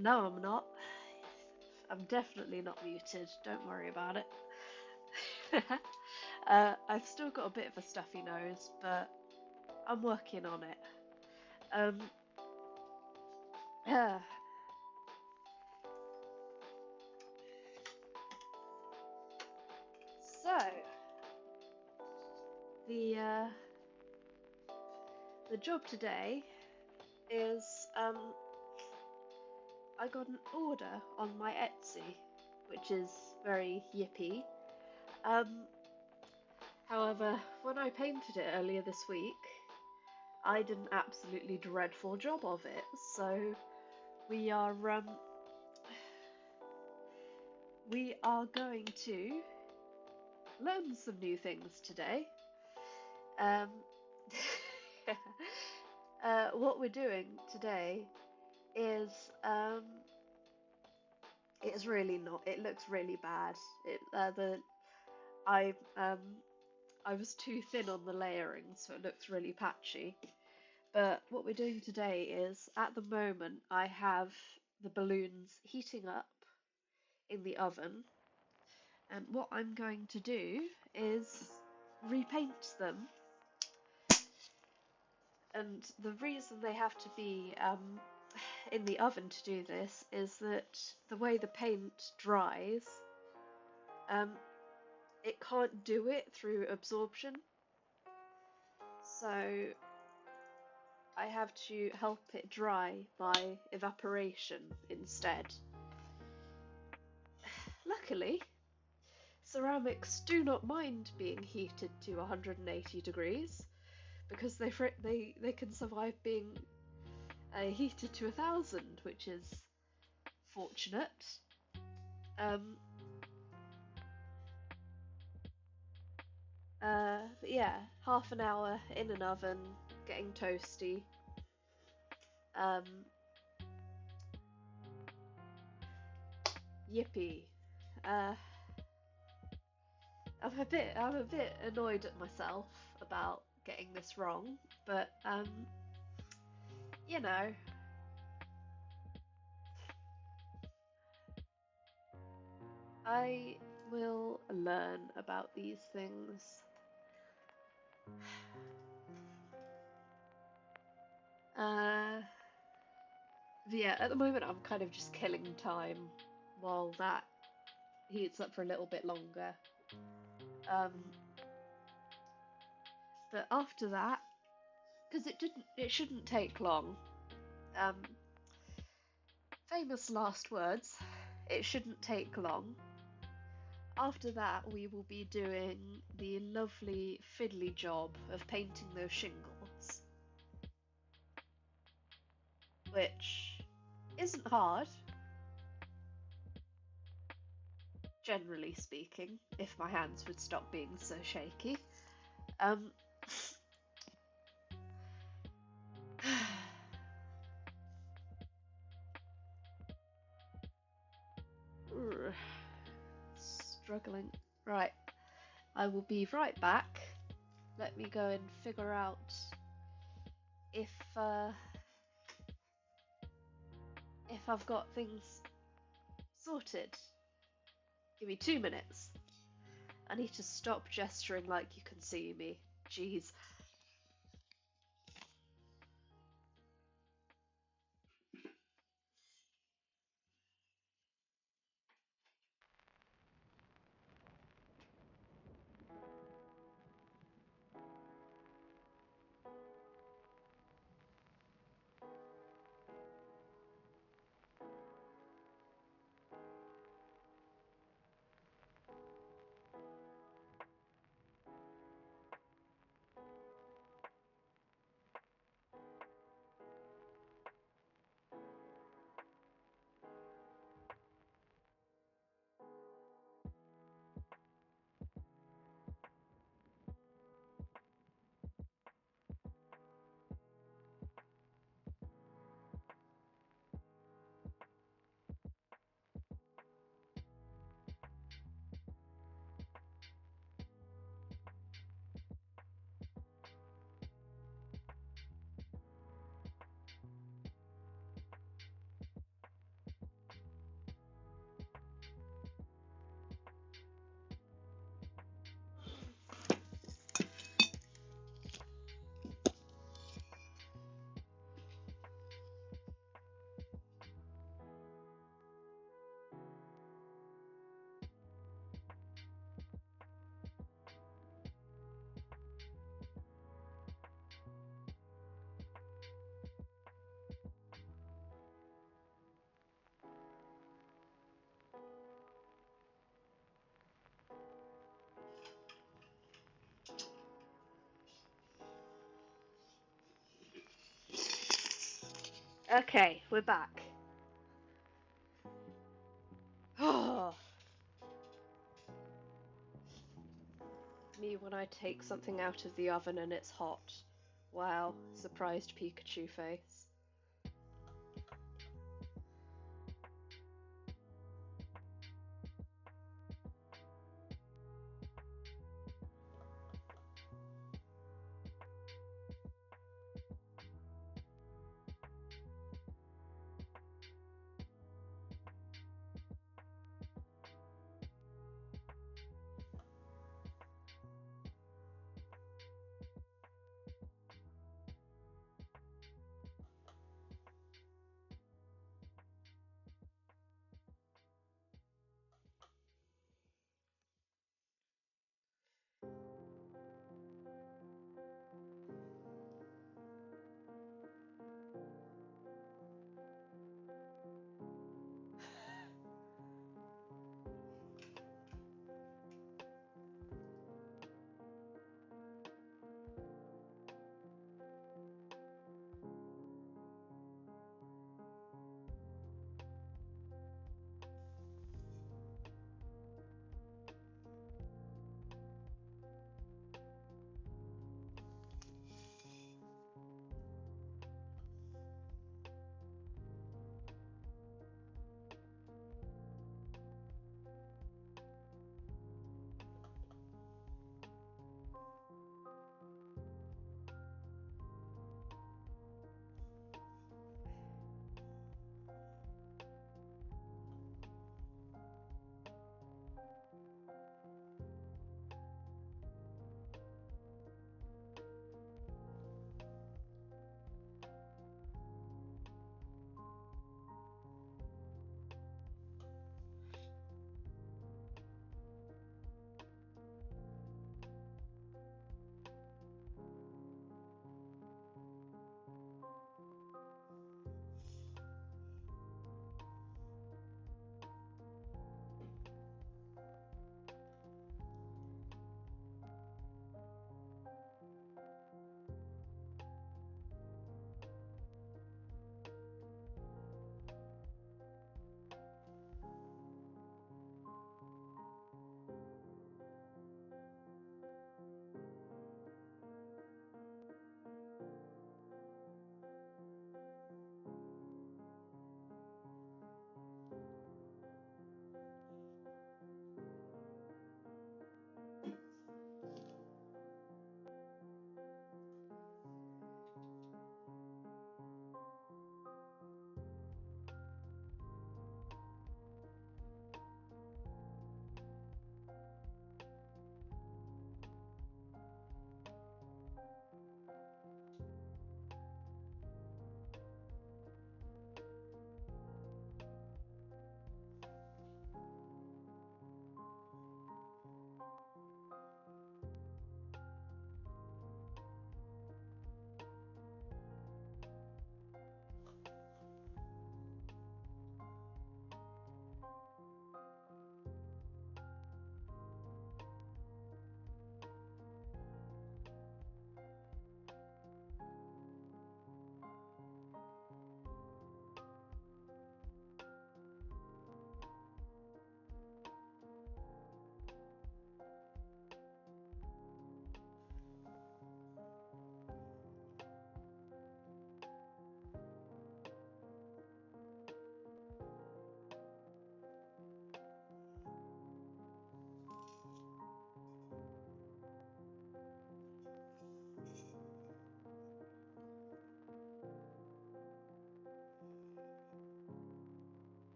No, I'm not. I'm definitely not muted. Don't worry about it. I've still got a bit of a stuffy nose, but I'm working on it. Um, uh, so the the job today is I got an order on my Etsy, which is very yippee. Um, However, when I painted it earlier this week, I did an absolutely dreadful job of it. So we are we are going to learn some new things today. Um, what we're doing today is it's really not. It looks really bad. I um I was too thin on the layering, so it looks really patchy. But what we're doing today is, at the moment, I have the balloons heating up in the oven, and what I'm going to do is repaint them. And the reason they have to be in the oven to do this is that the way the paint dries, um, it can't do it through absorption. So I have to help it dry by evaporation instead. Luckily, ceramics do not mind being heated to 180 degrees because they can survive being heated to 1,000, which is fortunate. Um, but yeah, half an hour in an oven, getting toasty. Um, Yippee! Uh, I'm a bit annoyed at myself about getting this wrong, but you know, I will learn about these things. Uh, yeah, at the moment I'm kind of just killing time while that heats up for a little bit longer. Um, but after that, because it shouldn't take long. Um, Famous last words. It shouldn't take long. After that, we will be doing the lovely fiddly job of painting those shingles, which isn't hard, generally speaking, if my hands would stop being so shaky. Um, Struggling. Right, I will be right back. Let me go and figure out if I've got things sorted. Give me 2 minutes. I need to stop gesturing like you can see me. Jeez. Okay, we're back. Oh, me when I take something out of the oven and it's hot. Wow, surprised Pikachu face.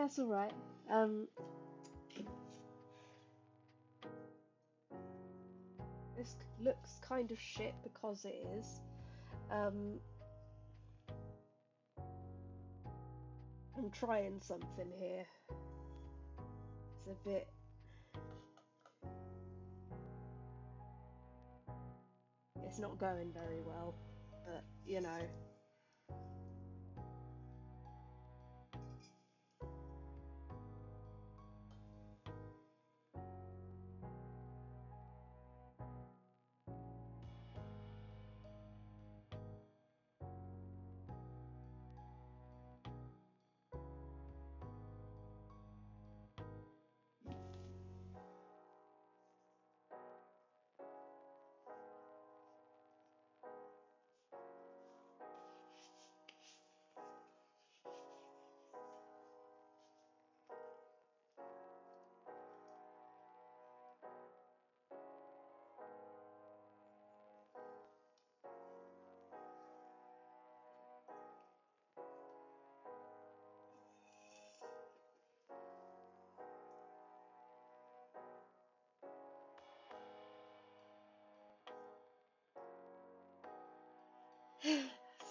That's all right. This looks kind of shit because it is. I'm trying something here. It's a bit. It's not going very well, but you know.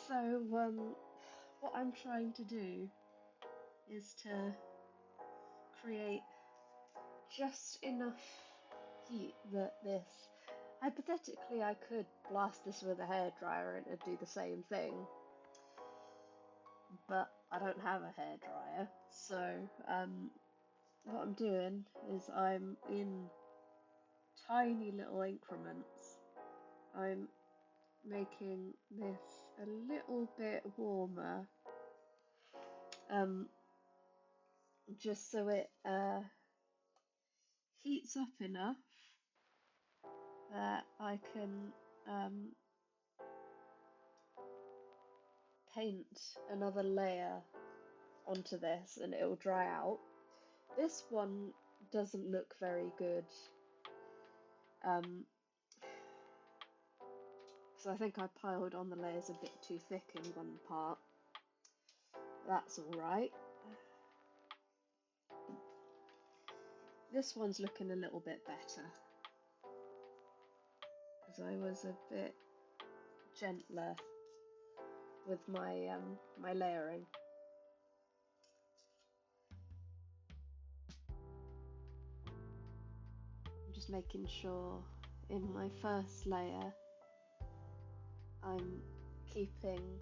So, what I'm trying to do is to create just enough heat that this. Hypothetically, I could blast this with a hairdryer and it'd do the same thing, but I don't have a hairdryer. So, what I'm doing is I'm in tiny little increments. I'm making this a little bit warmer, just so it heats up enough that I can paint another layer onto this and it'll dry out. This one doesn't look very good, so I think I piled on the layers a bit too thick in one part. That's alright. This one's looking a little bit better, because I was a bit gentler with my my layering. I'm just making sure in my first layer I'm keeping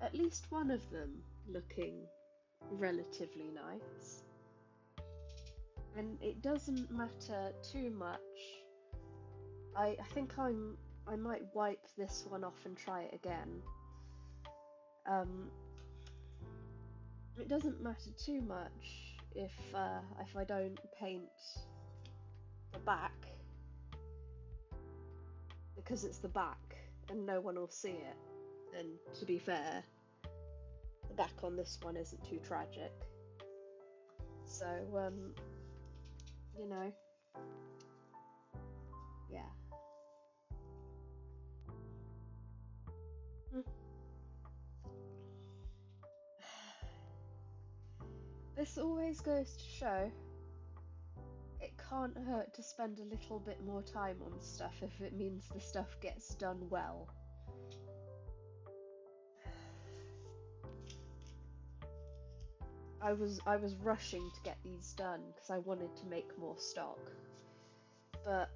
at least one of them looking relatively nice. And it doesn't matter too much. I think I might wipe this one off and try it again. It doesn't matter too much if I don't paint the back, because it's the back and no one will see it. And to be fair, the back on this one isn't too tragic. So you know, yeah. This always goes to show it can't hurt to spend a little bit more time on stuff if it means the stuff gets done well. I was rushing to get these done because I wanted to make more stock, but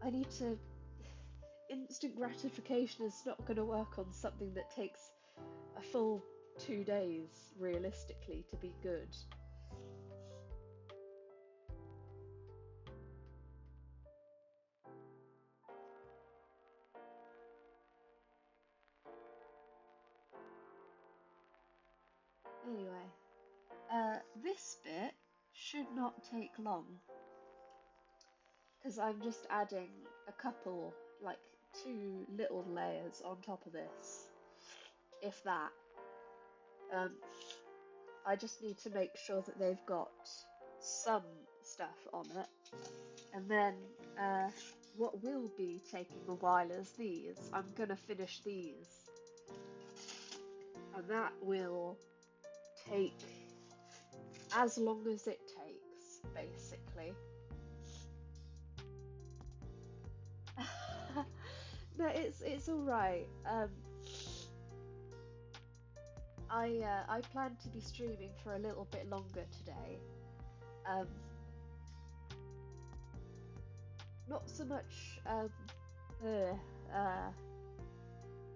I need to. Instant gratification is not going to work on something that takes a full 2 days, realistically, to be good. Anyway, this bit should not take long, because I'm just adding a couple, like 2 little layers on top of this, if that. I just need to make sure that they've got some stuff on it. And then what will be taking a while is these. I'm gonna finish these and that will take as long as it takes, basically. No, it's all right. I plan to be streaming for a little bit longer today. Um, Not so much uh,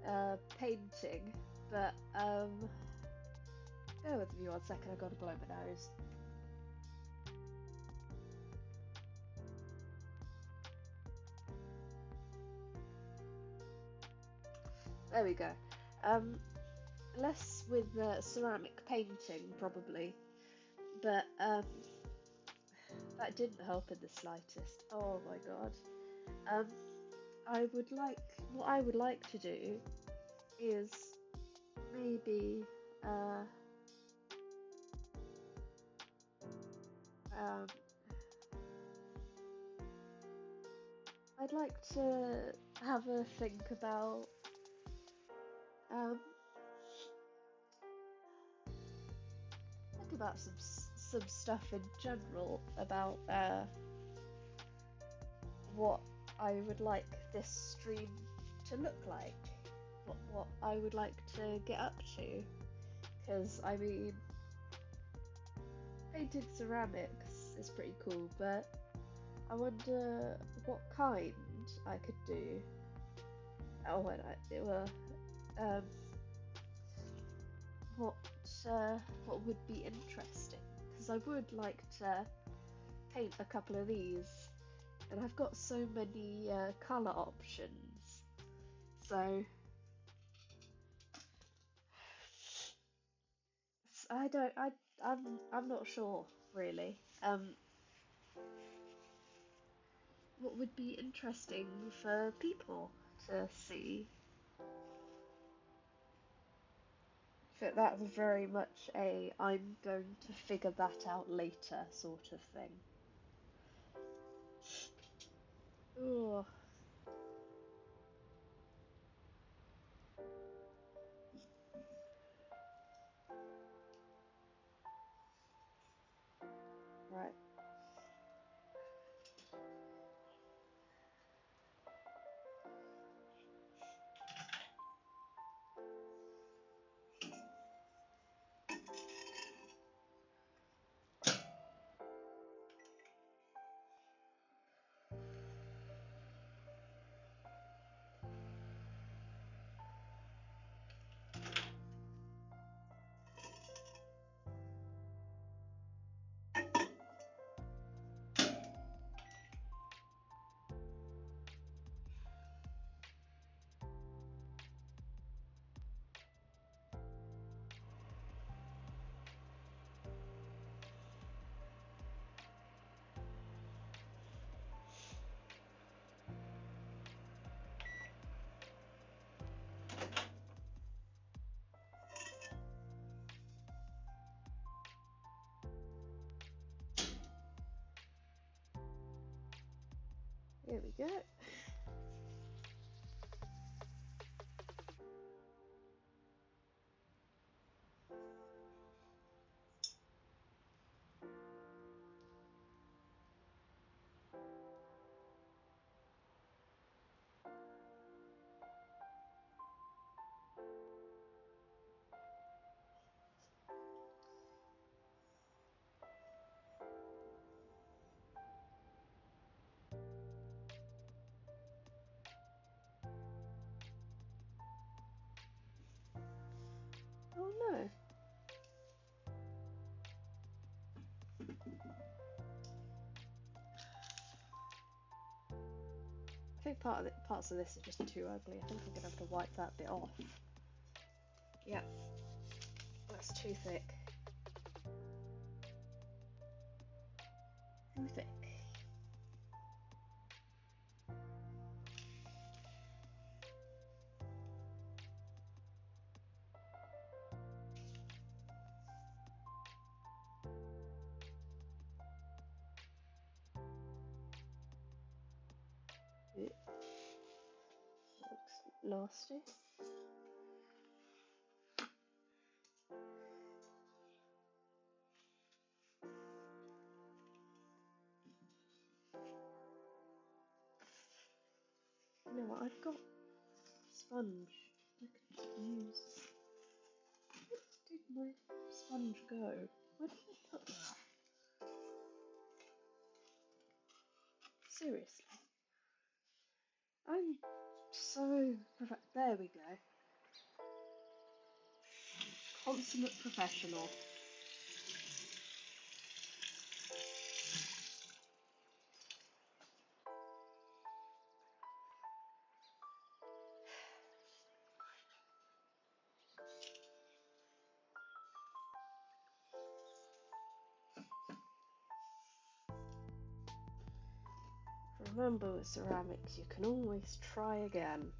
uh, painting, but bear with me 1 second. I've got to blow my nose. There we go. Less with ceramic painting probably, but that didn't help in the slightest. Oh my god. Um, what I would like to do is maybe um, I'd like to have a think about um, some stuff in general about what I would like this stream to look like, what I would like to get up to, because I mean, painted ceramics is pretty cool, but I wonder what kind I could do. Oh, and um, what would be interesting? Because I would like to paint a couple of these, and I've got so many color options. So I don't. I'm not sure really. What would be interesting for people to see? But that's very much a I'm going to figure that out later sort of thing. Oh, right. Here we go. Oh no. I think parts of this are just too ugly. I think I'm gonna have to wipe that bit off. Yeah, that's too thick. Too thick. Ooh, looks nasty. I've got sponge. I could use. Where did my sponge go? Where did I put that? Seriously. I'm so... There we go. Consummate professional. Remember with ceramics, you can always try again.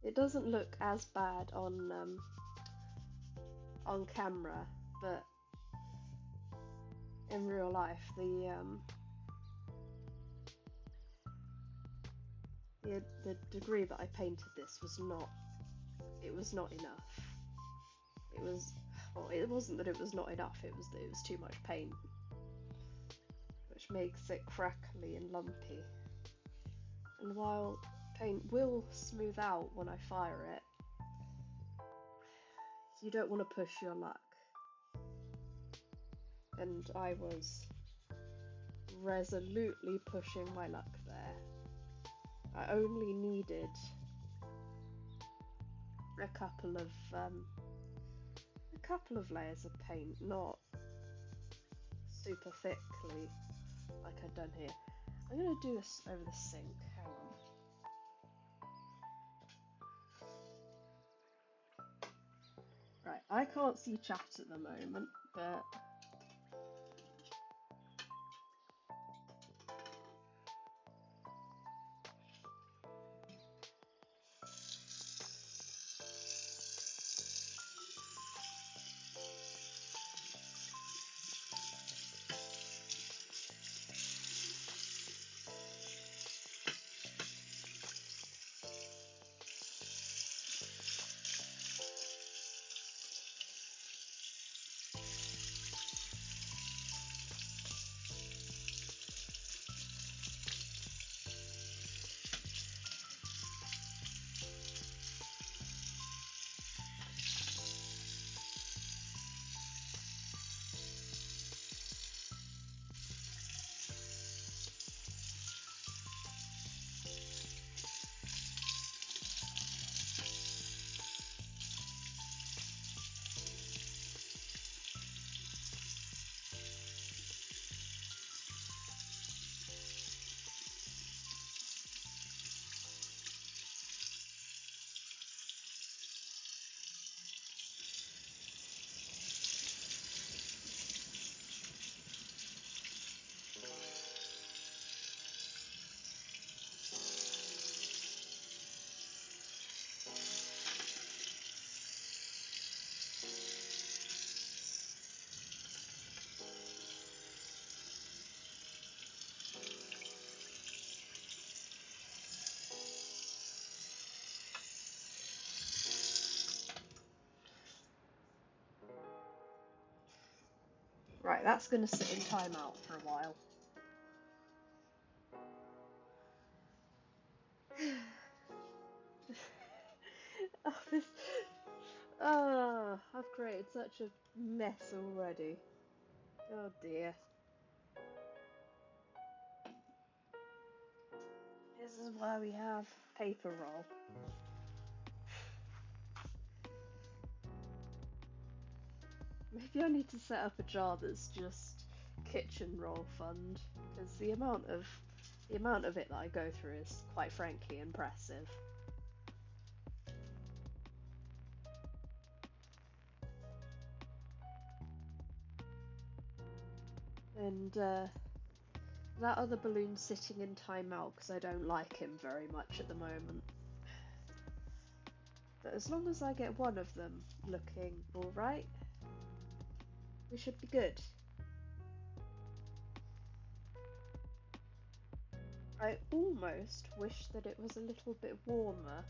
It doesn't look as bad on camera, but in real life, the degree that I painted this was not. It was not enough. It was. Well, it wasn't that it was not enough. It was that it was too much paint, which makes it crackly and lumpy. And while paint will smooth out when I fire it, you don't want to push your luck. And I was resolutely pushing my luck there. I only needed a couple of layers of paint, not super thickly like I've done here. I'm gonna do this over the sink. Hang on. Right, I can't see chat at the moment, but right, that's gonna sit in timeout for a while. I've created such a mess already. Oh dear. This is why we have paper roll. Maybe I need to set up a jar that's just kitchen roll fund, because the amount of it that I go through is quite frankly impressive. And that other balloon's sitting in timeout because I don't like him very much at the moment. But as long as I get one of them looking alright, we should be good. I almost wish that it was a little bit warmer.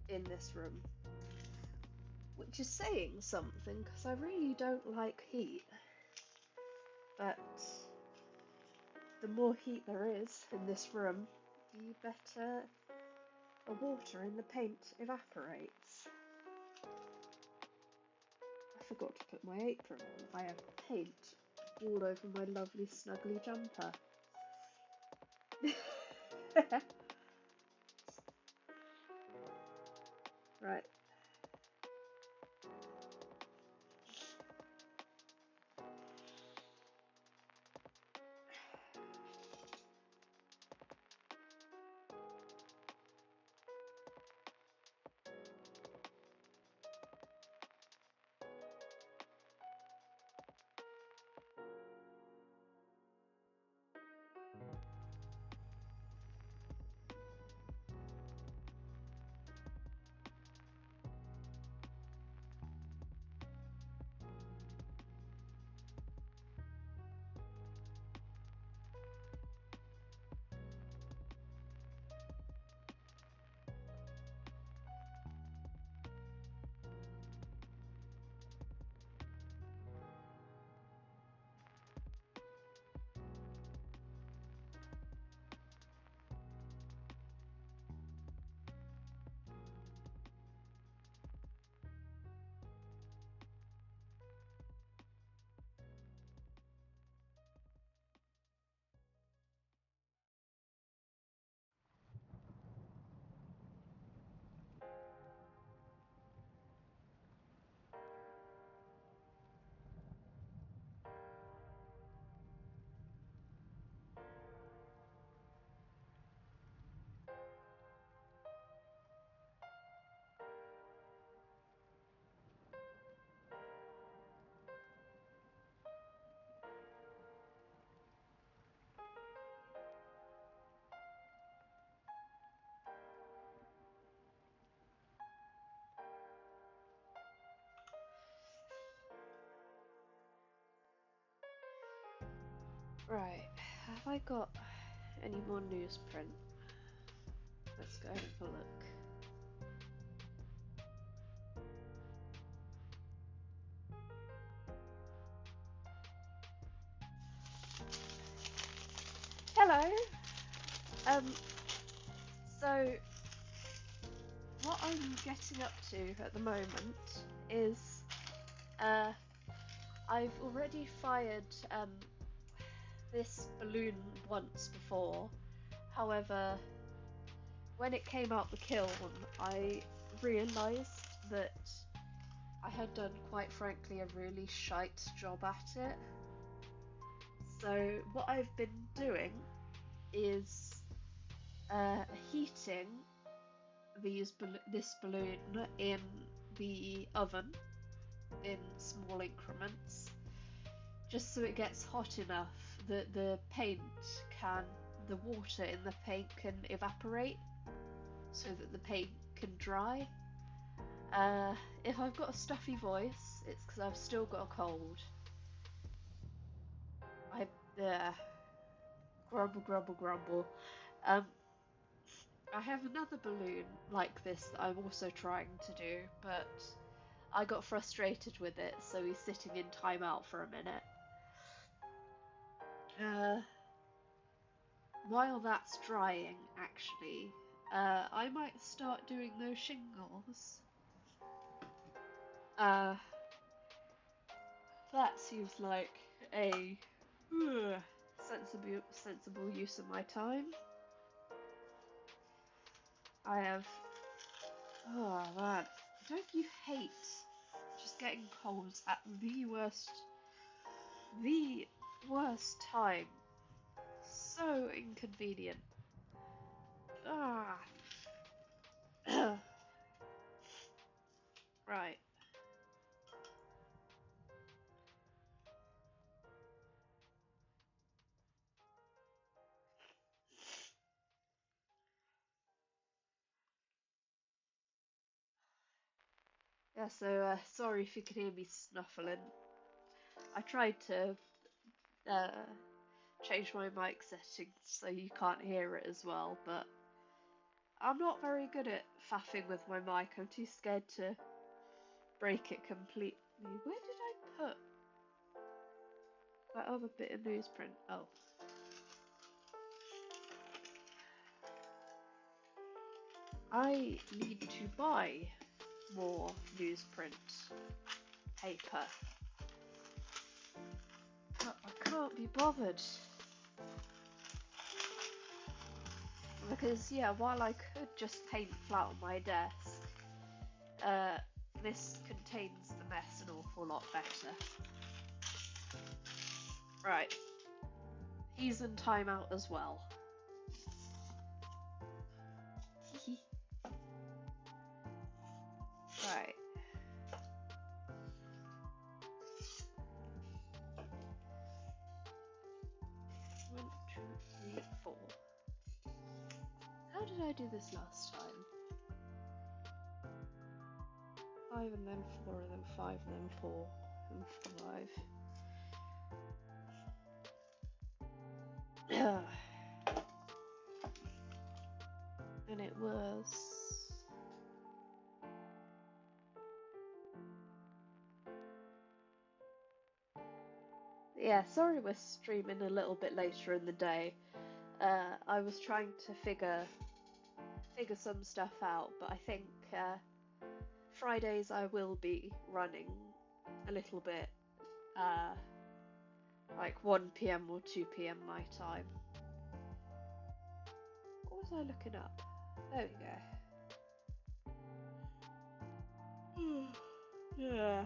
in this room, which is saying something because I really don't like heat. But the more heat there is in this room, the better the water in the paint evaporates. I forgot to put my apron on. I have paint all over my lovely snuggly jumper. Right. Right, have I got any more newsprint? Let's go and have a look. Hello! So what I'm getting up to at the moment is I've already fired this balloon once before. However, when it came out the kiln, I realised that I had done, quite frankly, a really shite job at it. So what I've been doing is heating this balloon in the oven in small increments, just so it gets hot enough that the water in the paint can evaporate, so that the paint can dry. If I've got a stuffy voice, it's because I've still got a cold. Grumble, grumble, grumble. I have another balloon like this that I'm also trying to do, but I got frustrated with it, so he's sitting in timeout for a minute. While that's drying, actually, I might start doing those shingles. That seems like a sensible use of my time. I have... Oh man, don't you hate just getting colds at the worst time? So inconvenient. Ah. Right. Yeah, so sorry if you can hear me snuffling. I tried to change my mic settings so you can't hear it as well, but I'm not very good at faffing with my mic. I'm too scared to break it completely. Where did I put that other bit of newsprint? Oh. I need to buy more newsprint paper. But I can't be bothered. Because, yeah, while I could just paint flat on my desk, this contains the mess an awful lot better. Right. He's in timeout as well. Right. One, two, three, four. How did I do this last time? 5 and then 4 and then 5 and then 4 and 5. And it was... Yeah, sorry we're streaming a little bit later in the day. I was trying to figure some stuff out, but I think Fridays I will be running a little bit like 1 PM or 2 PM my time. What was I looking up? There we go. Yeah.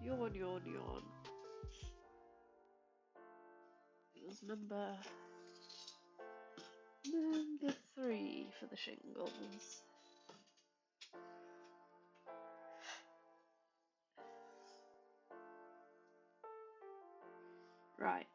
Yawn, yawn, yawn. It was number 3 for the shingles. Right.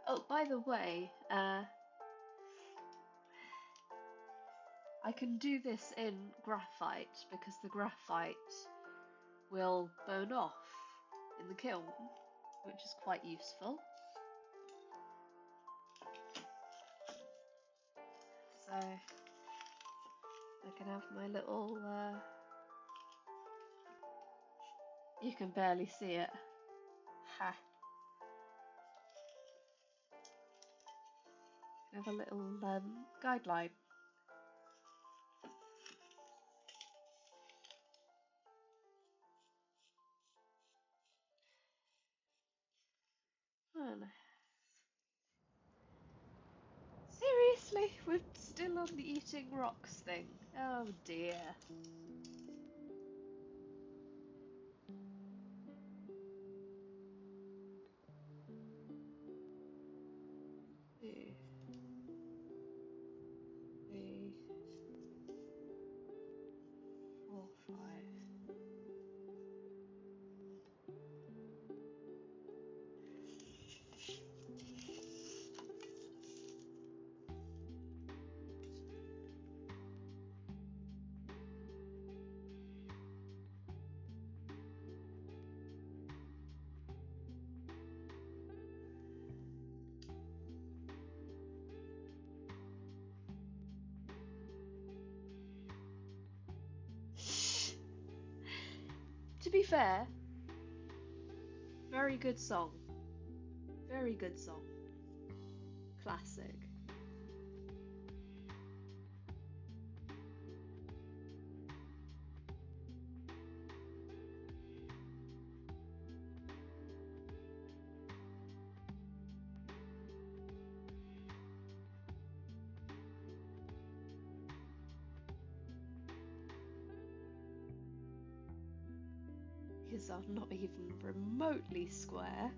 Oh, by the way, I can do this in graphite because the graphite will burn off in the kiln, which is quite useful. So I can have my little, you can barely see it. Ha. Have a little guideline. Oh, no. Seriously, we're still on the eating rocks thing. Oh dear. Two, three, 4, 5. To be fair, very good song. Very good song. Classic. His are not even remotely square.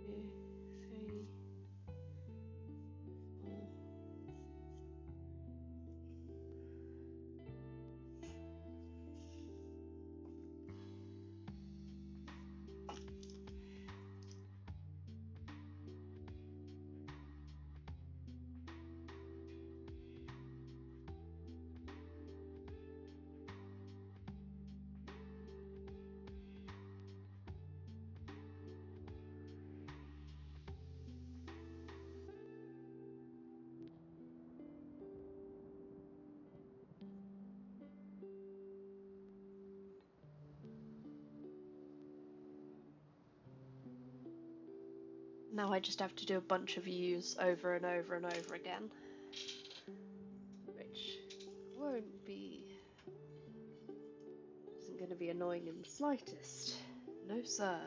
Two, three, 4. Now I just have to do a bunch of views over and over and over again, which isn't going to be annoying in the slightest. No, sir.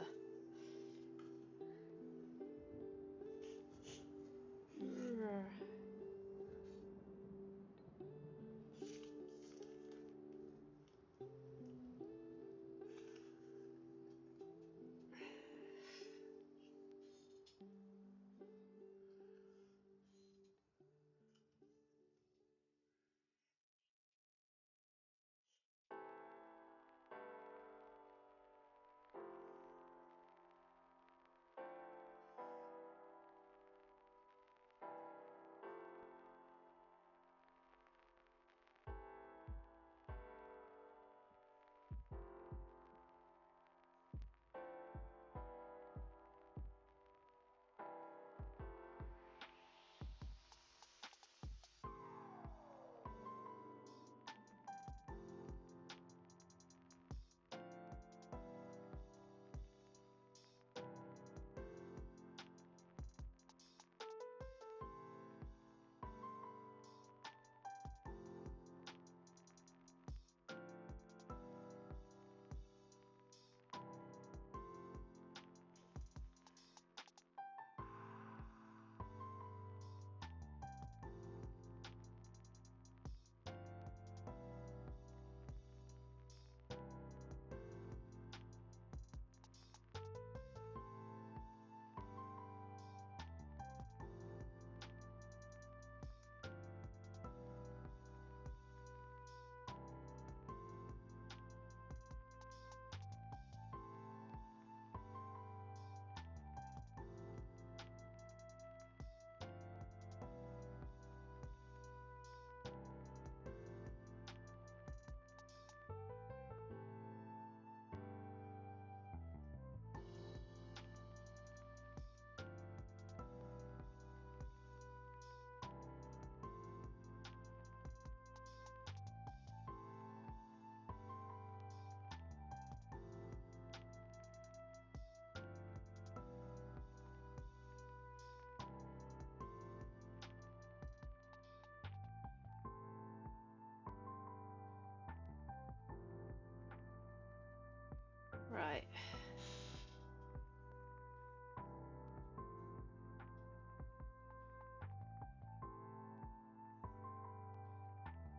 Right.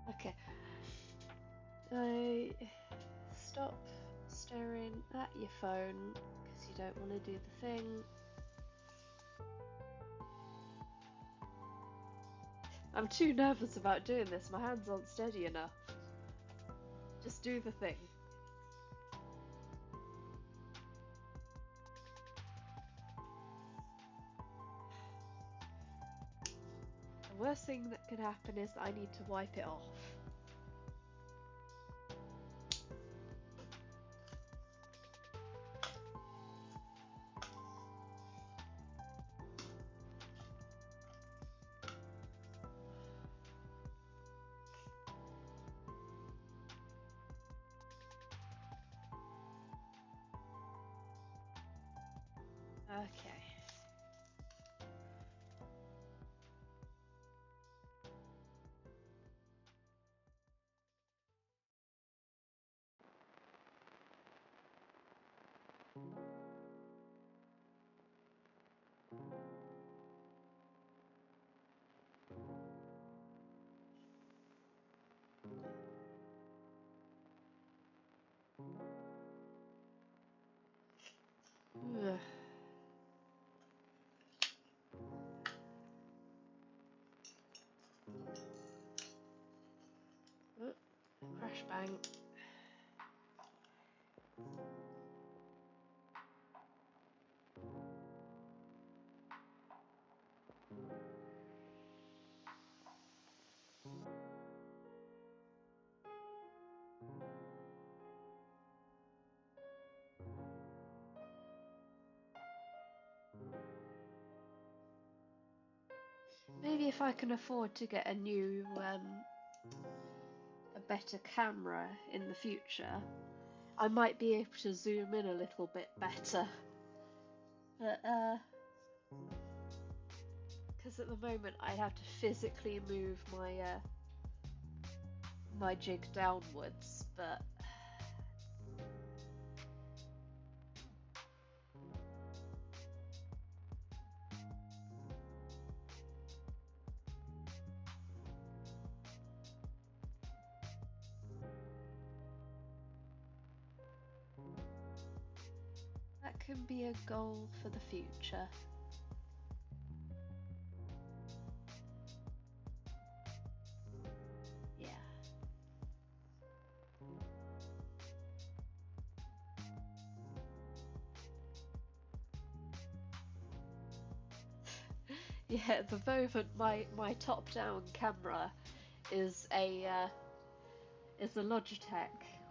Okay. Stop staring at your phone because you don't want to do the thing. I'm too nervous about doing this. My hands aren't steady enough. Just do the thing. The worst thing that could happen is I need to wipe it off. Okay. Ugh. Oh, crash bang. Maybe if I can afford to get a new, a better camera in the future, I might be able to zoom in a little bit better. But, Because at the moment I have to physically move my my jig downwards, but that can be a goal for the future. Yeah. Yeah, at the moment my top-down camera is a Logitech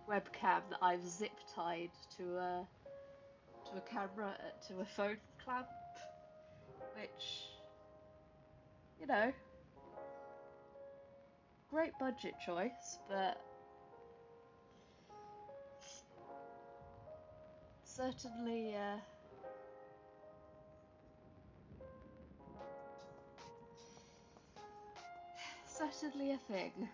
webcam that I've zip tied to a camera to a phone clamp, which, you know, great budget choice, but certainly certainly a thing.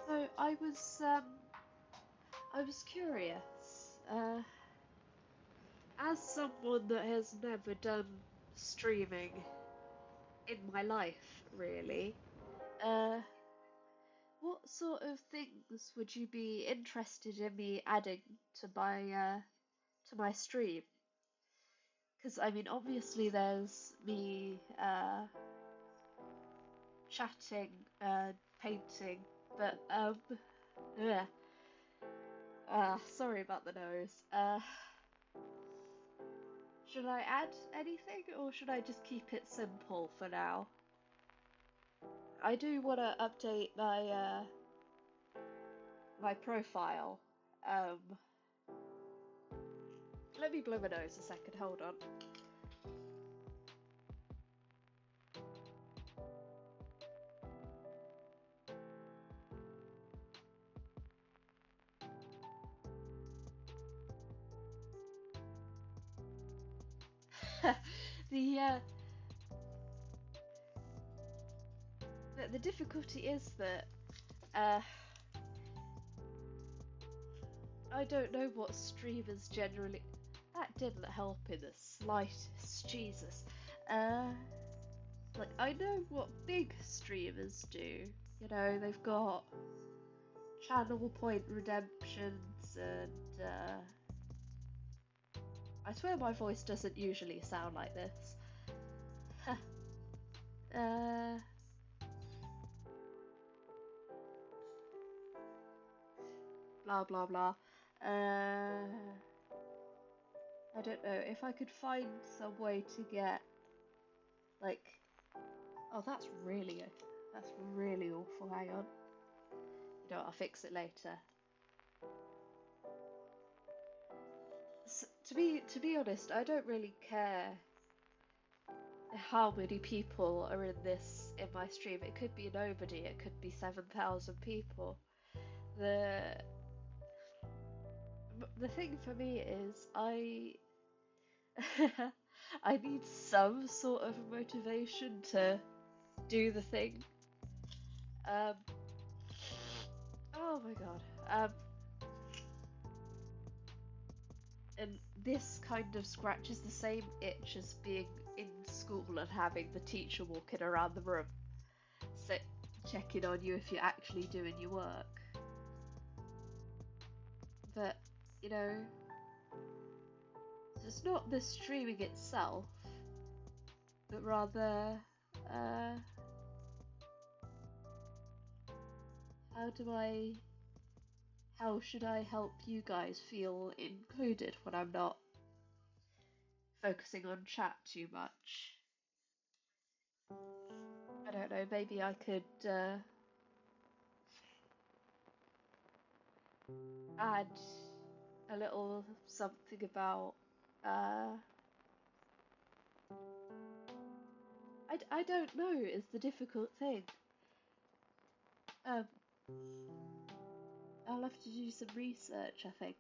So I was curious, as someone that has never done streaming in my life, really, uh, what sort of things would you be interested in me adding to my stream? Because I mean, obviously, there's me chatting, painting, but yeah. Sorry about the nose. Should I add anything, or should I just keep it simple for now? I do want to update my profile. Let me blow my nose a second. Hold on. the uh, the difficulty is that I don't know what streamers generally. That didn't help in the slightest. Jesus. Uh, like I know what big streamers do. You know, they've got channel point redemptions and I swear my voice doesn't usually sound like this. uh, blah blah blah. I don't know if I could find some way to get like. Oh, that's really awful. Hang on. You know what, I'll fix it later. To be honest, I don't really care how many people are in my stream. It could be nobody. It could be 7,000 people. The the thing for me is I need some sort of motivation to do the thing. Um, oh my god. And this kind of scratches the same itch as being in school and having the teacher walking around the room, so checking on you if you're actually doing your work. But, you know, it's not the streaming itself, but rather how should I help you guys feel included when I'm not focusing on chat too much? I don't know, maybe I could add a little something about I don't know is the difficult thing. Um, I'll have to do some research, I think.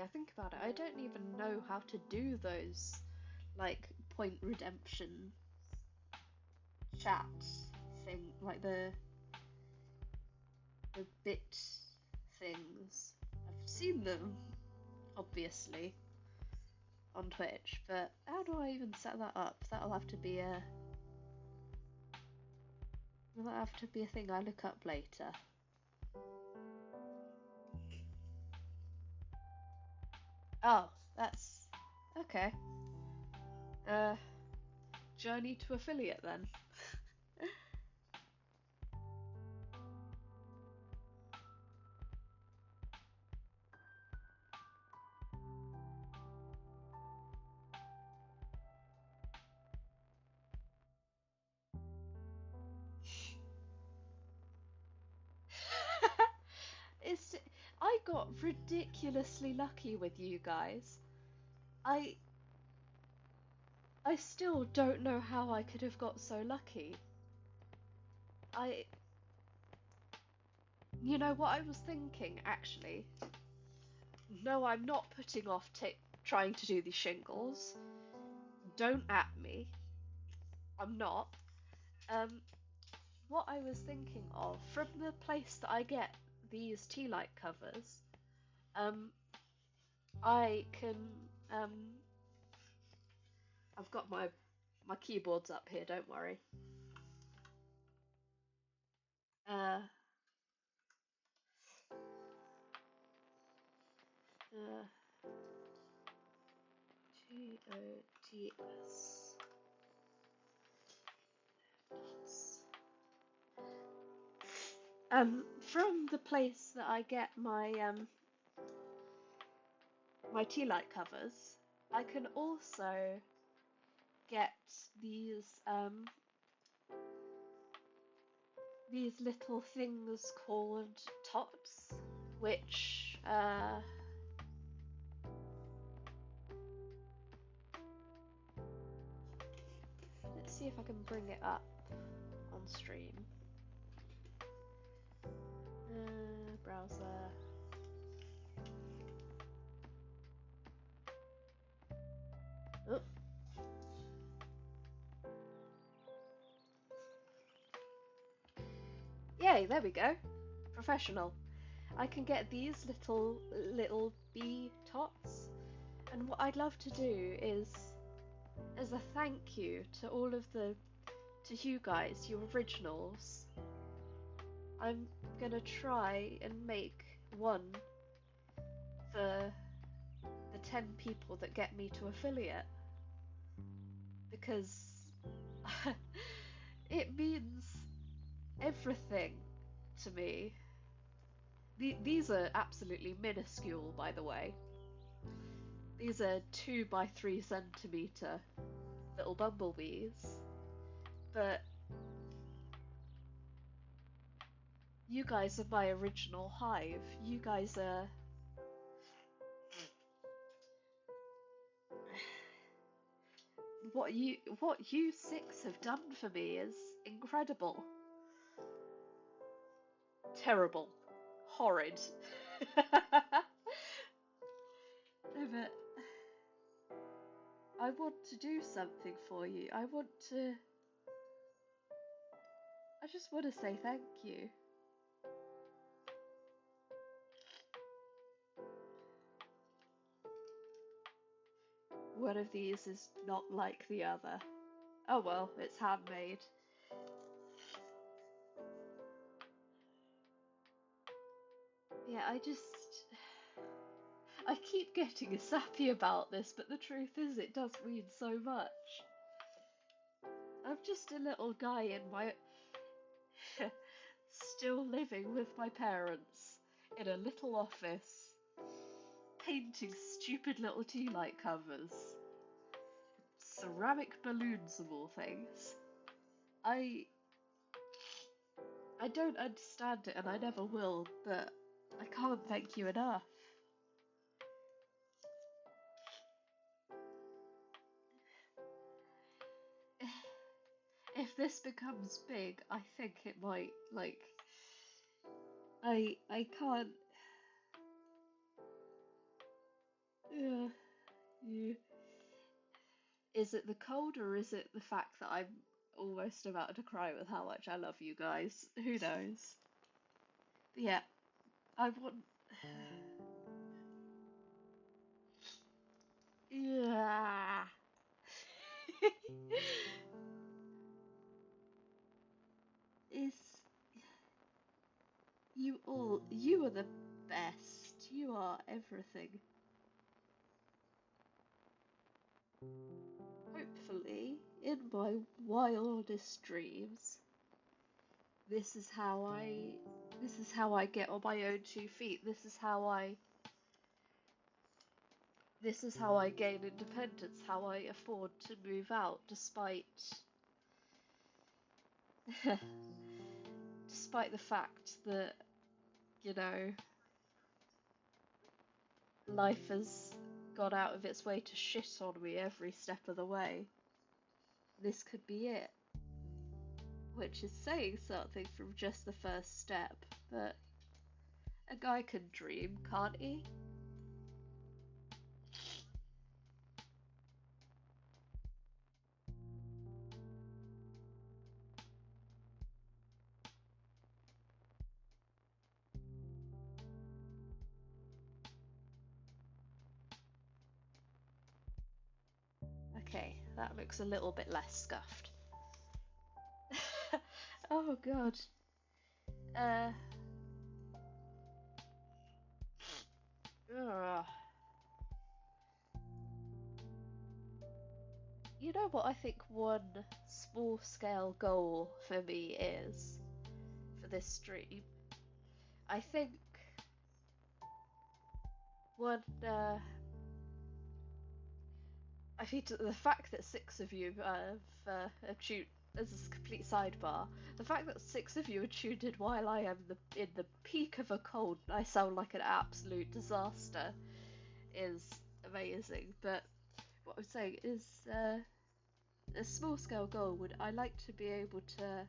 I think about it, I don't even know how to do those, like, point redemption chat thing, like the bit things. I've seen them, obviously, on Twitch, but how do I even set that up? That'll have to be a thing I look up later. Oh, that's okay. Journey to affiliate then. It's I got ridiculously lucky with you guys. I I still don't know how I could have got so lucky. You know what I was thinking actually? No, I'm not putting off trying to do these shingles. Don't at me. I'm not. Um, what I was thinking of, from the place that I get these Tealight covers, um, I can, um, I've got my keyboards up here, don't worry. Uh, TOTS. From the place that I get my Tealight covers, I can also get these little things called tots, which let's see if I can bring it up on stream. Browser. Oh. Yay, there we go. Professional. I can get these little bee tots, and what I'd love to do is, as a thank you to all of to you guys, you originals, I'm gonna try and make one for the 10 people that get me to affiliate, because it means everything to me. These are absolutely minuscule, by the way. These are 2 by 3 centimeter little bumblebees, but you guys are my original hive. You guys are what you 6 have done for me is incredible. Terrible. Horrid. No, but I want to do something for you. I just want to say thank you. one of these is not like the other. Oh well, it's handmade. Yeah, I keep getting sappy about this, but the truth is it does mean so much. I'm just a little guy in my... still living with my parents in a little office, painting stupid little Tealight covers. Ceramic balloons of all things. I don't understand it and I never will, but I can't thank you enough. If this becomes big, I think it might, like... I can't... Yeah. Is it the cold or is it the fact that I'm almost about to cry with how much I love you guys? Who knows? But yeah, I want... Yeah. Is you are the best. You are everything. Hopefully, in my wildest dreams, this is how I get on my own 2 feet. This is how I gain independence, how I afford to move out despite despite the fact that, you know, life has gone out of its way to shit on me every step of the way. This could be it. Which is saying something from just the first step, but a guy can dream, can't he? Okay, that looks a little bit less scuffed. Oh god. Uh. Ugh. You know what I think one small scale goal for me is for this stream? I think one, I think the fact that 6 of you have tuned, as a complete sidebar, the fact that 6 of you are tuned in while I am in the peak of a cold and I sound like an absolute disaster is amazing. But what I'm saying is, a small scale goal would, I like to be able to,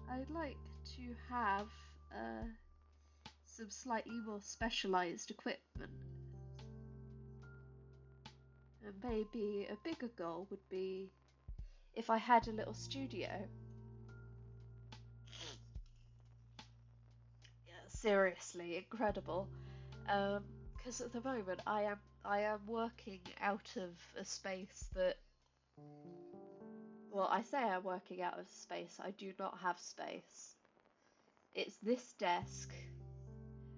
I'd like to have some slightly more specialised equipment. And maybe a bigger goal would be if I had a little studio. Yeah, seriously, incredible. Because at the moment I am working out of a space that, well, I say I'm working out of space. I do not have space. It's this desk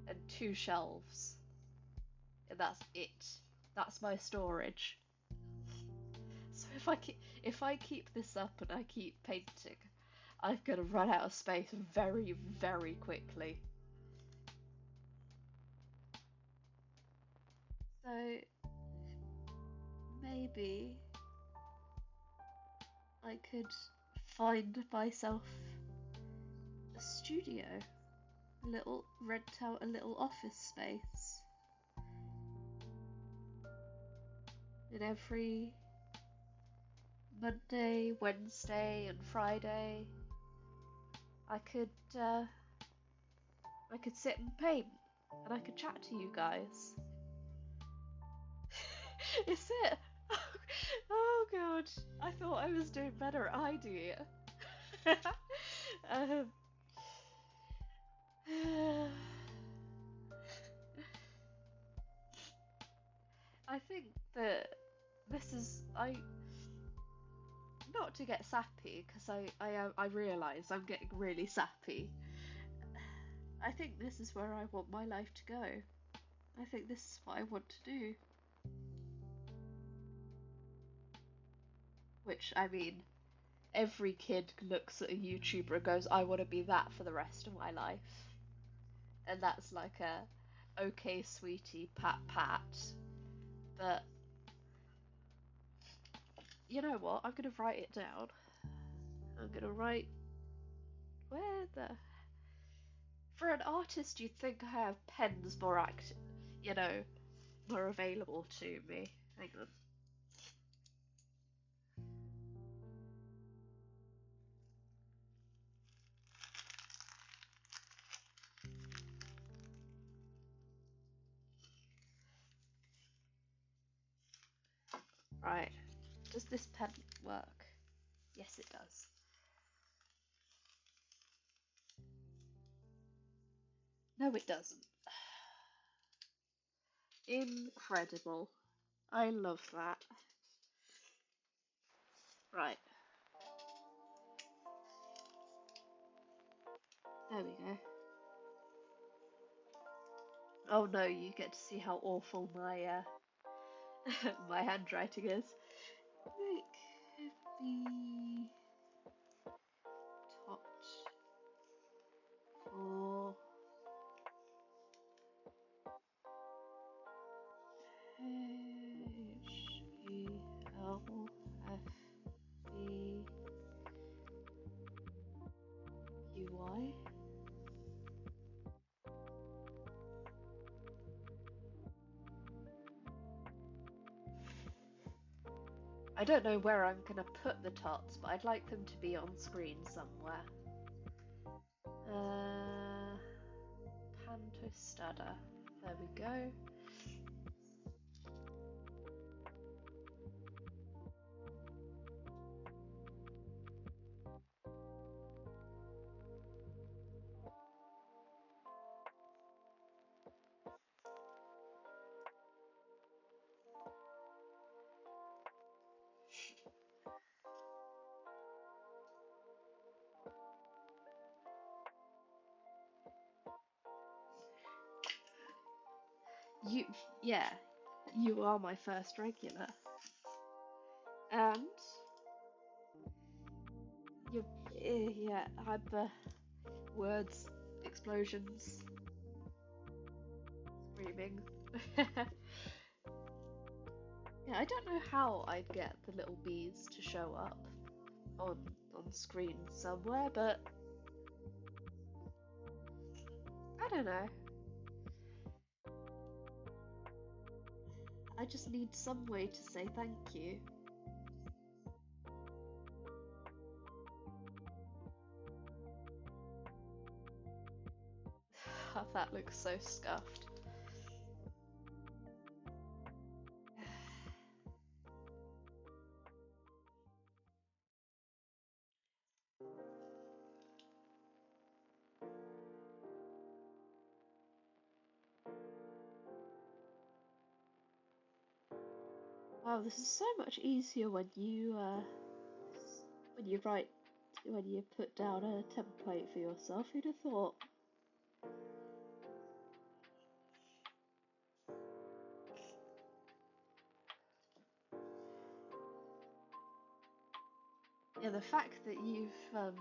and 2 shelves, and that's it. That's my storage. So if I keep this up and I keep painting, I'm gonna run out of space very, very quickly. So maybe I could find myself a studio, rent out a little office space, and every Monday, Wednesday, and Friday, I could sit and paint, and I could chat to you guys. Is it? Oh god, I thought I was doing better idea. think that this is not to get sappy, because I realise I'm getting really sappy. I think this is where I want my life to go. I think this is what I want to do. Which, I mean, every kid looks at a YouTuber and goes, I want to be that for the rest of my life. And that's like a, okay, sweetie, pat pat. But, you know what? I'm going to write it down. I'm going to write, where the... For an artist, you'd think I have pens more more available to me. Hang on. Right. Does this pen work? Yes, it does. No, it doesn't. Incredible. I love that. Right. There we go. Oh no, you get to see how awful my my handwriting is. It could be topped for HELFBUY. I don't know where I'm gonna put the tots, but I'd like them to be on screen somewhere. Pantostada. There we go. Yeah, you are my first regular. And yeah, hyper words, explosions, screaming. Yeah, I don't know how I'd get the little bees to show up on screen somewhere, but I don't know. I just need some way to say thank you. That looks so scuffed. Wow, this is so much easier when you put down a template for yourself. Who'd have thought? Yeah, the fact that you have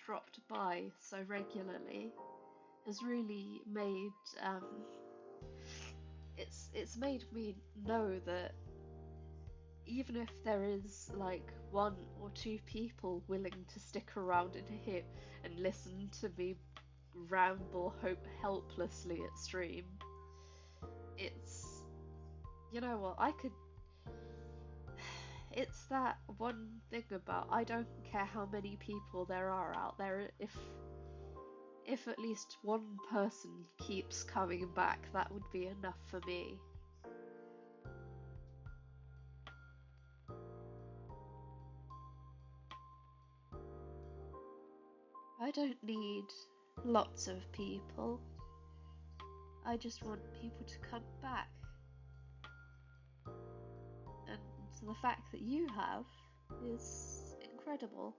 dropped by so regularly has really made it's made me know that even if there is like one or two people willing to stick around in here and listen to me ramble helplessly at stream, it's, you know what, it's that one thing about, I don't care how many people there are out there, if at least one person keeps coming back, that would be enough for me. I don't need lots of people. I just want people to come back. And the fact that you have is incredible.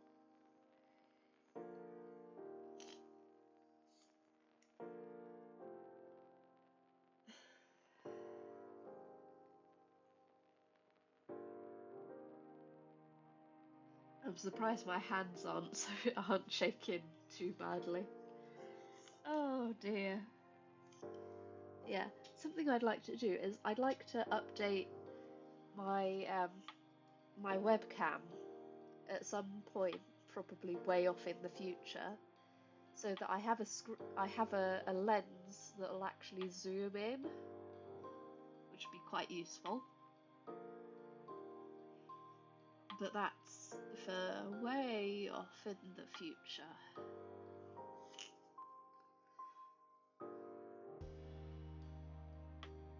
I'm surprised my hands aren't shaking too badly. Oh dear. Yeah, something I'd like to do is I'd like to update my my webcam at some point, probably way off in the future, so that I have a lens that'll actually zoom in, which would be quite useful. But that's for way off in the future.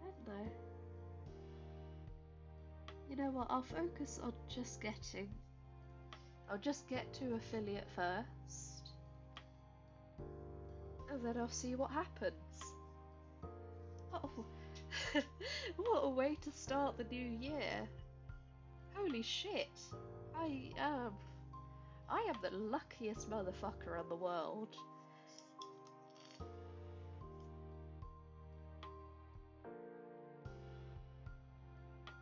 I don't know. You know what? I'll focus on just getting. I'll just get to affiliate first, and then I'll see what happens. Oh, what a way to start the new year! Holy shit! I am the luckiest motherfucker in the world.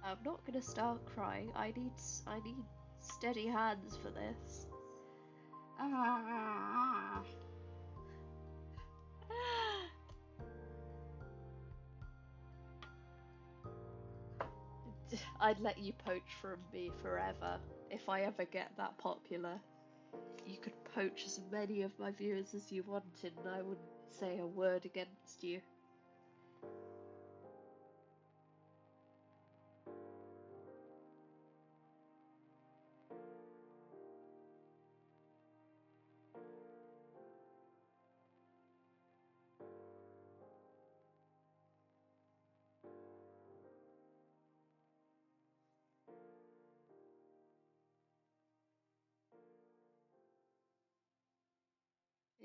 I'm not gonna start crying. I need steady hands for this. Ah. I'd let you poach from me forever if I ever get that popular. You could poach as many of my viewers as you wanted and I wouldn't say a word against you.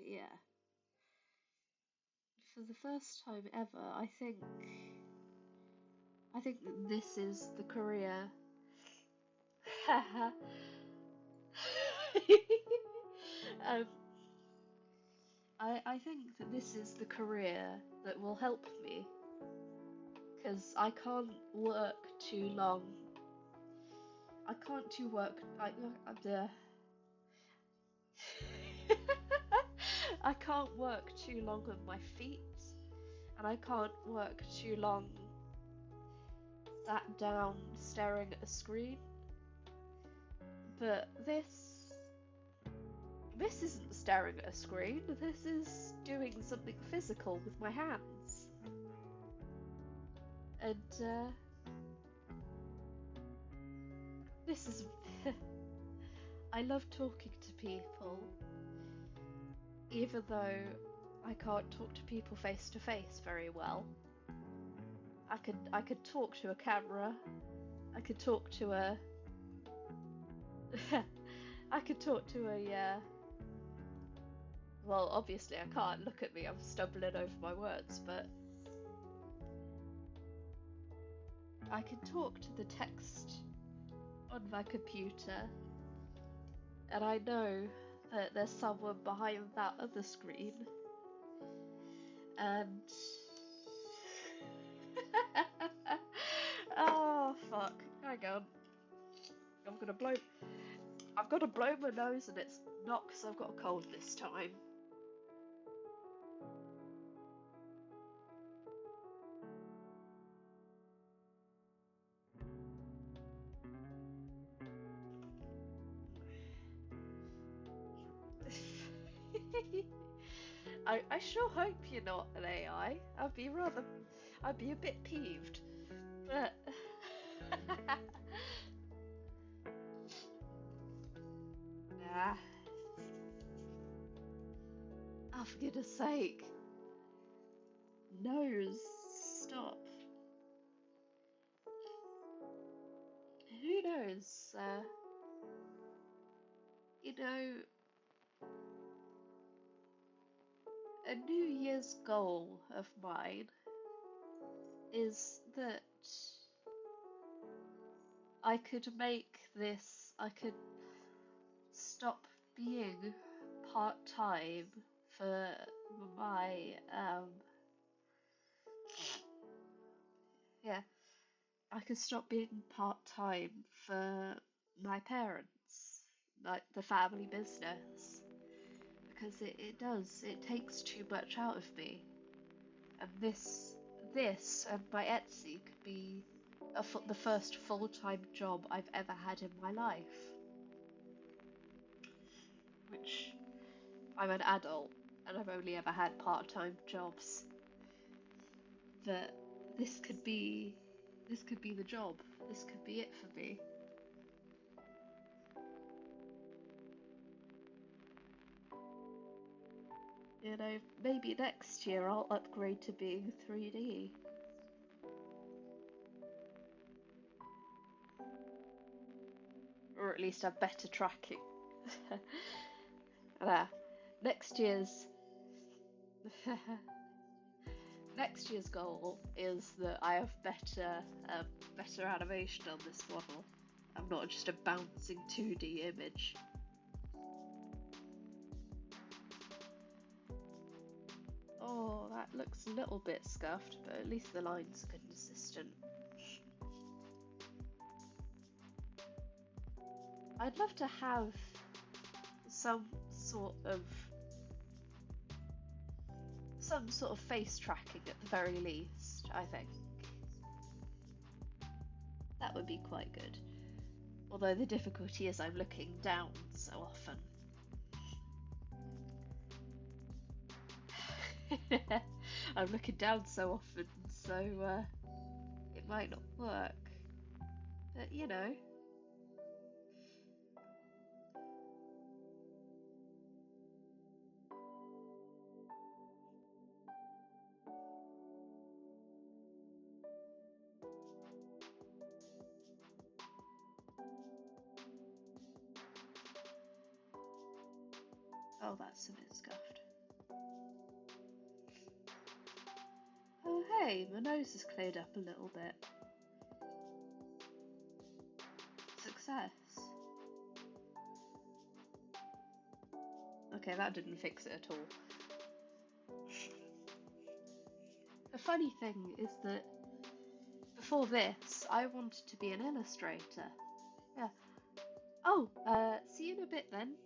Yeah. For the first time ever, I think that this is the career. um, I think that this is the career that will help me, because I can't work too long. I can't do work. I can't work too long on my feet, and I can't work too long sat down staring at a screen. But this isn't staring at a screen. This is doing something physical with my hands, and this is. I love talking to people, even though I can't talk to people face to face very well. I could talk to a camera. I could talk to a. I could talk to a. Well, obviously I can't. Look at me. I'm stumbling over my words, but I can talk to the text on my computer, and I know that there's someone behind that other screen, and oh fuck, hang on, I'm gonna blow. I've got to blow my nose, and it's not because I've got a cold this time. I sure hope you're not an AI. I'd be a bit peeved, but nah. Oh, for goodness sake. Nose, stop. Who knows? You know, a New Year's goal of mine is that I could make this, I could stop being part-time for my, yeah, I could stop being part-time for my parents, like the family business, because it takes too much out of me. And this and my Etsy could be the first full-time job I've ever had in my life. Which, I'm an adult and I've only ever had part-time jobs. But this could be the job. This could be it for me. You know, maybe next year I'll upgrade to being 3D. Or at least have better tracking. Next year's next year's goal is that I have better animation on this model. I'm not just a bouncing 2D image. Oh, that looks a little bit scuffed, but at least the lines are consistent. I'd love to have some sort of face tracking at the very least, I think. That would be quite good. Although the difficulty is I'm looking down so often. I'm looking down so often, so it might not work. But you know. Oh, that's a bit scuffed. Oh hey, my nose has cleared up a little bit. Success. Okay, that didn't fix it at all. The funny thing is that before this, I wanted to be an illustrator. Yeah. Oh, see you in a bit then.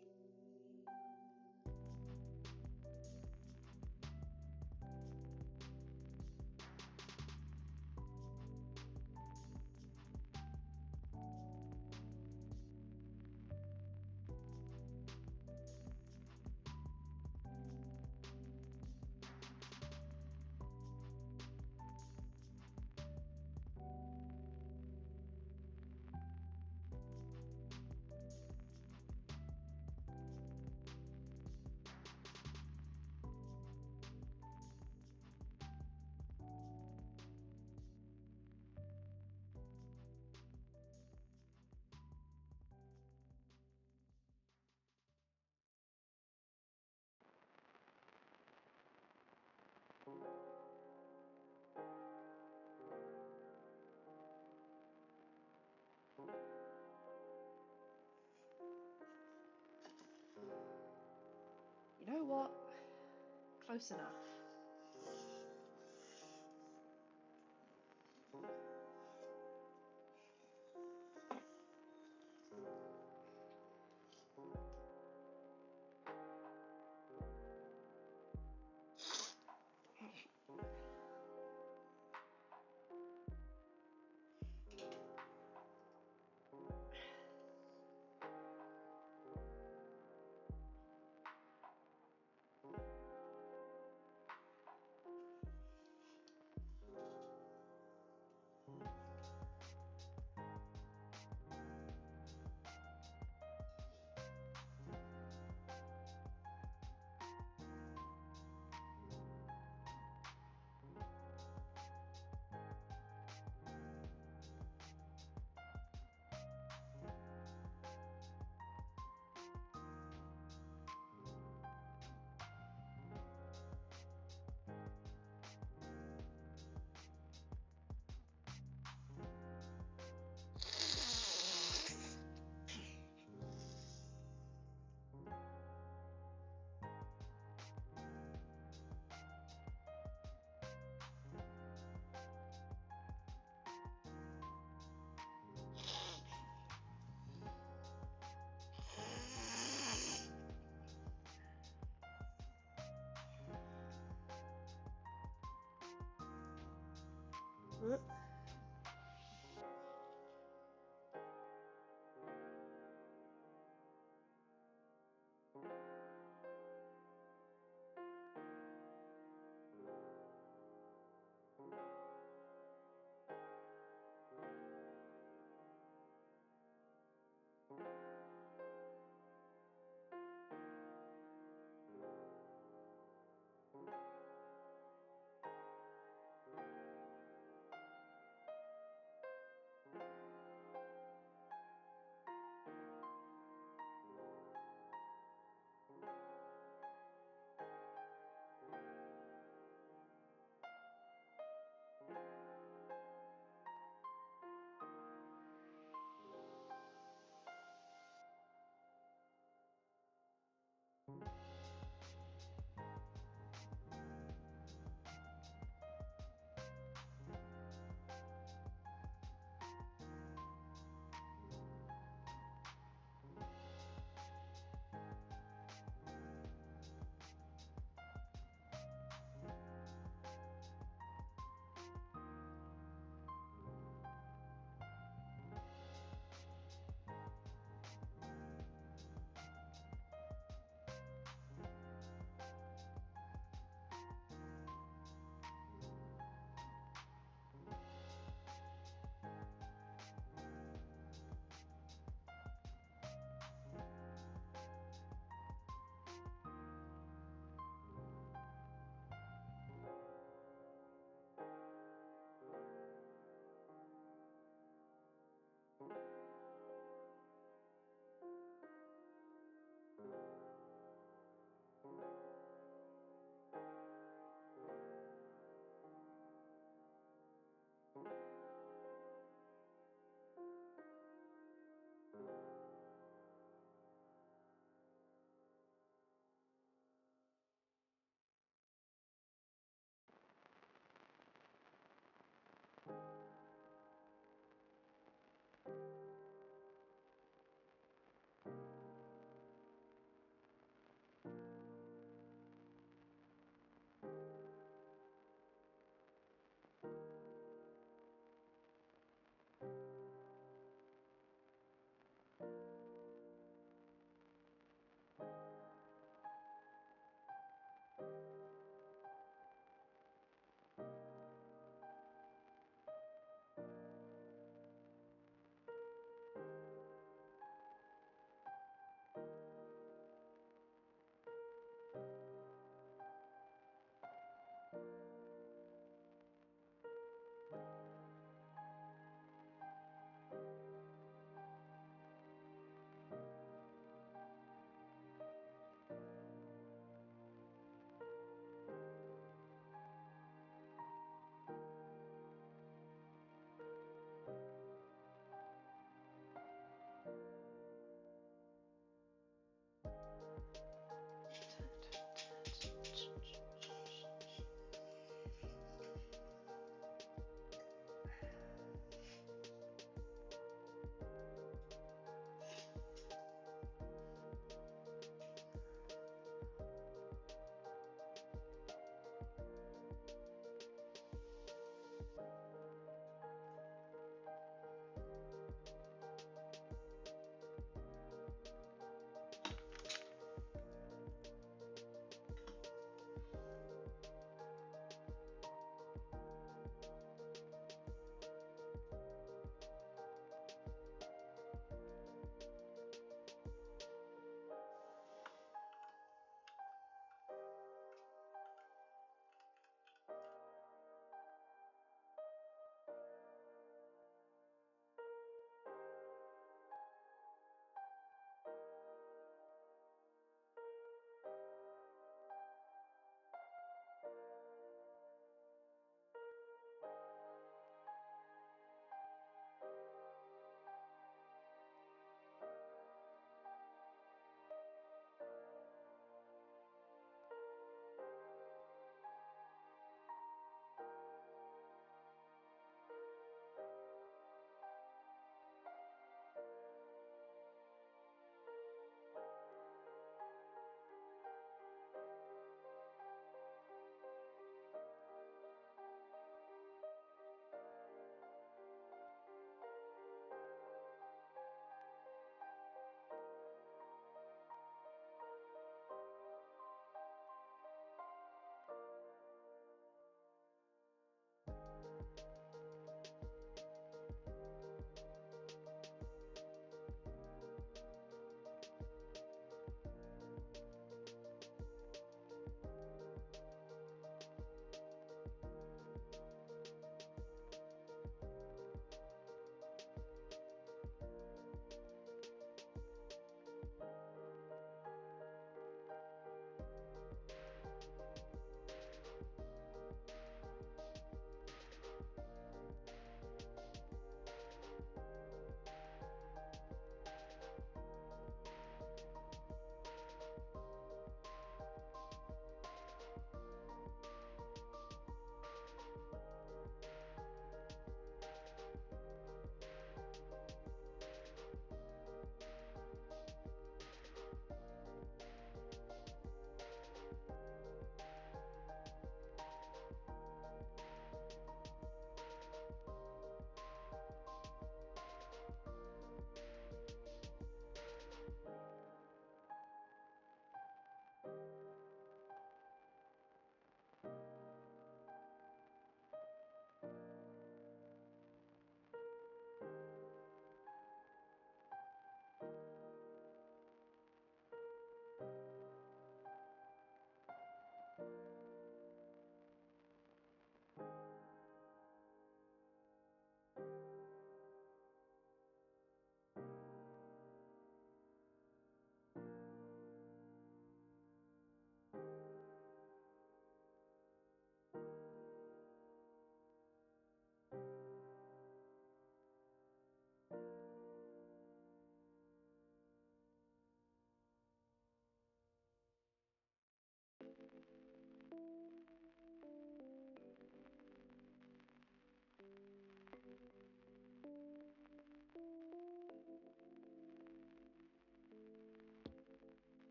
You know what? Close enough. it.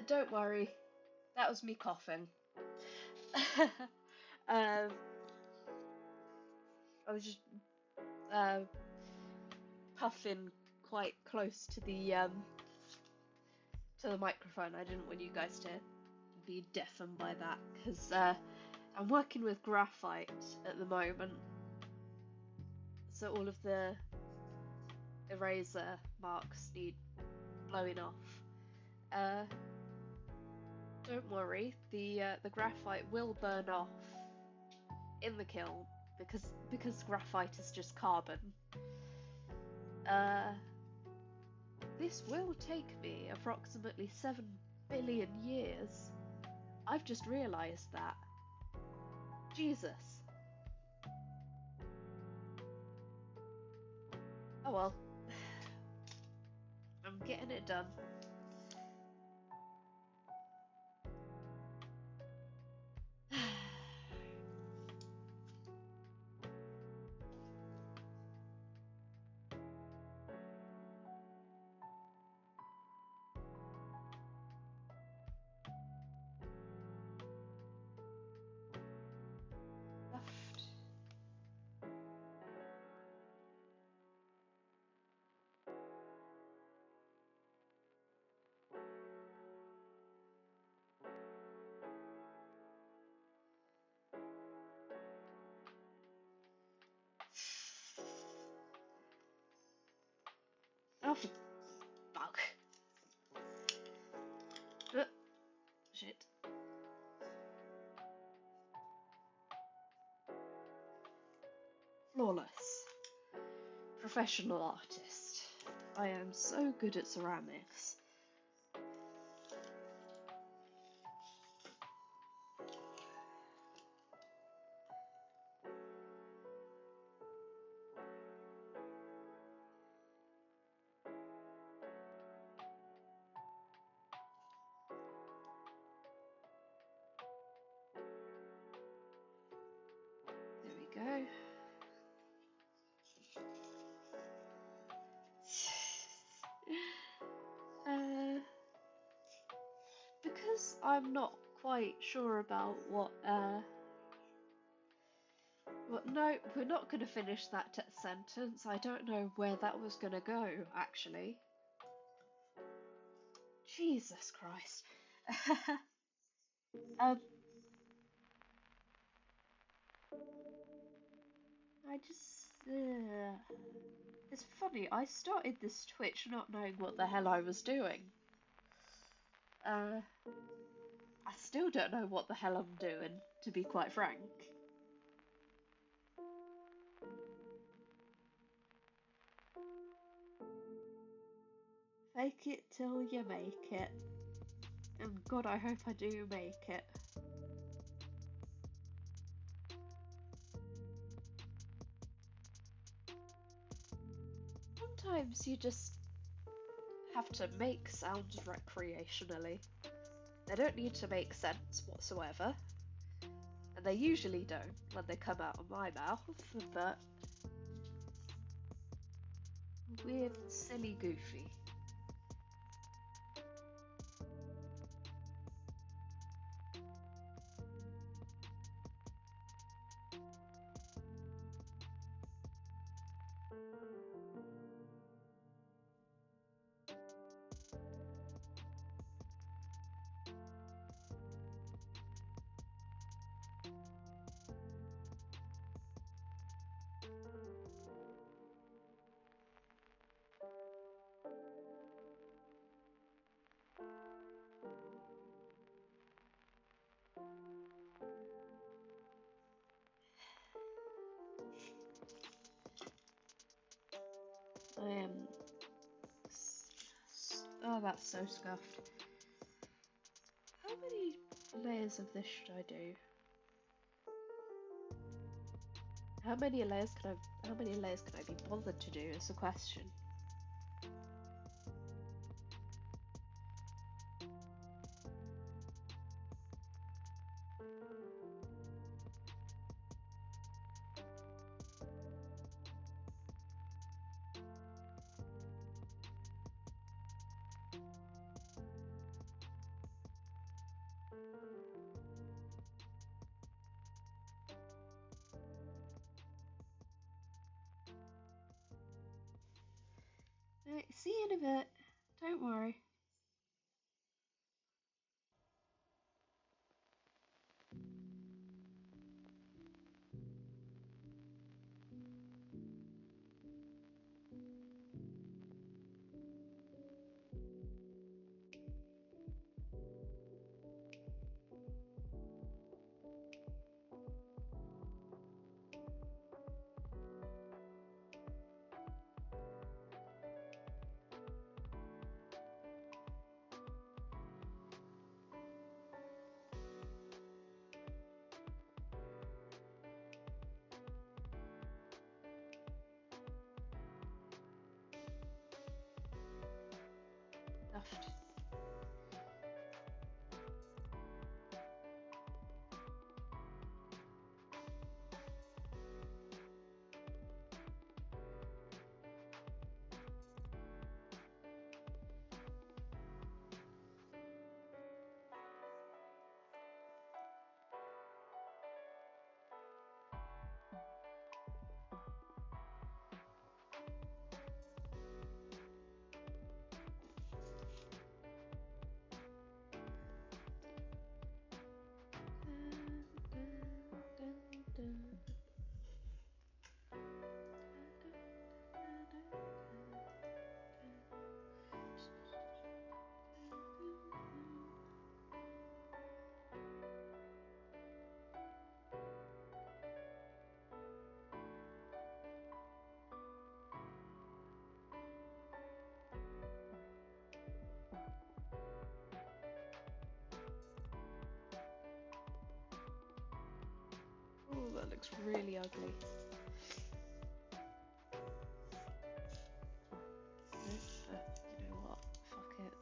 Don't worry, that was me coughing. I was just puffing quite close to the microphone. I didn't want you guys to be deafened by that because I'm working with graphite at the moment, so all of the eraser marks need blowing off. Don't worry, the graphite will burn off in the kiln because graphite is just carbon. This will take me approximately 7 billion years. I've just realised that. Jesus. Oh well. I'm getting it done. Oh, fuck. Shit. Flawless. Professional artist. I am so good at ceramics. There we go. Because I'm not quite sure about what, no, we're not going to finish that sentence. I don't know where that was going to go, actually. Jesus Christ. um, I just, it's funny, I started this Twitch not knowing what the hell I was doing. I still don't know what the hell I'm doing, to be quite frank. Fake it till you make it. And God, I hope I do make it. Sometimes you just have to make sounds recreationally. They don't need to make sense whatsoever. And they usually don't when they come out of my mouth, but weird, silly, goofy. I am... Oh, that's so scuffed. How many layers of this should I do? How many layers can I be bothered to do is the question. Alright, see you in a bit. Don't worry. Stuffed. Oh, that looks really ugly. But you know what? Fuck it.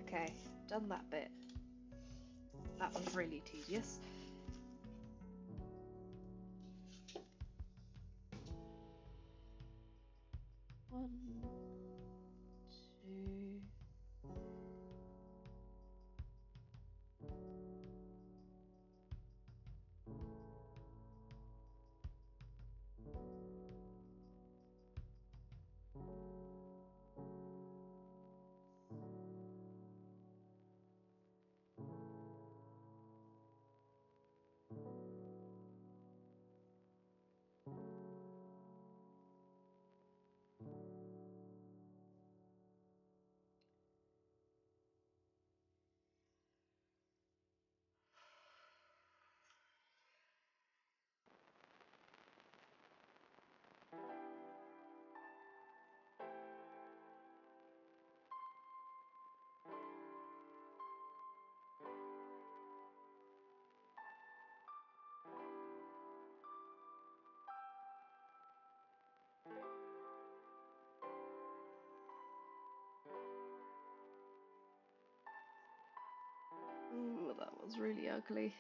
Okay, done that bit. That was really tedious. One, two. Ooh, that was really ugly.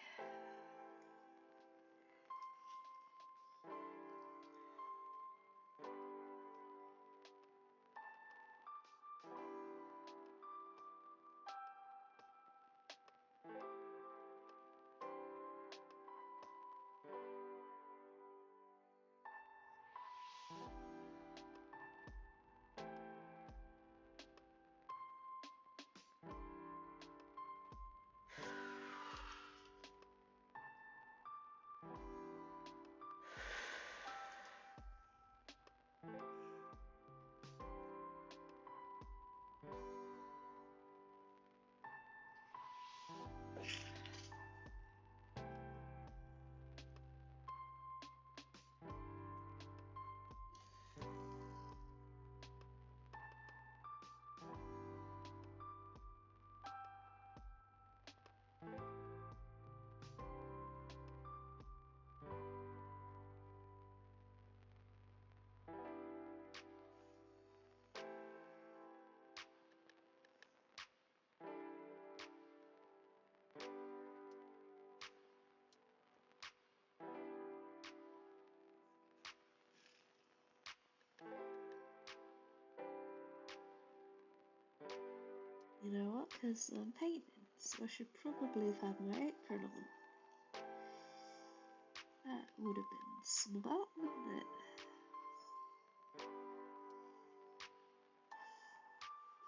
You know what? Because I'm painting, so I should probably have had my apron on. That would have been smart, wouldn't it?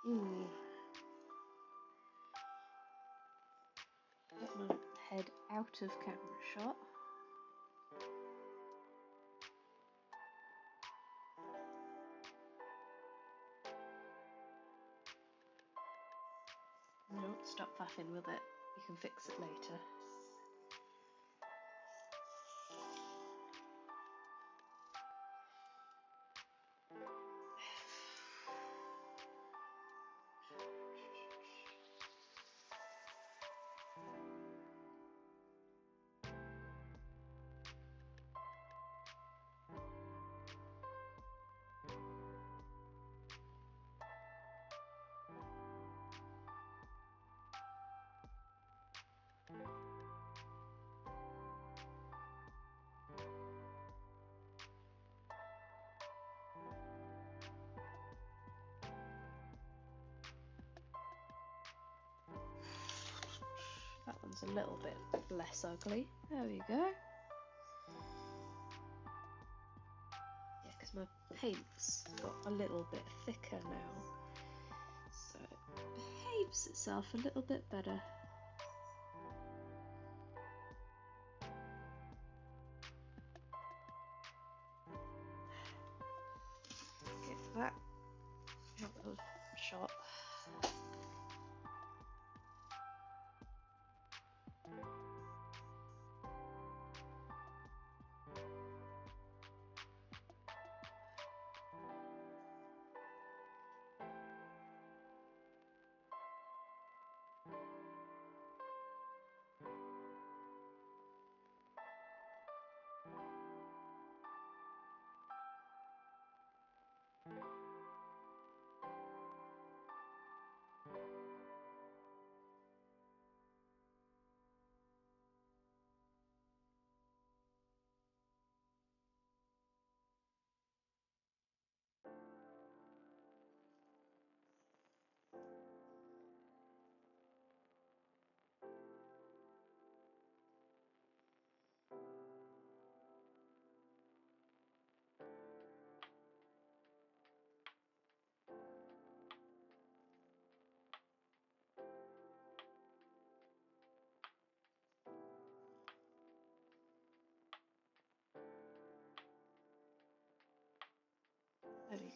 Ooh. Get my head out of camera shot. No, stop faffing with it. You can fix it later. That one's a little bit less ugly. There we go. Yeah, because my paint's got a little bit thicker now, so it behaves itself a little bit better. Get that out of shot.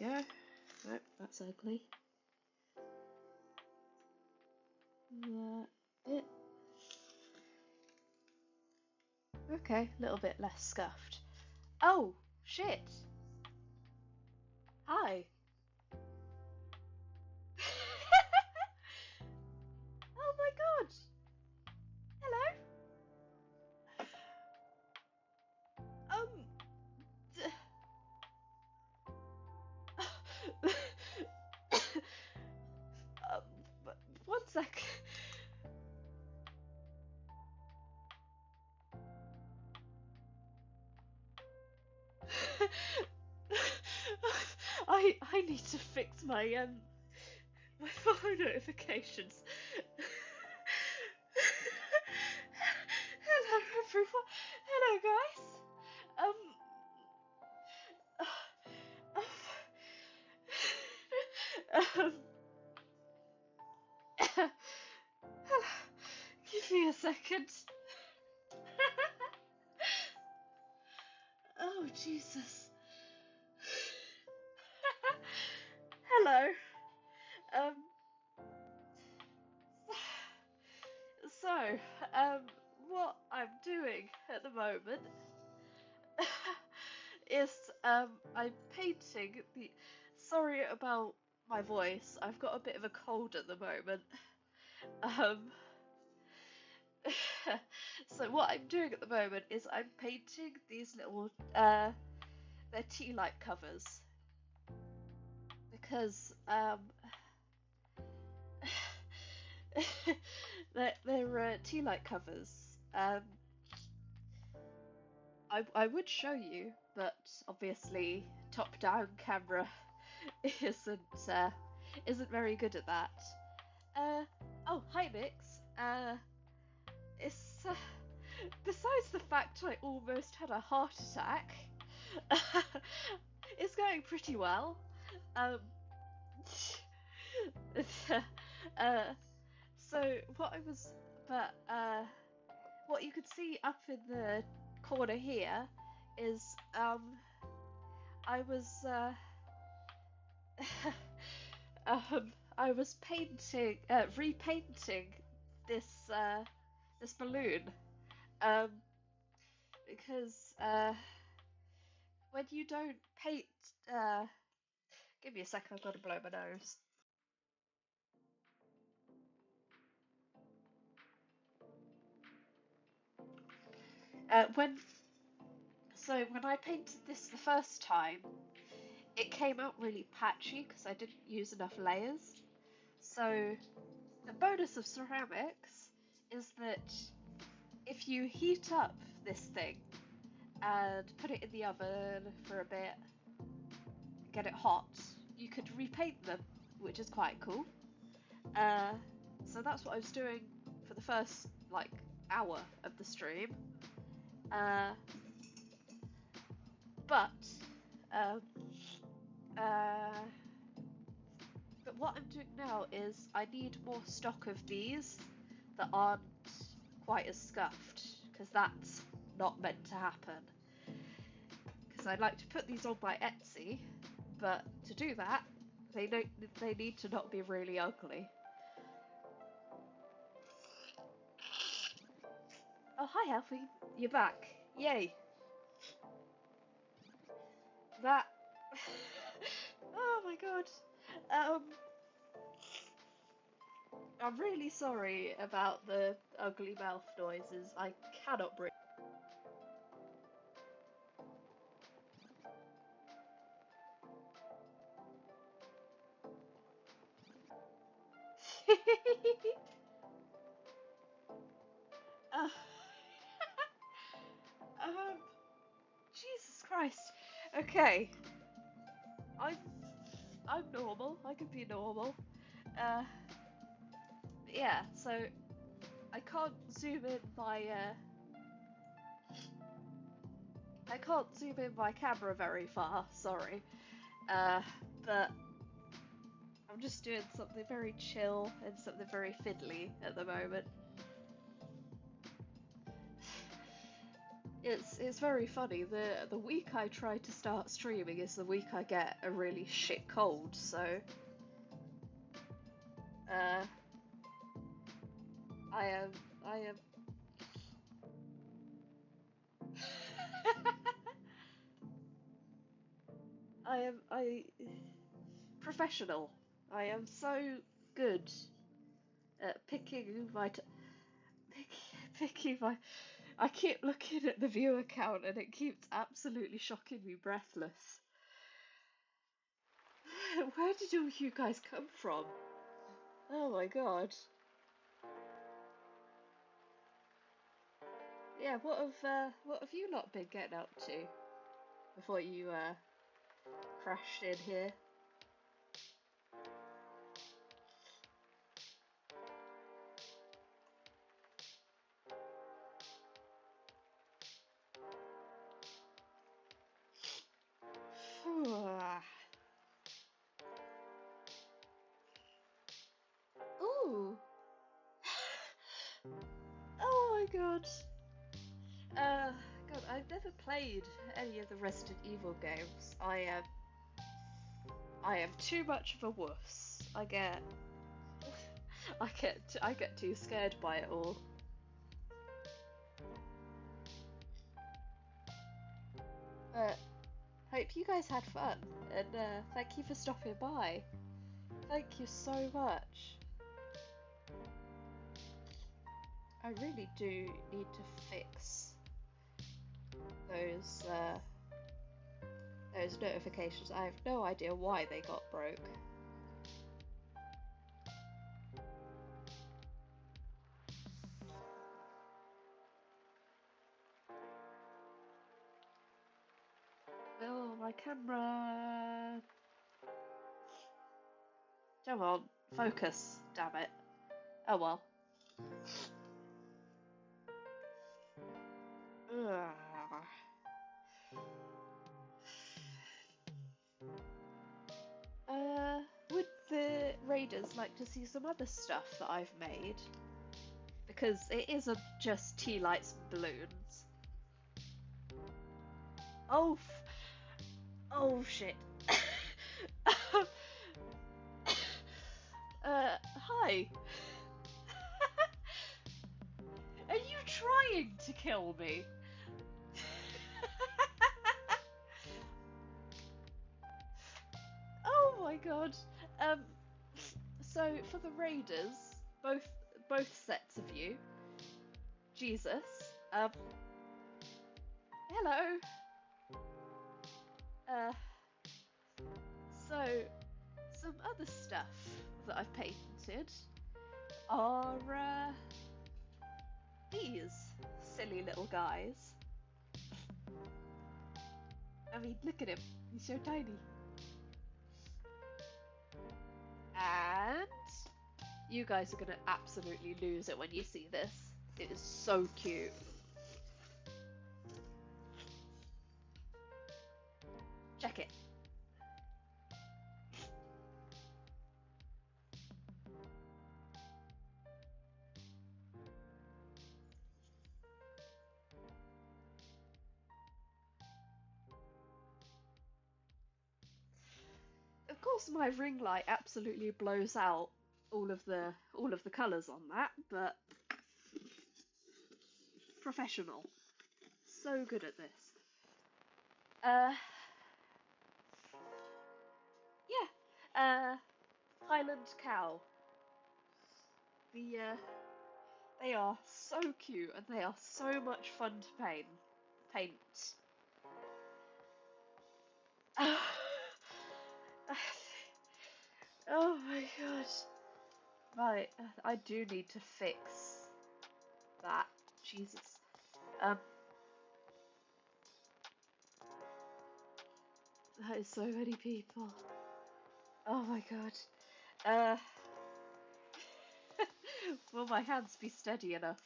go. Nope, that's ugly. That bit. Okay, a little bit less scuffed. Oh, shit! Hi! Oh my god! Hello? Um, one sec. I need to fix my my phone notifications. Hello everyone. Hello guys. Um, give me a second. Oh Jesus. Hello. Um. So, what I'm doing at the moment is I'm painting the. Sorry about my voice. I've got a bit of a cold at the moment. Um. So what I'm doing at the moment is I'm painting these little they're Tealight covers because they're Tealight covers. I would show you, but obviously top-down camera isn't very good at that. Oh, hi Nix. It's besides the fact I almost had a heart attack, it's going pretty well. Um, uh, so what you could see up in the corner here is I was I was repainting this this balloon um, because when you don't paint, give me a second, I've got to blow my nose. When I painted this the first time, it came out really patchy because I didn't use enough layers. So the bonus of ceramics is that if you heat up this thing and put it in the oven for a bit, get it hot, you could repaint them, which is quite cool. So that's what I was doing for the first like hour of the stream. But um, uh, but what I'm doing now is I need more stock of these that aren't quite as scuffed, because that's not meant to happen. Because I'd like to put these on my Etsy, but to do that, they need to not be really ugly. Oh, hi, Healthy. You're back. Yay. That. Oh my god. I'm really sorry about the ugly mouth noises. I cannot breathe. uh, um, Jesus Christ. Okay. I'm I'm normal. I can be normal. Uh, yeah. So I can't zoom in my camera very far. Sorry. But I'm just doing something very chill and something very fiddly at the moment. It's very funny. The week I try to start streaming is the week I get a really shit cold, so uh I am I professional. I am so good at picking my. I keep looking at the viewer count and it keeps absolutely shocking me breathless. Where did all you guys come from? Oh my god. Yeah, what have you lot been getting up to before you crashed in here? Ooh. Oh my god. God, I've never played any of the Resident Evil games. I am too much of a wuss. I get too scared by it all. But hope you guys had fun, and thank you for stopping by. Thank you so much. I really do need to fix those those notifications. I have no idea why they got broke. Oh, my camera. Come on, focus, damn it. Oh well. Ugh. Would the raiders like to see some other stuff that I've made? Because it isn't just tea lights and balloons. Oh, oh shit. Hi. Are you trying to kill me? Oh my god. Um, so for the raiders, both sets of you, Jesus. Hello. Uh, so some other stuff that I've painted are these silly little guys. I mean, look at him. He's so tiny. And you guys are gonna absolutely lose it when you see this. It is so cute. Check it. Of course, my ring light absolutely blows out all of the colours on that, but professional. So good at this. Uh, yeah. Highland cow. They are so cute and they are so much fun to paint. Oh my god. Right, I do need to fix that. Jesus. Um, that is so many people. Oh my god. Uh, will my hands be steady enough?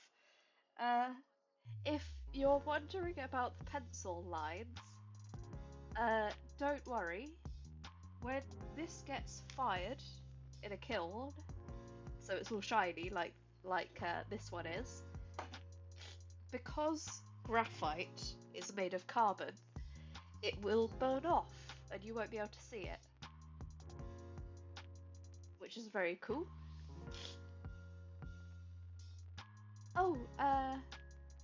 If you're wondering about the pencil lines, don't worry. When this gets fired in a kiln, so it's all shiny like this one is, because graphite is made of carbon, it will burn off and you won't be able to see it, which is very cool. Oh,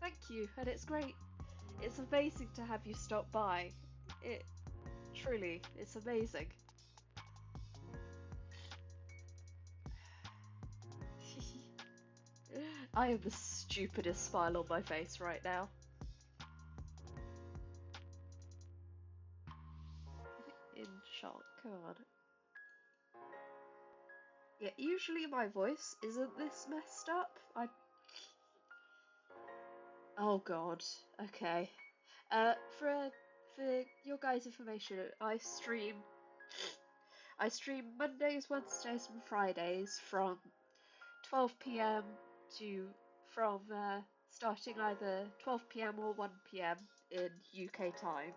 thank you, and it's great. It's amazing to have you stop by. It truly, it's amazing. I have the stupidest smile on my face right now. In shock, come on. Yeah, usually my voice isn't this messed up. Oh god, okay. For your guys' information, I stream Mondays, Wednesdays, and Fridays from 12 p.m. to starting either 12 p.m. or 1 p.m. in UK time.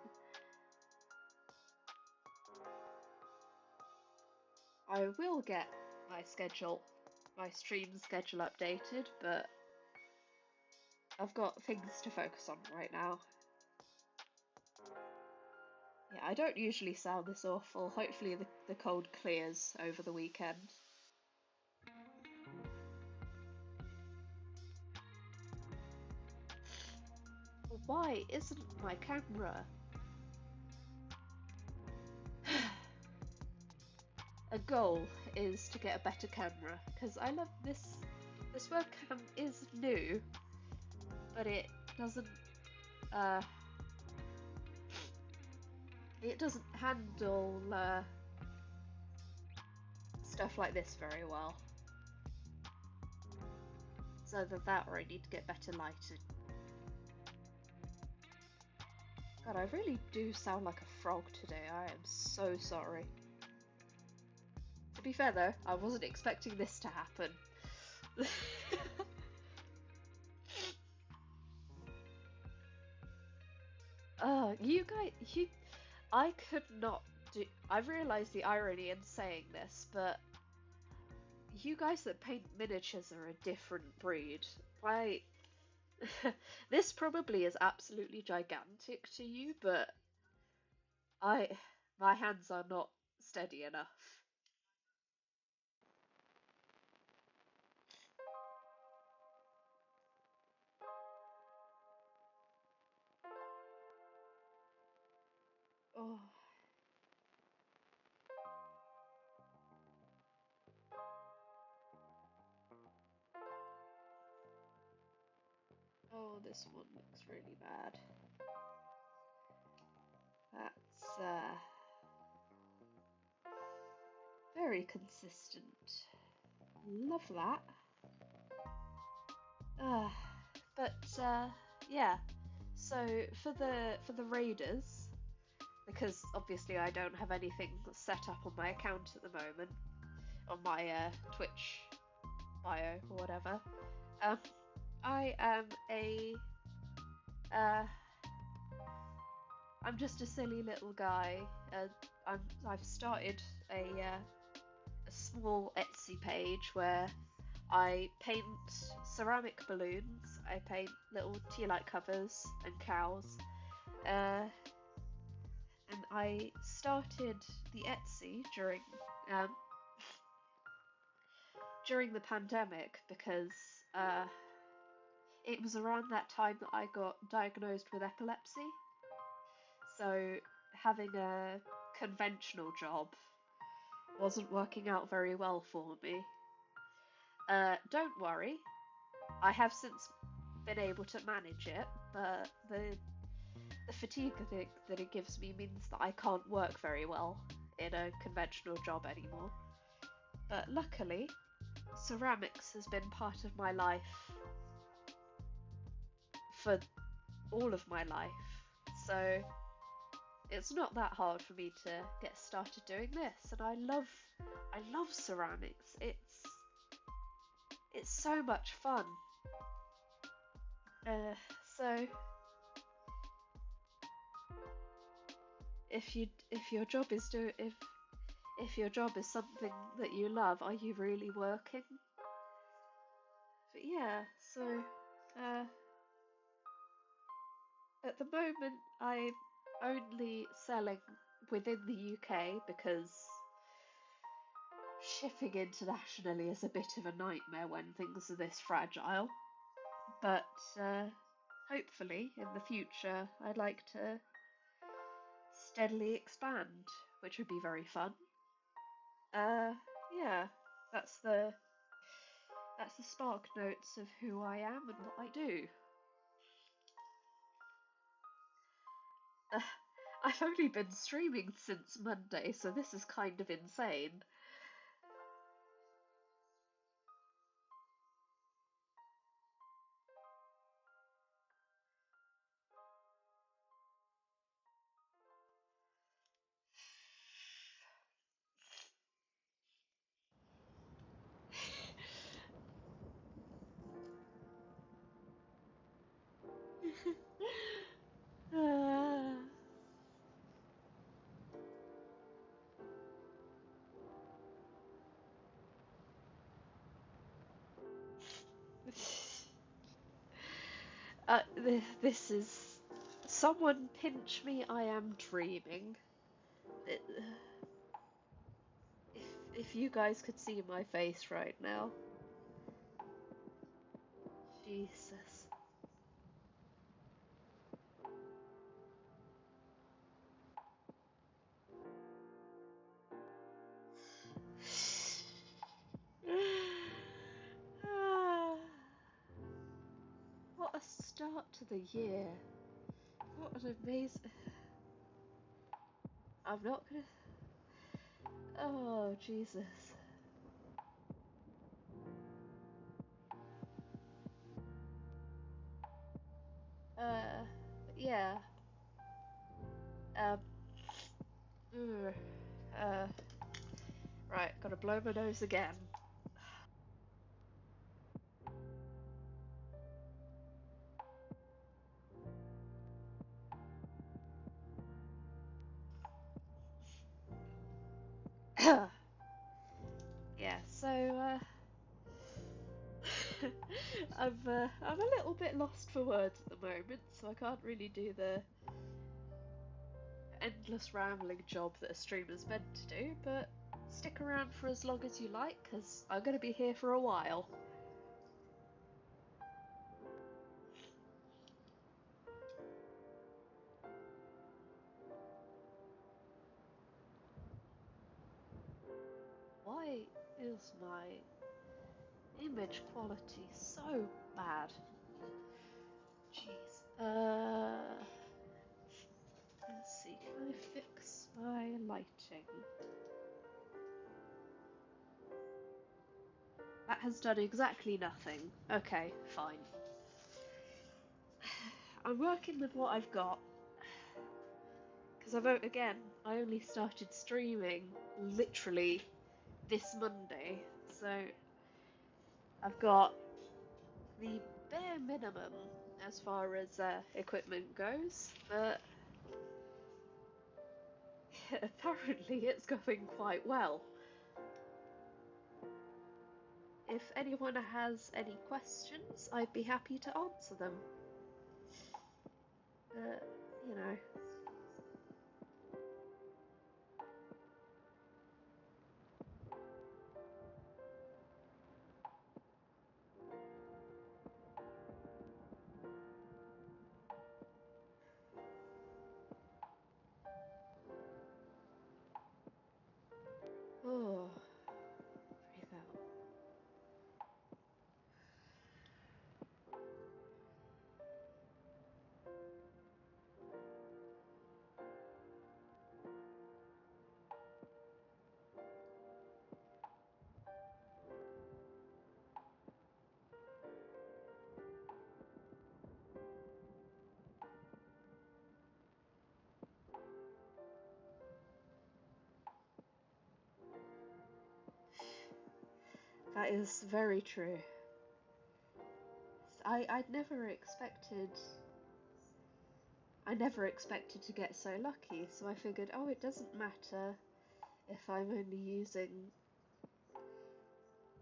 I will get my stream schedule updated, but I've got things to focus on right now. Yeah, I don't usually sound this awful. Hopefully the cold clears over the weekend. Why isn't my camera? A goal is to get a better camera, because I love this. This webcam is new, but it doesn't handle stuff like this very well. So either that or I need to get better lighting. God, I really do sound like a frog today. I am so sorry. To be fair though, I wasn't expecting this to happen. I could not do. I realise the irony in saying this, but you guys that paint miniatures are a different breed. This probably is absolutely gigantic to you, but my hands are not steady enough. Oh. Oh, this one looks really bad. That's very consistent. Love that. Yeah. So for the raiders, because obviously I don't have anything set up on my account at the moment, on my Twitch bio or whatever. I am I'm just a silly little guy. I've started a small Etsy page where I paint ceramic balloons. I paint little Tealight covers and cows. And I started the Etsy during the pandemic because it was around that time that I got diagnosed with epilepsy. So having a conventional job wasn't working out very well for me. Don't worry, I have since been able to manage it, but the fatigue that it gives me means that I can't work very well in a conventional job anymore. But luckily, ceramics has been part of my life for all of my life, so it's not that hard for me to get started doing this, and I love ceramics. It's so much fun. So if your job is if your job is something that you love, are you really working? But yeah, so At the moment, I'm only selling within the UK because shipping internationally is a bit of a nightmare when things are this fragile. But hopefully, in the future, I'd like to steadily expand, which would be very fun. Yeah, that's the spark notes of who I am and what I do. Uh, I've only been streaming since Monday, so this is kind of insane. Uh, this is. Someone pinch me, I am dreaming. It, if you guys could see my face right now. Jesus. What a start to the year. What an amazing. I'm not gonna. Oh, Jesus. Uh, yeah. Um, ugh, uh, right, gotta blow my nose again. Yeah, so, I'm a little bit lost for words at the moment, so I can't really do the endless rambling job that a streamer's meant to do, but stick around for as long as you like, because I'm gonna be here for a while. Why is my image quality so bad? Jeez. Let's see, can I fix my lighting? That has done exactly nothing. Okay, fine. I'm working with what I've got. Because I only started streaming literally this Monday. So I've got the bare minimum as far as equipment goes, but apparently it's going quite well. If anyone has any questions, I'd be happy to answer them. You know. Oh, breathe out. That is very true. I'd never expected. I never expected to get so lucky, so I figured, oh, it doesn't matter if I'm only using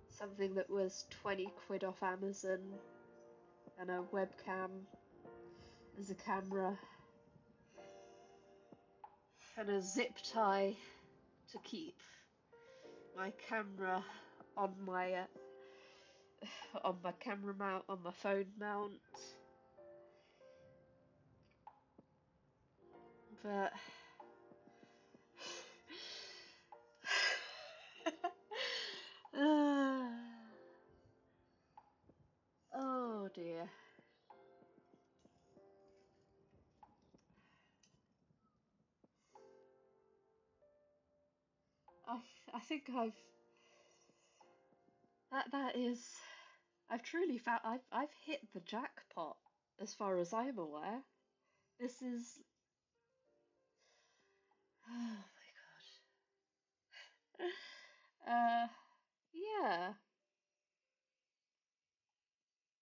something that was 20 quid off Amazon and a webcam. There's a camera and a zip tie to keep my camera on my camera mount, on my phone mount. But oh dear. I think I've truly found I've hit the jackpot as far as I'm aware. This is oh my god. Yeah.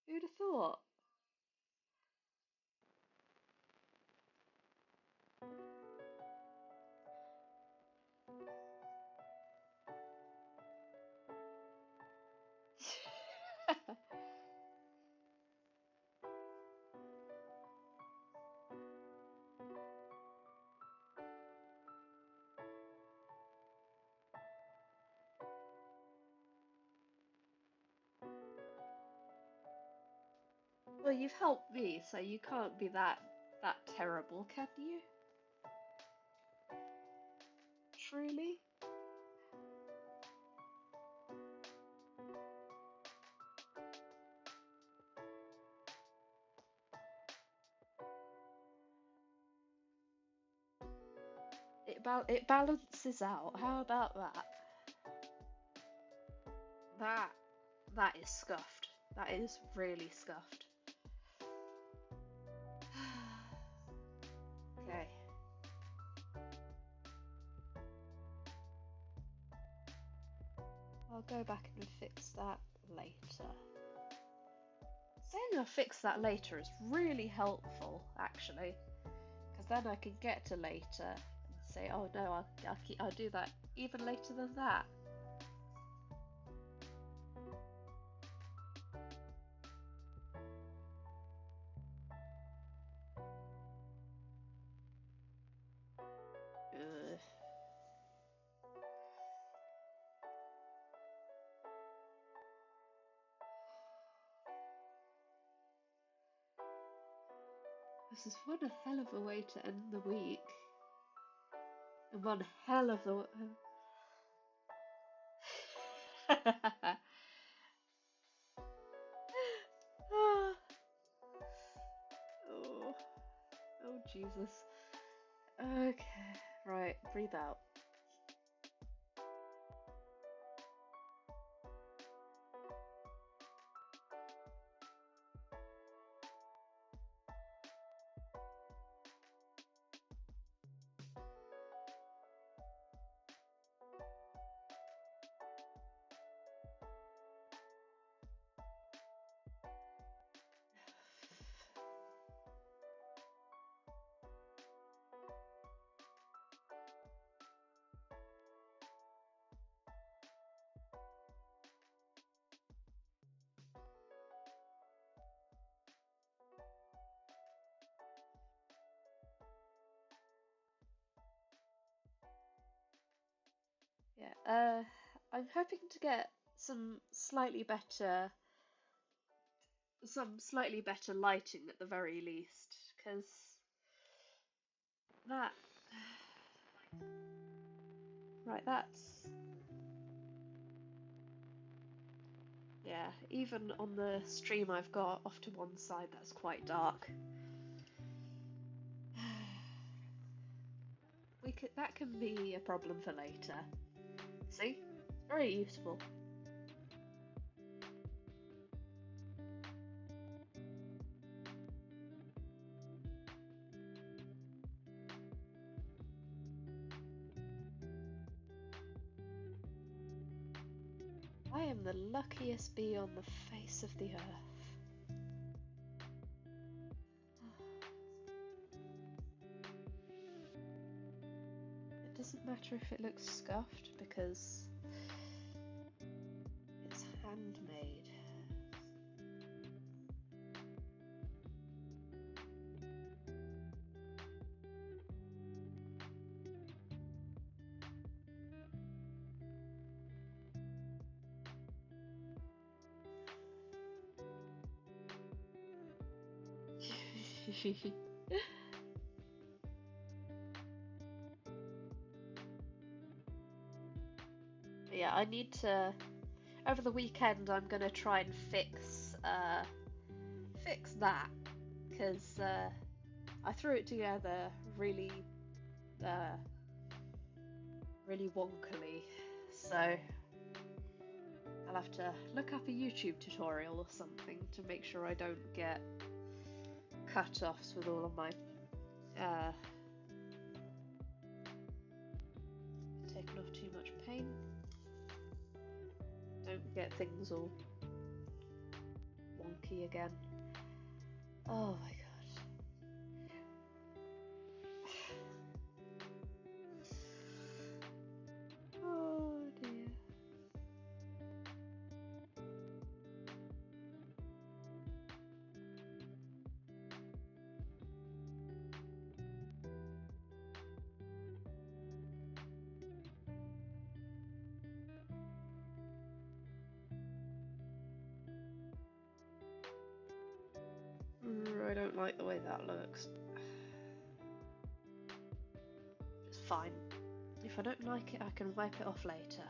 Who'd have thought? Well, you've helped me, so you can't be that terrible, can you? Truly? It balances out. How about that? That that is scuffed. That is really scuffed. Okay. I'll go back and fix that later. Saying I'll fix that later is really helpful, actually, because then I can get to later and say, oh no, I'll do that even later than that. Ugh. This is one hell of a way to end the week. And one hell of a... oh, oh, Jesus. Okay, right, breathe out. Yeah, I'm hoping to get some slightly better lighting at the very least, because that right, that's yeah, even on the stream I've got off to one side, that's quite dark. That can be a problem for later. See? Very useful. I am the luckiest bee on the face of the earth. It doesn't matter if it looks scuffed because it's handmade. Yeah, I need to. Over the weekend, I'm gonna try and fix that because I threw it together uh, really wonkily. So I'll have to look up a YouTube tutorial or something to make sure I don't get cut-offs with all of my uh, taking off too much paint. Don't get things all wonky again. Oh my god. Oh dear. I don't like the way that looks. It's fine. If I don't like it, I can wipe it off later.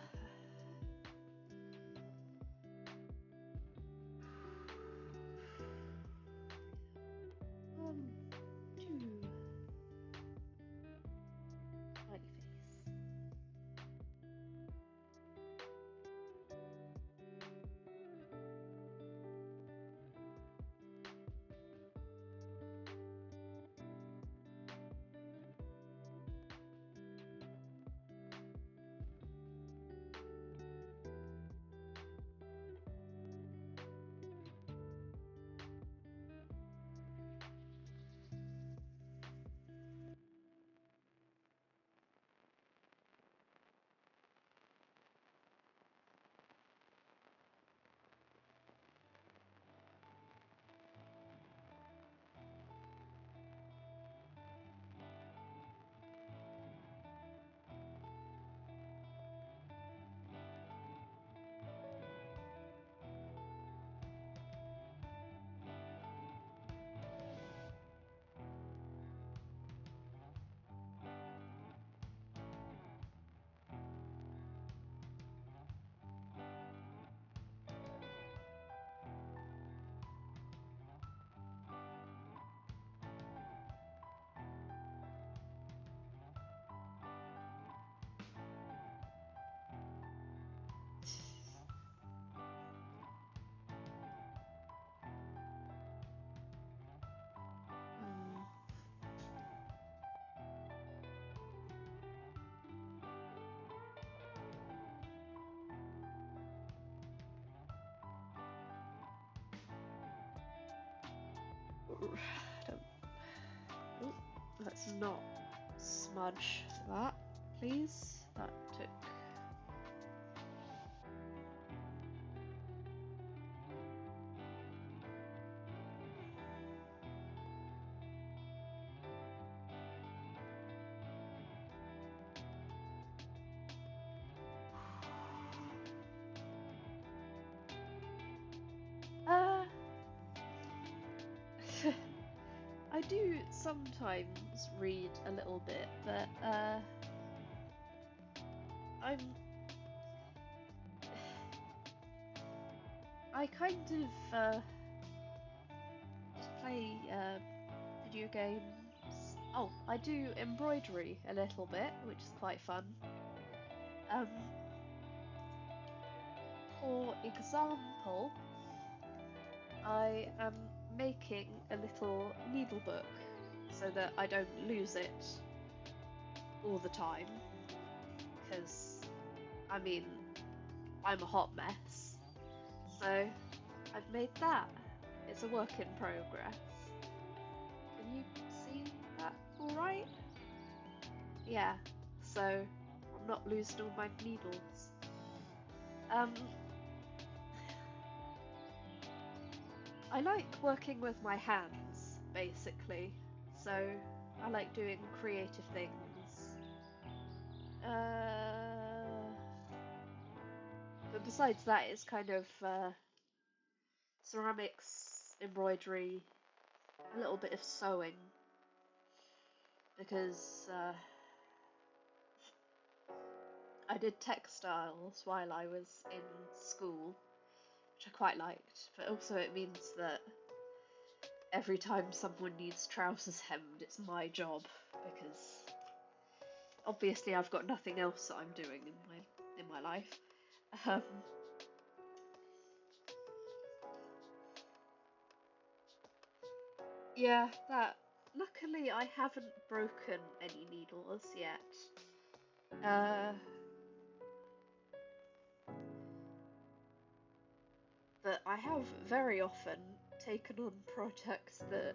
One, two, smiley face. Don't. Oh, let's not smudge that, please. That took. Uh, I do sometimes read a little bit, but I'm. I kind of just play video games. Oh, I do embroidery a little bit, which is quite fun. Um, for example, I am making a little needle book so that I don't lose it all the time. Because, I mean, I'm a hot mess. So, I've made that. It's a work in progress. Can you see that alright? Yeah, so I'm not losing all my needles. Um, I like working with my hands, basically. So I like doing creative things. Uh, but besides that, it's kind of ceramics, embroidery, a little bit of sewing because I did textiles while I was in school, which I quite liked, but also it means that every time someone needs trousers hemmed, it's my job because obviously I've got nothing else that I'm doing in my life. Um, yeah, that. Luckily, I haven't broken any needles yet. Uh, but I have very often taken on projects that,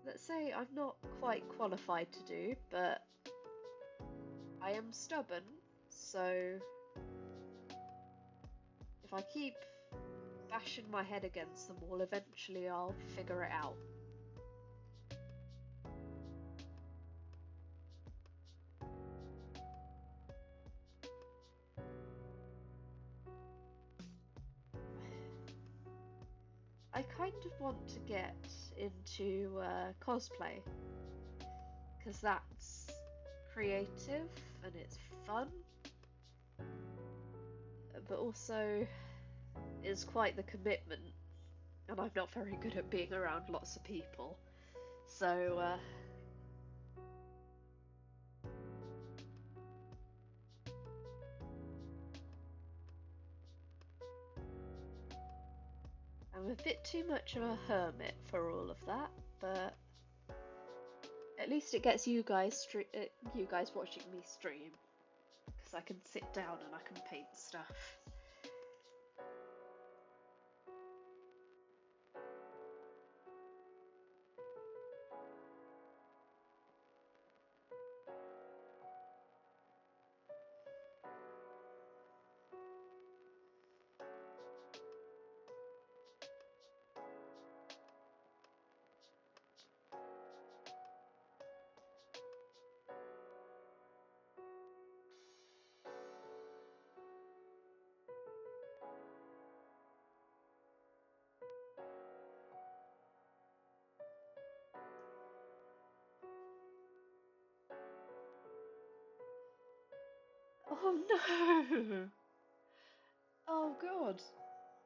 let's say, I'm not quite qualified to do, but I am stubborn, so if I keep bashing my head against the wall, eventually I'll figure it out. I kind of want to get into cosplay because that's creative and it's fun, but also is quite the commitment, and I'm not very good at being around lots of people. So I'm a bit too much of a hermit for all of that, but at least it gets you guys watching me stream, because I can sit down and I can paint stuff. Oh no! Oh god.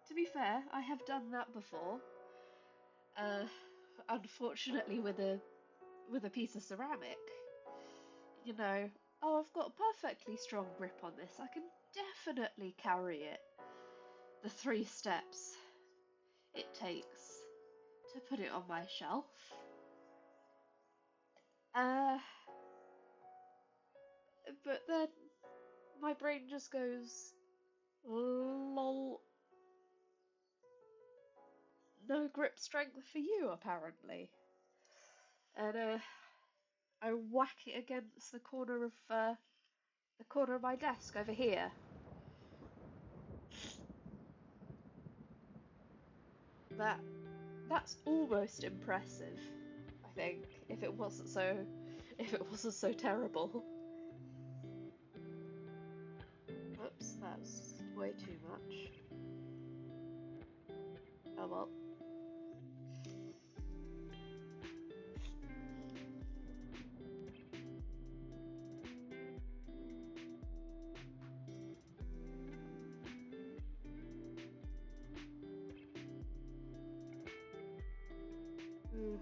To be fair, I have done that before. Uh, Unfortunately with a piece of ceramic. You know, oh, I've got a perfectly strong grip on this. I can definitely carry it. The 3 steps it takes to put it on my shelf. Uh, but then my brain just goes, lol, no grip strength for you apparently. And I whack it against the corner of my desk over here. That's almost impressive, I think, if it wasn't so terrible. Oops, that's way too much. Oh well. Mm.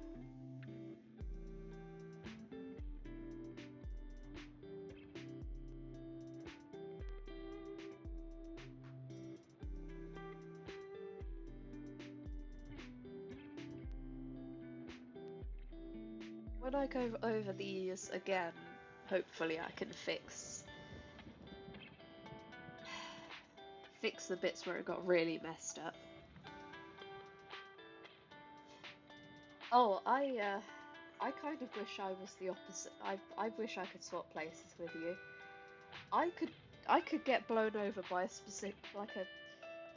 When I go over these again, hopefully I can fix the bits where it got really messed up. Oh, I kind of wish I was the opposite. I wish I could swap places with you. I could I could get blown over by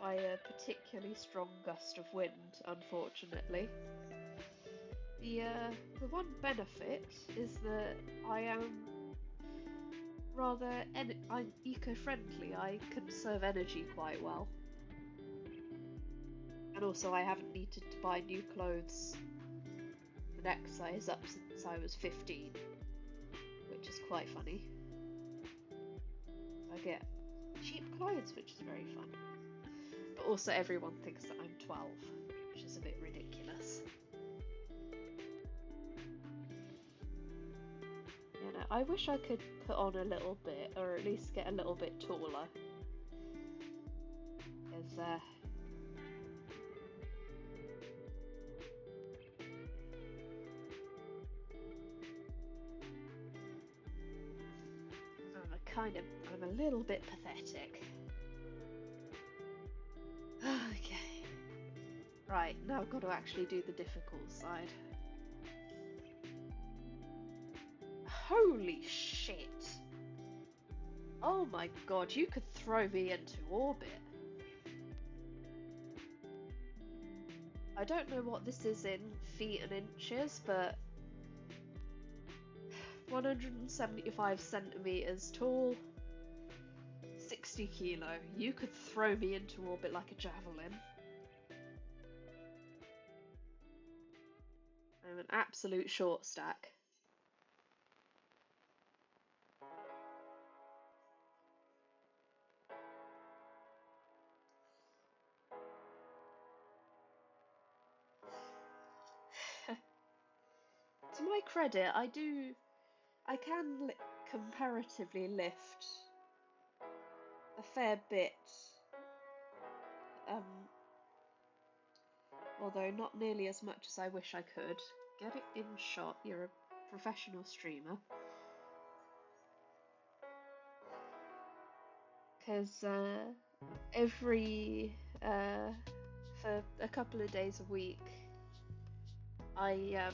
by a particularly strong gust of wind, unfortunately. The one benefit is that I am I'm eco-friendly. I conserve energy quite well. And also I haven't needed to buy new clothes next size up since I was 15, which is quite funny. I get cheap clothes, which is very fun. But also everyone thinks that I'm 12, which is a bit ridiculous. You know, I wish I could put on a little bit, or at least get a little bit taller. Because, I'm a little bit pathetic. Okay. Right, now I've got to actually do the difficult side. Holy shit! Oh my god, you could throw me into orbit. I don't know what this is in feet and inches, but 175 centimeters tall, 60 kilo. You could throw me into orbit like a javelin. I'm an absolute short stack. To my credit, I can comparatively lift a fair bit, although not nearly as much as I wish I could. Get it in shot, you're a professional streamer. Because for a couple of days a week, I'm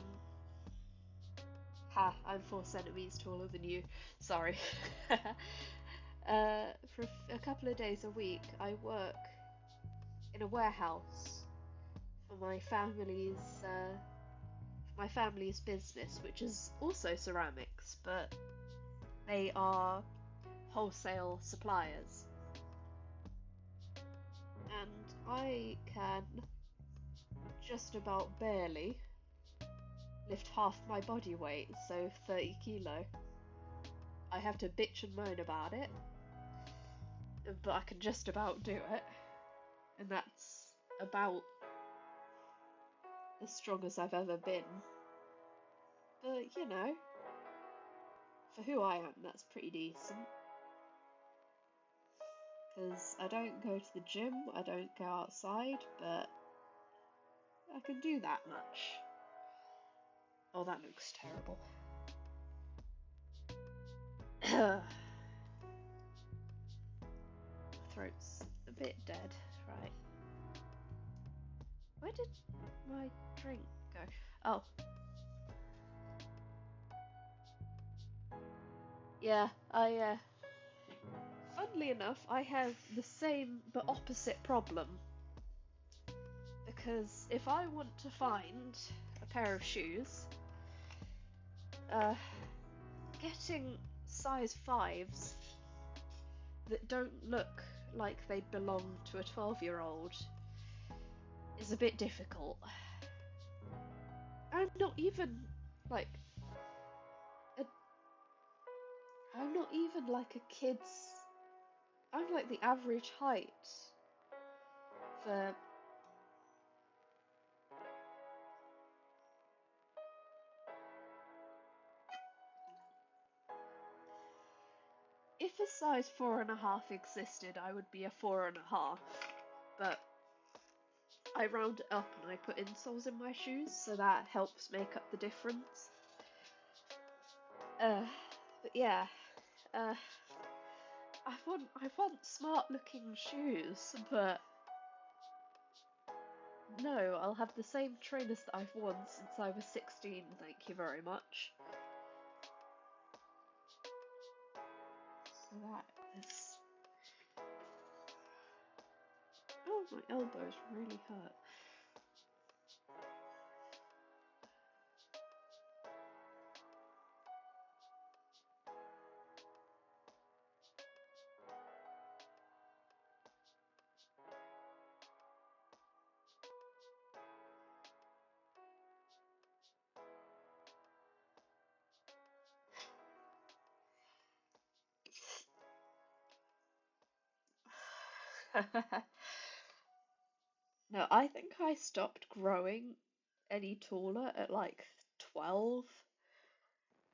4 centimeters taller than you. Sorry. For a couple of days a week, I work in a warehouse for my family's business, which is also ceramics, but they are wholesale suppliers. And I can just about barely lift half my body weight, so 30 kilo. I have to bitch and moan about it, but I can just about do it. And that's about as strong as I've ever been. But, you know, for who I am, that's pretty decent. Because I don't go to the gym, I don't go outside, but I can do that much. Oh, that looks terrible. Throat's a bit dead. Right. Where did my drink go? Oh. Yeah, funnily enough, I have the same but opposite problem. Because if I want to find a pair of shoes, getting size 5s that don't look like they belong to a 12-year-old is a bit difficult. I'm not even like a kid's. I'm like the average height for. If a size 4.5 existed, I would be a 4.5, but I round it up and I put insoles in my shoes, so that helps make up the difference. But yeah, I want smart looking shoes, but no, I'll have the same trainers that I've worn since I was 16, thank you very much. So that is... Oh, my elbows really hurt. No, I think I stopped growing any taller at like 12,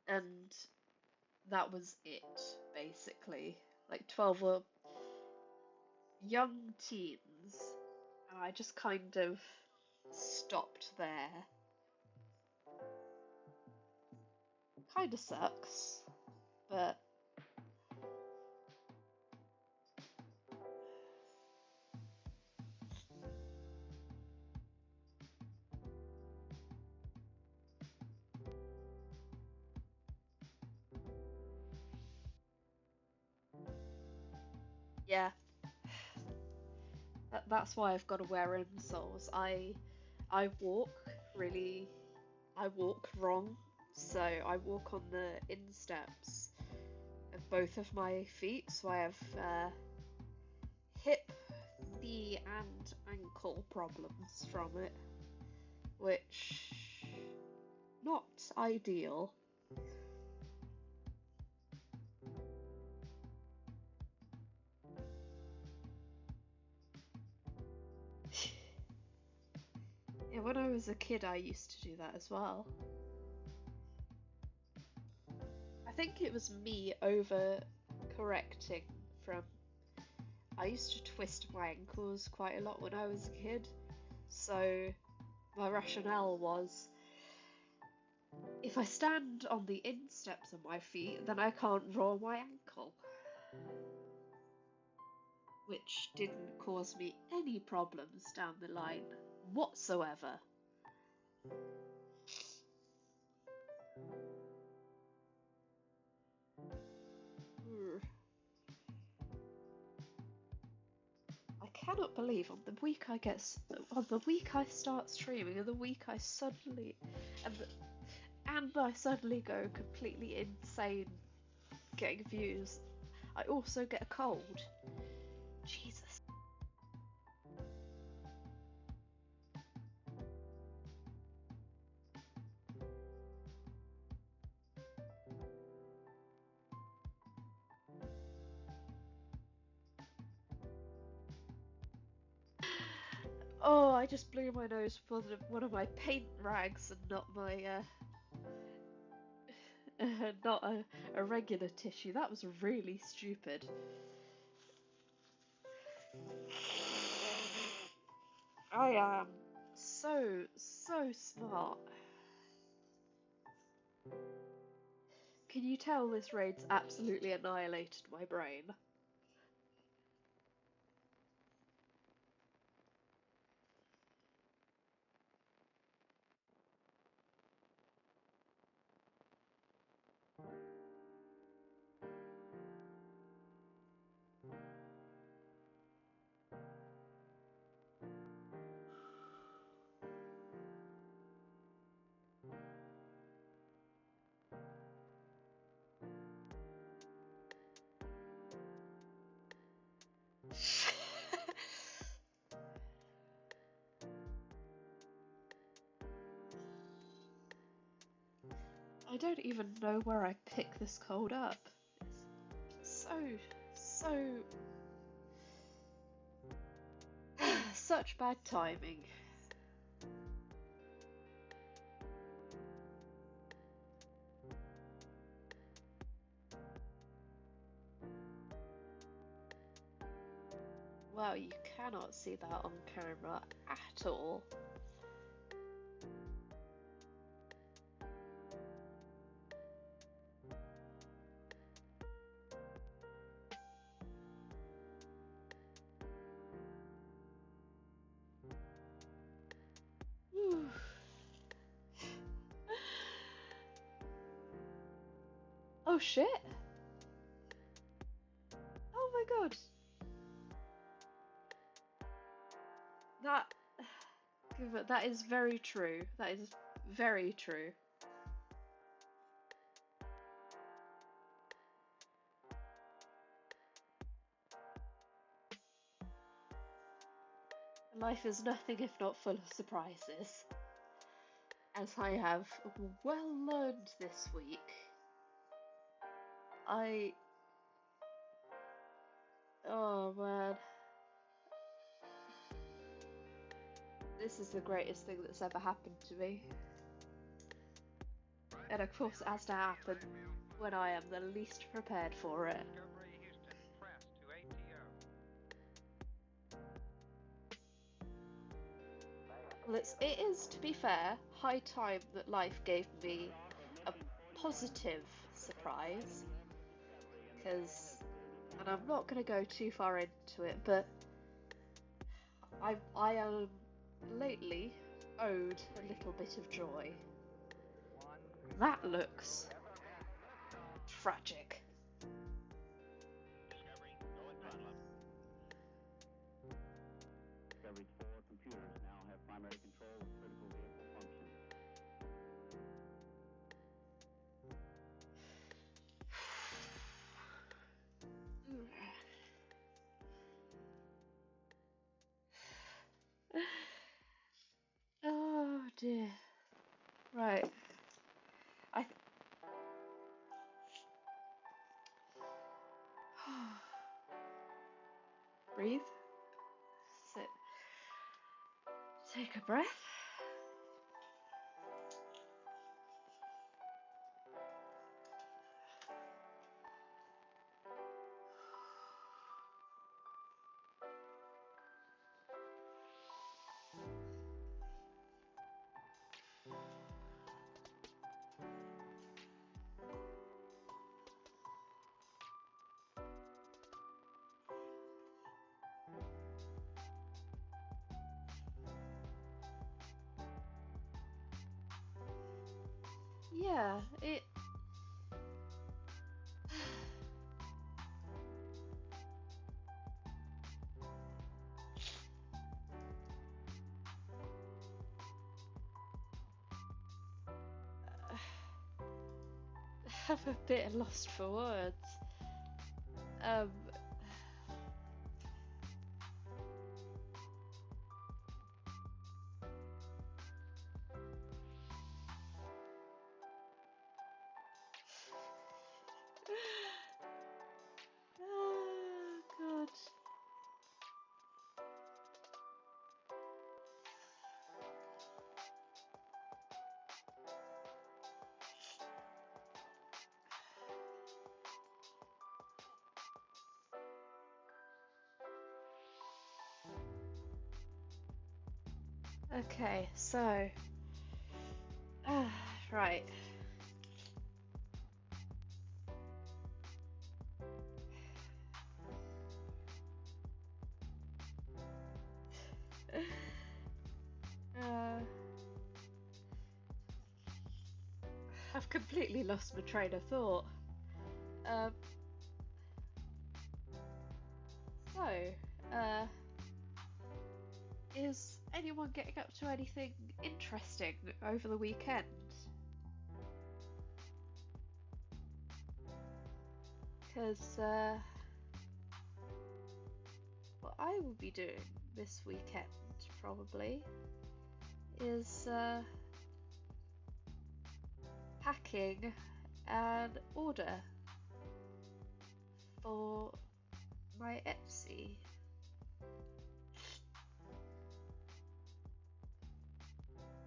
and that was it, basically. Like 12 or young teens, and I just kind of stopped there. Kind of sucks, but yeah, that's why I've got to wear insoles. I walk really, I walk wrong, so I walk on the insteps of both of my feet, so I have hip, knee, and ankle problems from it, which not ideal. Yeah, when I was a kid, I used to do that as well. I think it was me over correcting from. I used to twist my ankles quite a lot when I was a kid, so my rationale was if I stand on the insteps of my feet, then I can't roll my ankle. Which didn't cause me any problems down the line whatsoever. I cannot believe on the week I start streaming, and the week I suddenly and I suddenly go completely insane getting views, I also get a cold. Jesus. Oh, I just blew my nose with one of my paint rags and not my not a regular tissue. That was really stupid. I am so smart. Can you tell this raid's absolutely annihilated my brain? I don't even know where I pick this code up. It's so such bad timing. Wow, you cannot see that on camera at all. Oh shit! Oh my god! That is very true. That is very true. Life is nothing if not full of surprises, as I have well learned this week. Oh man. This is the greatest thing that's ever happened to me. And of course it has to happen when I am the least prepared for it. Well, it is, to be fair, high time that life gave me a positive surprise. Because, and I'm not going to go too far into it, but I am lately owed a little bit of joy. That looks tragic. Discovery's 4 computers now have primary control of critical vehicle functions. Oh dear. Right. I. Breathe. Sit. Take a breath. Yeah, it. I'm a bit lost for words. Um. Oh God. Okay, so. Right. Uh, I've completely lost my train of thought. Um, so, uh, is anyone getting up to anything interesting over the weekend? Because, what I will be doing this weekend, probably, is, packing an order for my Etsy.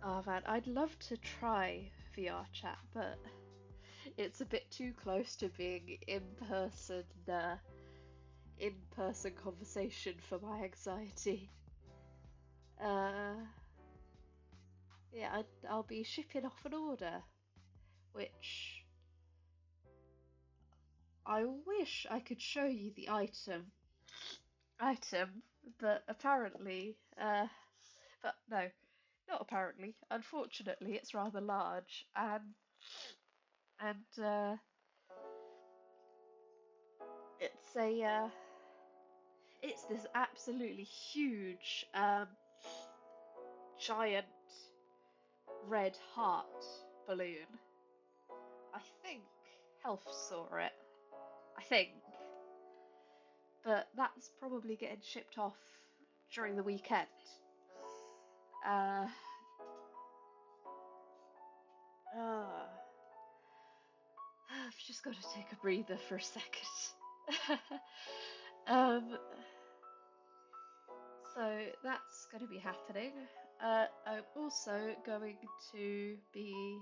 Oh man, I'd love to try VR chat, but it's a bit too close to being in-person conversation for my anxiety. Uh, yeah, I'll be shipping off an order, which I wish I could show you the item, but apparently, but no, not apparently. Unfortunately, it's rather large, and it's a it's this absolutely huge, giant red heart balloon. I think Health saw it. I think, but that's probably getting shipped off during the weekend. Uh, uh, I've just got to take a breather for a second. um, so that's going to be happening. I'm also going to be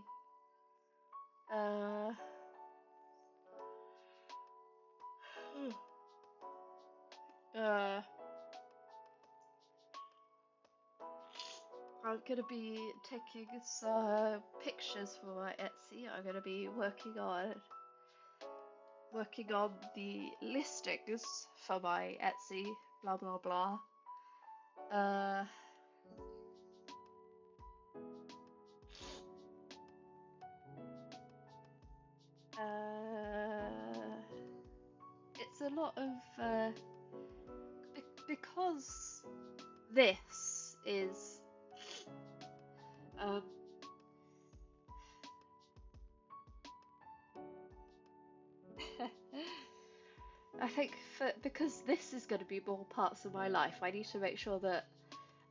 uh, uh, I'm gonna be taking some pictures for my Etsy. I'm gonna be working on the listings for my Etsy. Blah blah blah. Uh, it's a lot of because this is um, I think because this is going to be more parts of my life, I need to make sure that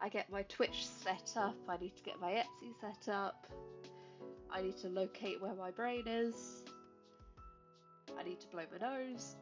I get my Twitch set up, I need to get my Etsy set up, I need to locate where my brain is, I need to blow my nose.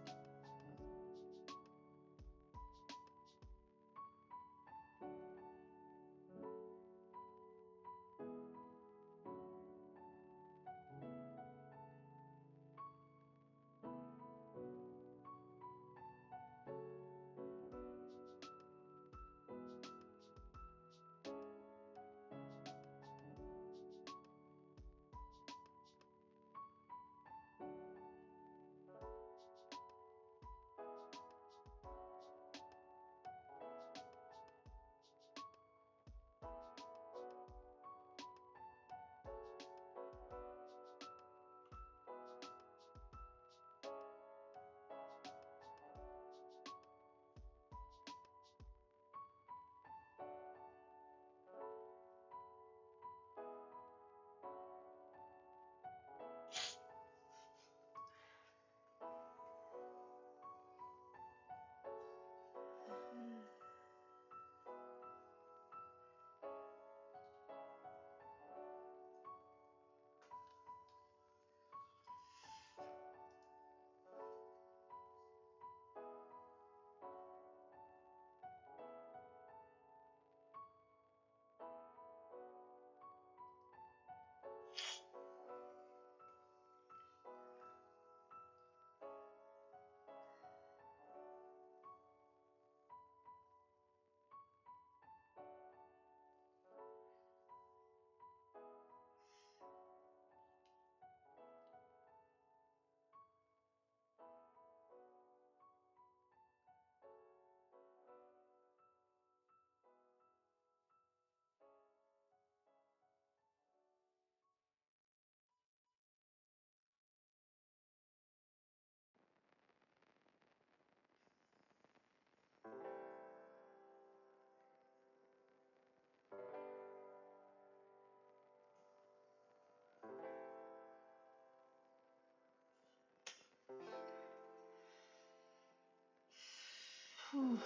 Whew.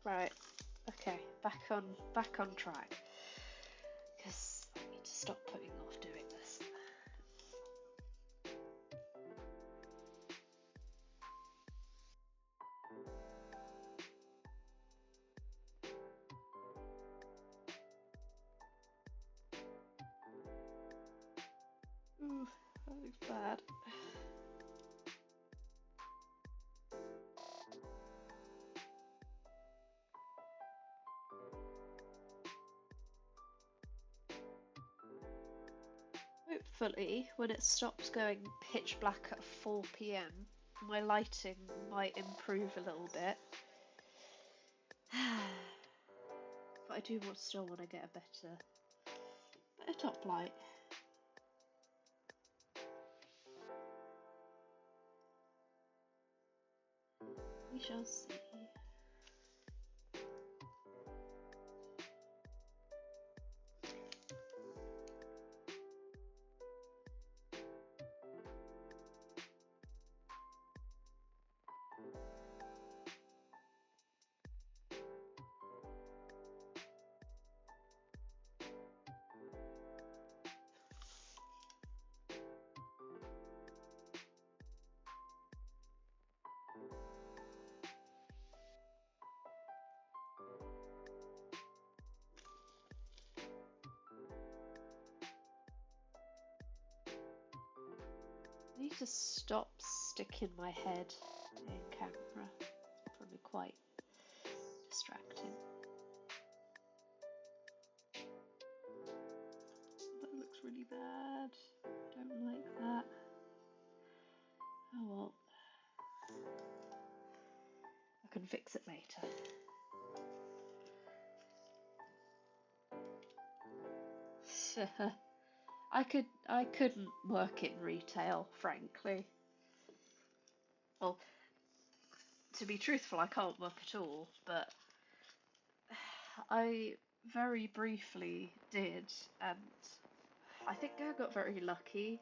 Right, okay, back on track. Because I need to stop putting off doing this. Ooh, that looks bad. Hopefully, when it stops going pitch black at 4 PM, my lighting might improve a little bit. But I do still want to get a better top light. We shall see. I need to stop sticking my head in camera. It's probably quite distracting. That looks really bad. Don't like that. Oh well. I can fix it later. I couldn't work in retail, frankly. Well, to be truthful, I can't work at all, but I very briefly did, and I think I got very lucky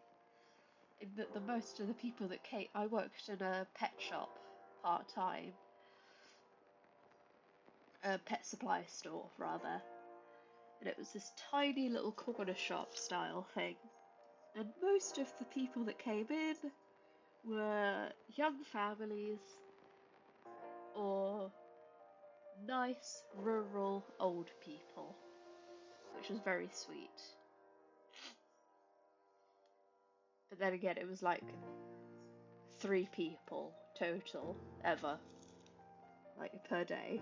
in that the most of the people that came, I worked in a pet shop part-time, a pet supply store rather, and it was this tiny little corner shop style thing, and most of the people that came in were young families or nice rural old people, which was very sweet. But then again, it was like 3 people total ever, like per day.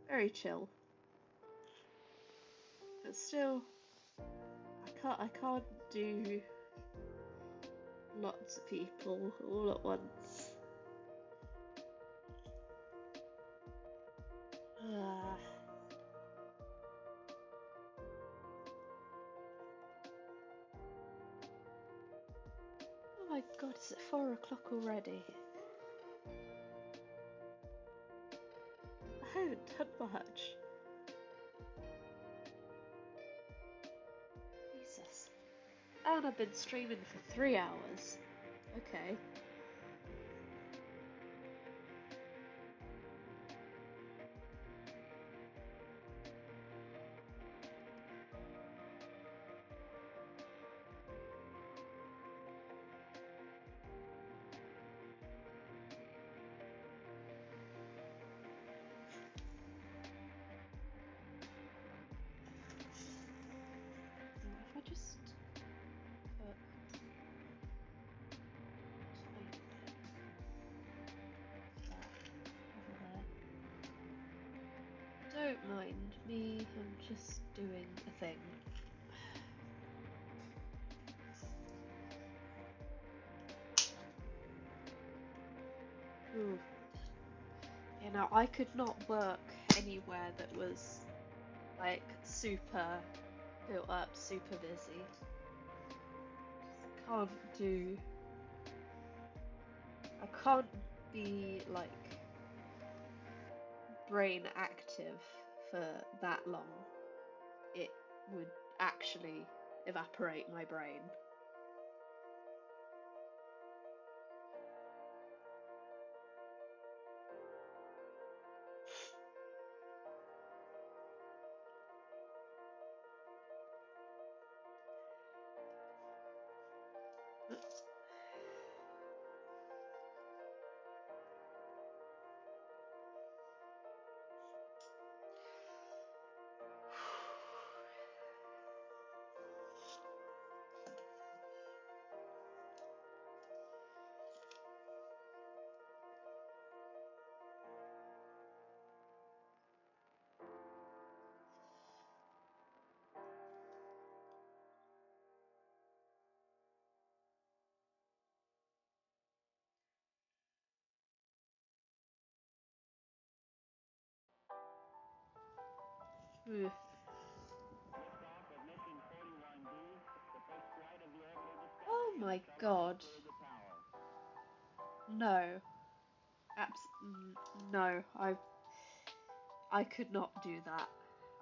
Very chill. But still, I can't do lots of people all at once. Oh my god, is it 4 o'clock already? I haven't done much. Jesus. And I've been streaming for 3 hours. Okay. If I just put over there. Don't mind me, I'm just doing a thing. Ooh. You know, I could not work anywhere that was like super built up, super busy. I can't be like brain active for that long. It would actually evaporate my brain. Ugh. Oh my god. No. No. I could not do that.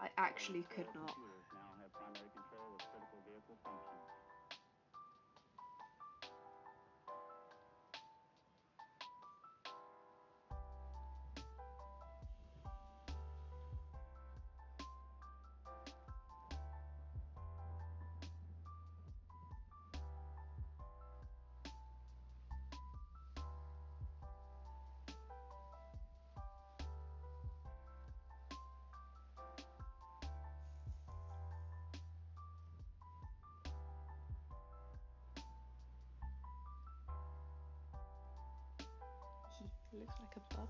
I actually could not. Now have primary control of critical vehicle functions. It looks like a bun.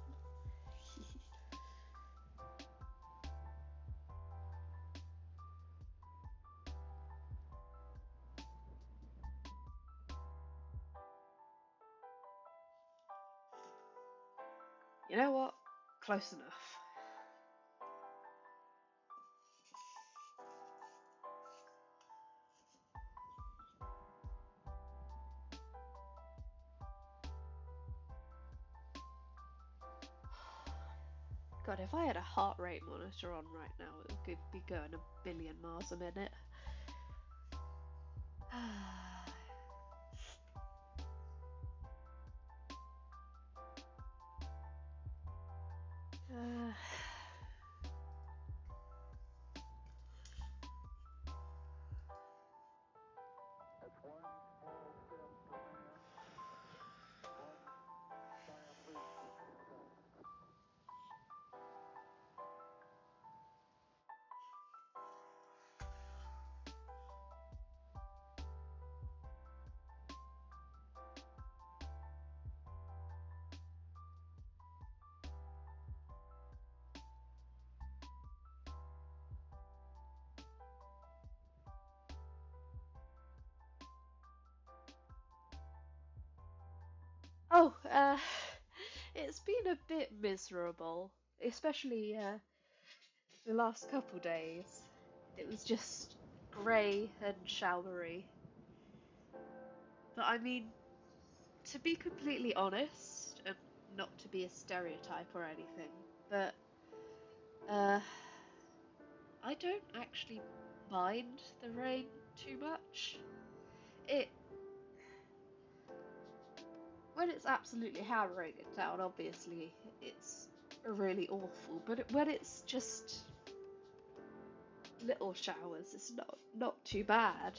You know what? Close enough. God, if I had a heart rate monitor on right now, it would be going a billion miles a minute. Oh, it's been a bit miserable, especially the last couple days. It was just grey and showery. But I mean, to be completely honest, and not to be a stereotype or anything, but uh, I don't actually mind the rain too much. It When it's absolutely hammering it down, obviously it's really awful. But when it's just little showers, it's not too bad.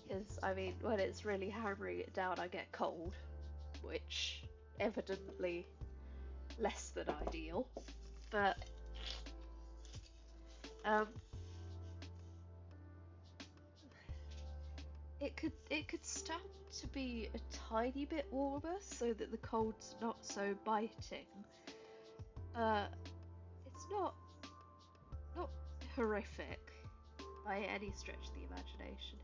Because I mean, when it's really hammering it down, I get cold, which evidently less than ideal. But um, it could stand to be a tiny bit warmer so that the cold's not so biting. It's not horrific by any stretch of the imagination.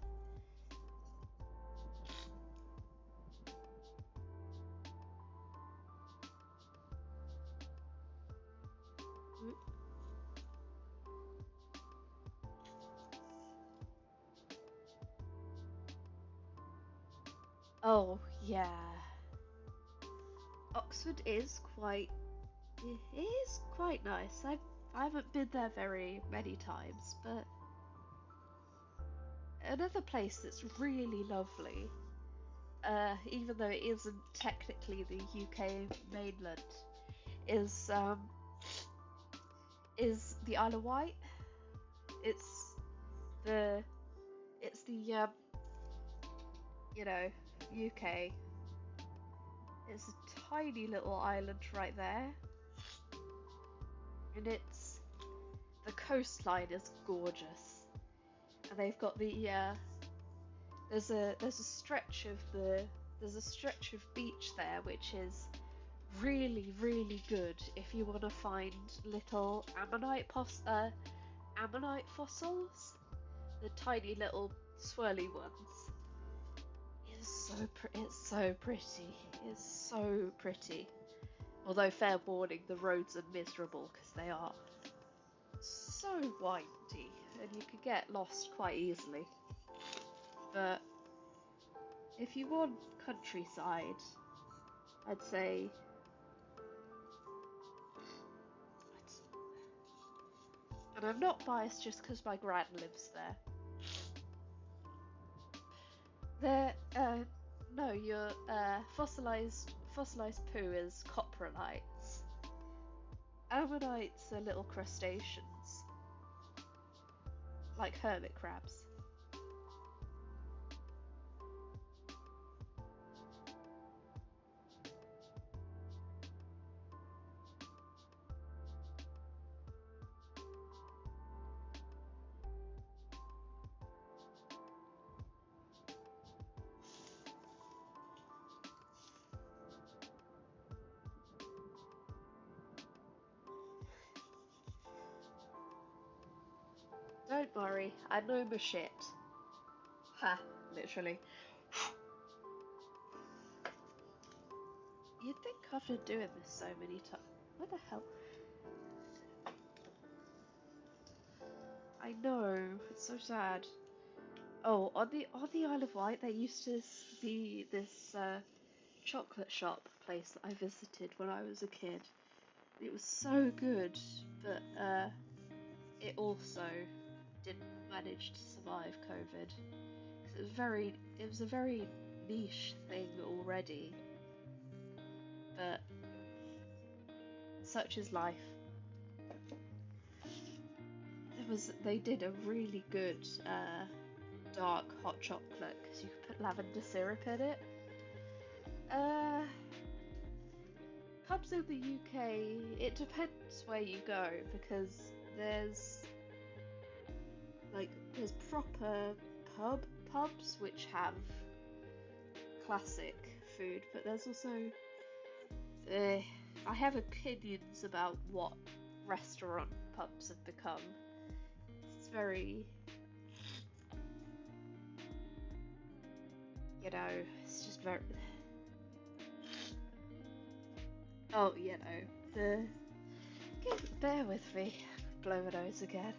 Oh yeah, Oxford is quite nice. I haven't been there very many times, but another place that's really lovely, even though it isn't technically the UK mainland, is the Isle of Wight. It's the you know, UK. It's a tiny little island right there, and the coastline is gorgeous, and they've got there's a stretch of beach there which is really good if you want to find little ammonite fossils, the tiny little swirly ones. It's so pretty. It's so pretty. Although fair warning, the roads are miserable because they are so windy and you could get lost quite easily. But if you want countryside, I'd say and I'm not biased just because my gran lives there. No, your fossilized poo is coprolites. Ammonites are little crustaceans, like hermit crabs. Don't worry, I know my shit. Ha, literally. You'd think after doing this so many times. What the hell? I know, it's so sad. Oh, on the Isle of Wight, there used to be this chocolate shop place that I visited when I was a kid. It was so good, but it also didn't manage to survive COVID. 'Cause it was a very niche thing already, but such is life. They did a really good dark hot chocolate because you could put lavender syrup in it. Uh, Pubs in the UK, it depends where you go because there's there's proper pubs which have classic food, but there's also I have opinions about what restaurant pubs have become. It's very, it's just very. Oh, bear with me. Blow my nose again.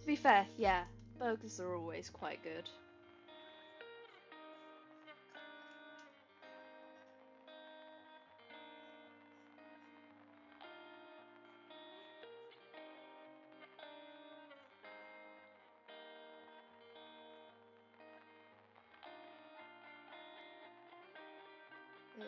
To be fair, yeah, burgers are always quite good. Yeah.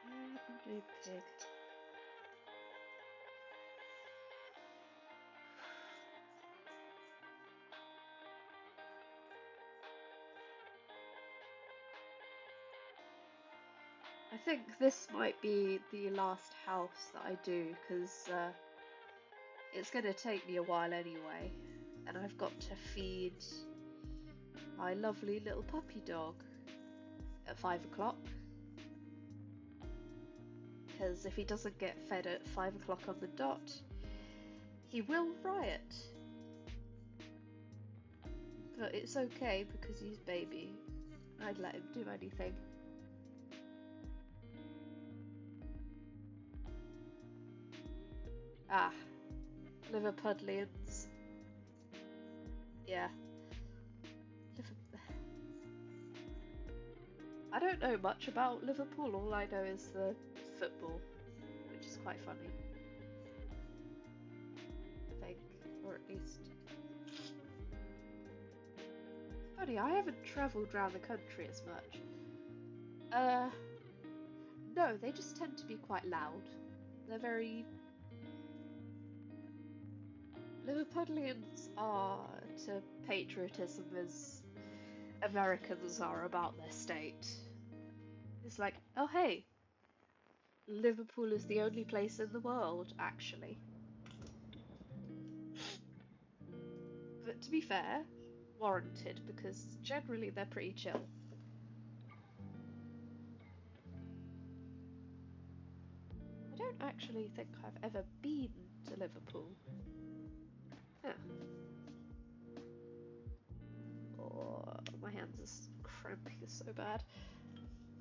That'll do pig. I think this might be the last house that I do because it's going to take me a while anyway, and I've got to feed my lovely little puppy dog at 5 o'clock. Because if he doesn't get fed at 5 o'clock on the dot, he will riot. But it's okay because he's baby. I'd let him do anything. Ah, Liverpudlians. Yeah. I don't know much about Liverpool. All I know is the football, which is quite funny. I think, or at least. Funny, I haven't travelled around the country as much. No, they just tend to be quite loud. They're very. Liverpudlians are to patriotism as Americans are about their state. It's like, oh hey, Liverpool is the only place in the world, actually. But to be fair, warranted, because generally they're pretty chill. I don't actually think I've ever been to Liverpool. Huh. Oh, my hands are cramping so bad.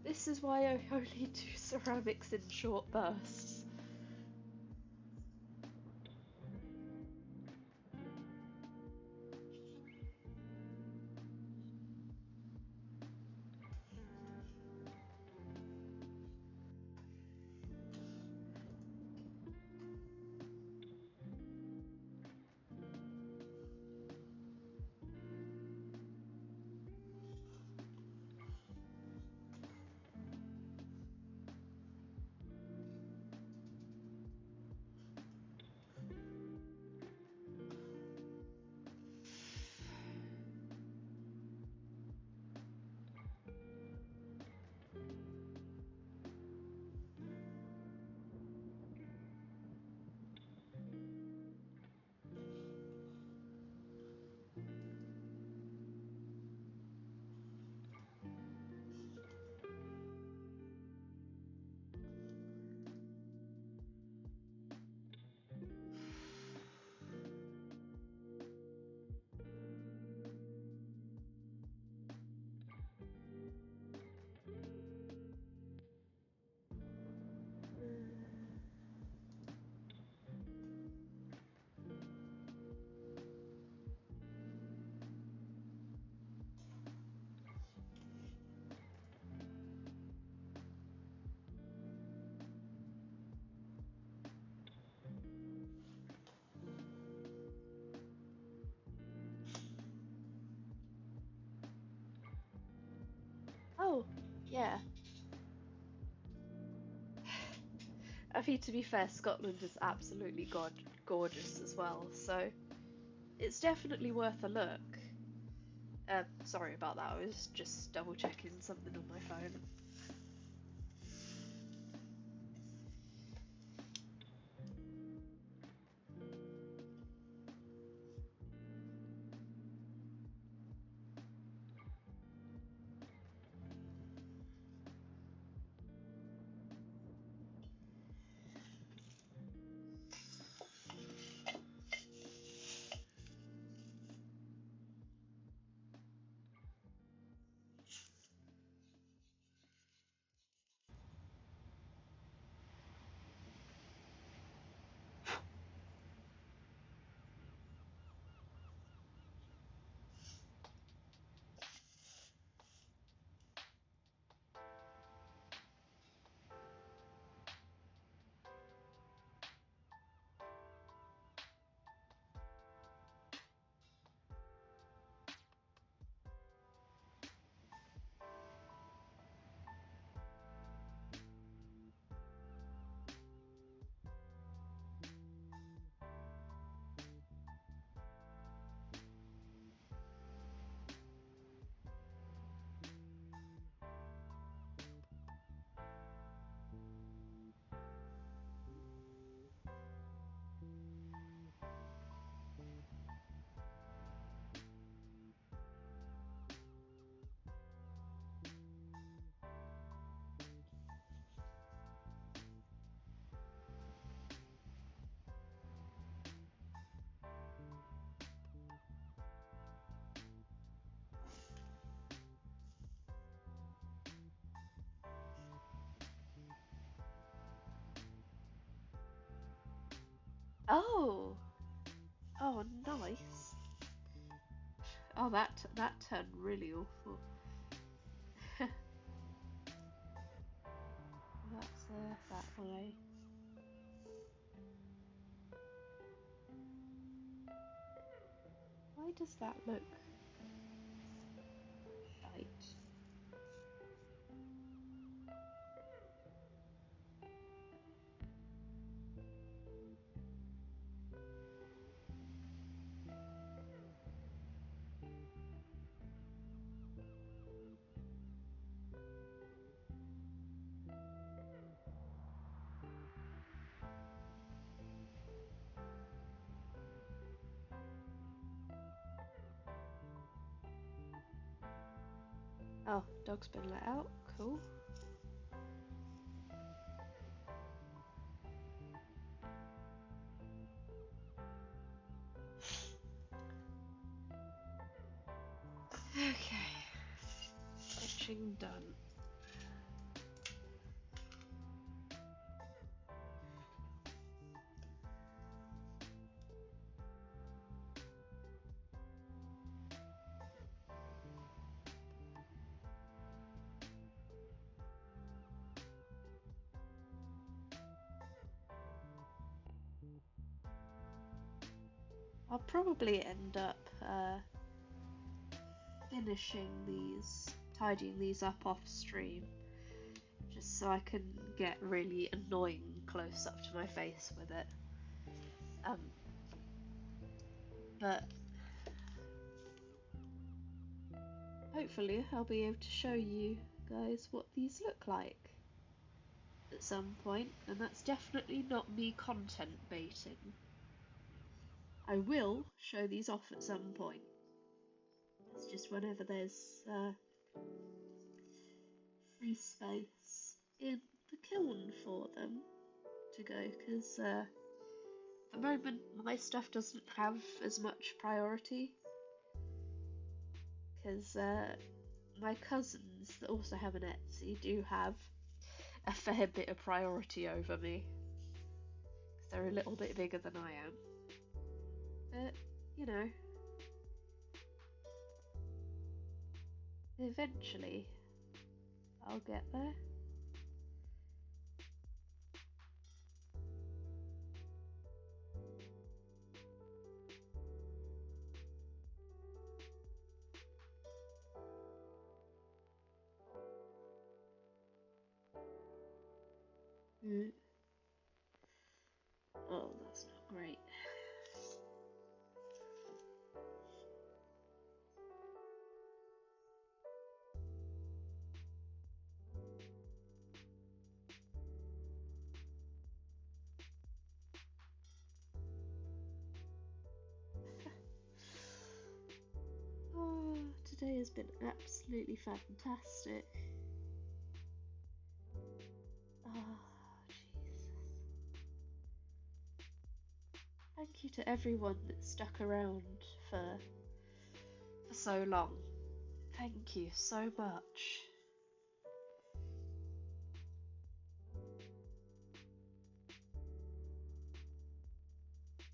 This is why I only do ceramics in short bursts. Yeah. I mean, to be fair, Scotland is absolutely gorgeous as well, so it's definitely worth a look. Sorry about that, I was just double checking something on my phone. Oh! Oh, nice. Oh, that turned really awful. That's that way. Why does that look right? Oh, dog's been let out. Cool. Okay. Sketching done. I'll probably end up finishing these, tidying these up off stream, just so I can get really annoying close up to my face with it. But hopefully I'll be able to show you guys what these look like at some point, and that's definitely not me content baiting. I will show these off at some point. It's just whenever there's free space in the kiln for them to go, because at the moment my stuff doesn't have as much priority, because my cousins that also have an Etsy do have a fair bit of priority over me, because they're a little bit bigger than I am. But, you know, eventually I'll get there. Mm. Oh, that's not great. Oh, today has been absolutely fantastic. Oh, Jesus. Thank you to everyone that stuck around for so long. Thank you so much.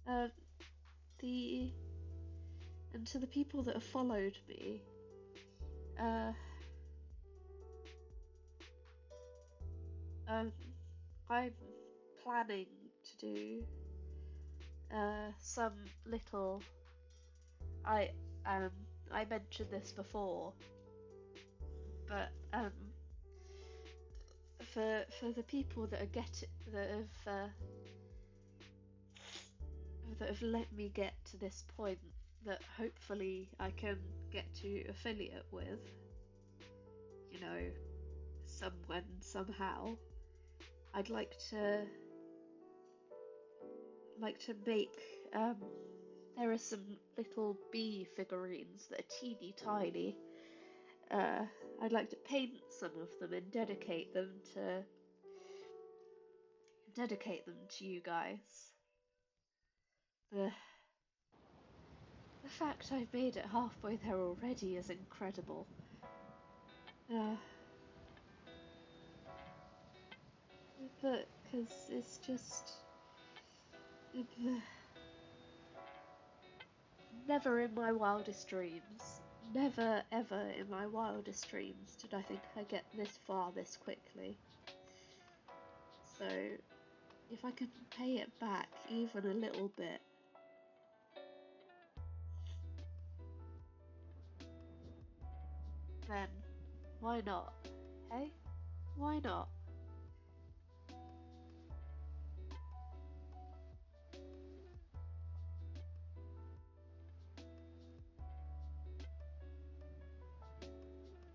Uh, and to the people that have followed me, um, I'm planning to do some little. I um I mentioned this before, but for the people that are that have let me get to this point that hopefully I can get to affiliate with, you know, someone somehow. I'd like to make there are some little bee figurines that are teeny tiny. I'd like to paint some of them and dedicate them to you guys. The fact I've made it halfway there already is incredible. But because it's just never in my wildest dreams, never ever in my wildest dreams did I think I'd get this far this quickly. So if I could pay it back even a little bit, then why not? Hey? Why not?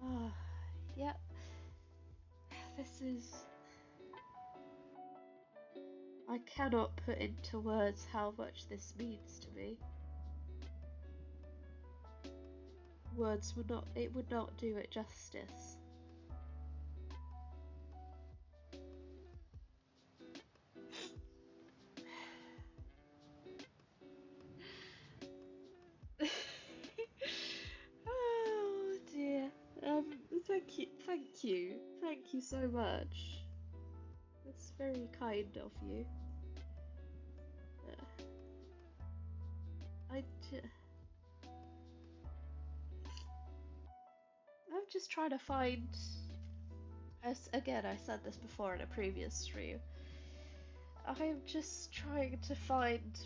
Ah, yep. This is. I cannot put into words how much this means to me. Words would not. It would not do it justice. Oh dear. Thank you so much. That's very kind of you. Uh, I ju- I'm just trying to find. As again, I said this before in a previous stream. I'm just trying to find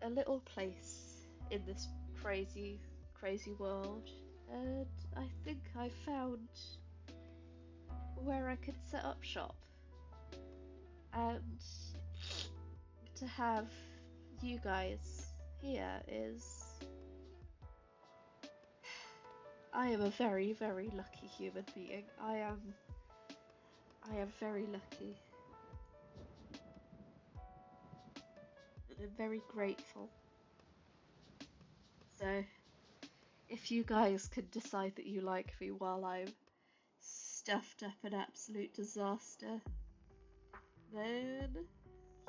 a little place in this crazy, crazy world, and I think I found where I could set up shop and to have you guys here is. I am a very, very lucky human being. I am very lucky. And I'm very grateful. So, if you guys could decide that you like me while I'm stuffed up an absolute disaster, then,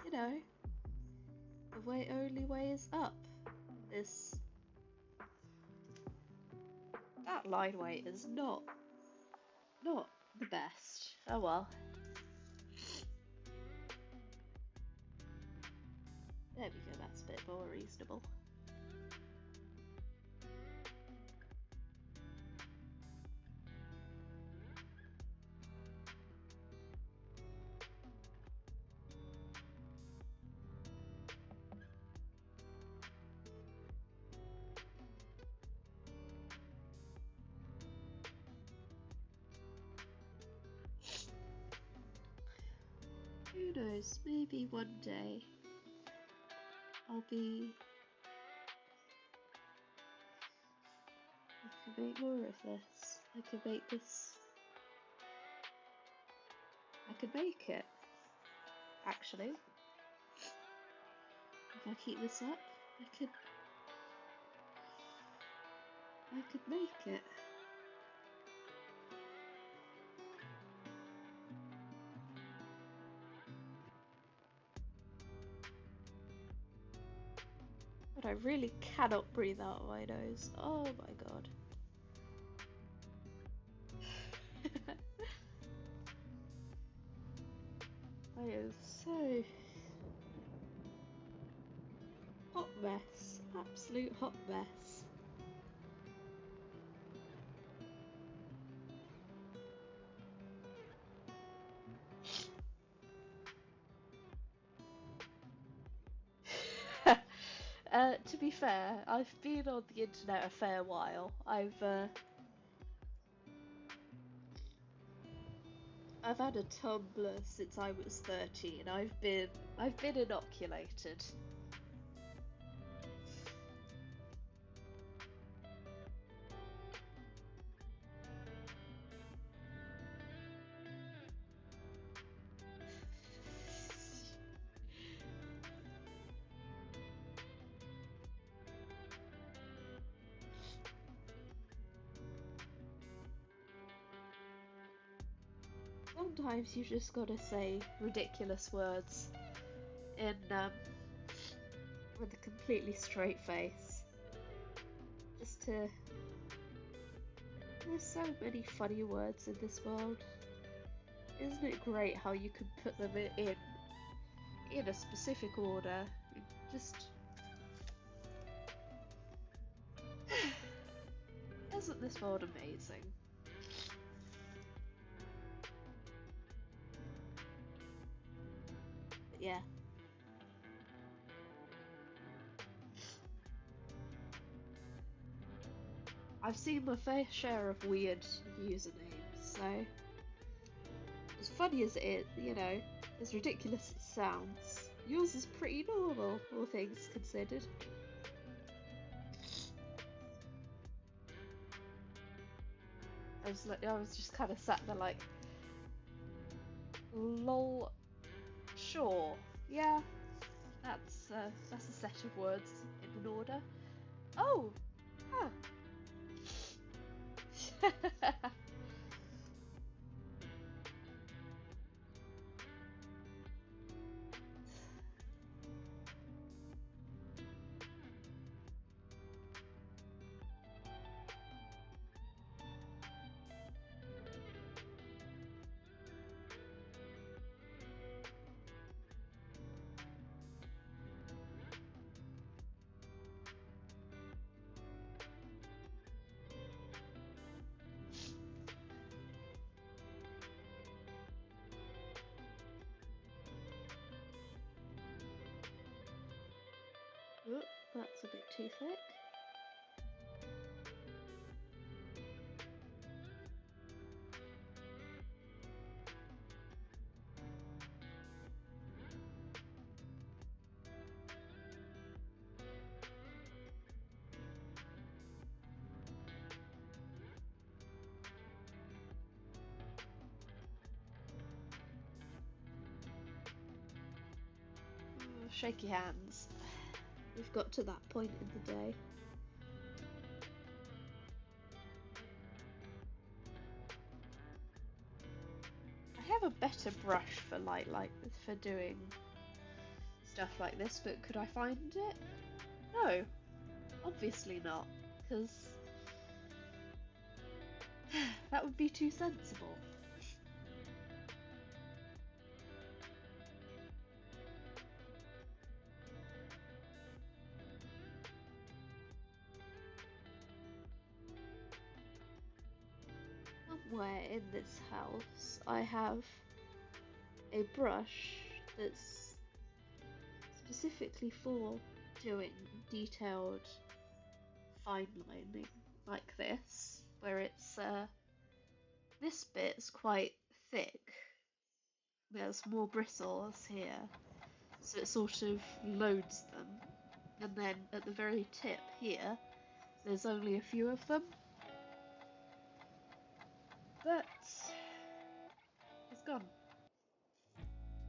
you know, the only way is up. That line weight is not the best. Oh well. There we go, that's a bit more reasonable. Who knows, maybe one day I can make more of this. I can make this. I could make it, actually. If I keep this up, I could make it. But I really cannot breathe out of my nose. Oh my god. I am so hot mess. Absolute hot mess. To be fair, I've been on the internet a fair while. I've had a Tumblr since I was 13. I've been inoculated. Sometimes you just gotta say ridiculous words in with a completely straight face. Just to. There's so many funny words in this world. Isn't it great how you can put them in a specific order? Just. Isn't this world amazing? But yeah. I've seen my fair share of weird usernames, so as funny as it is, as ridiculous as it sounds, yours is pretty normal, all things considered. I was just kind of sat there like, lol, sure, yeah, that's a set of words in an order. Oh, huh. Oh, that's a bit too thick. Oh, shaky hands. We've got to that point in the day. I have a better brush for for doing stuff like this, but could I find it? No, obviously not, because that would be too sensible. Somewhere in this house I have a brush that's specifically for doing detailed fine lining like this, where it's this bit's quite thick there's more bristles here, so it sort of loads them. And then at the very tip here, there's only a few of them. But it's gone.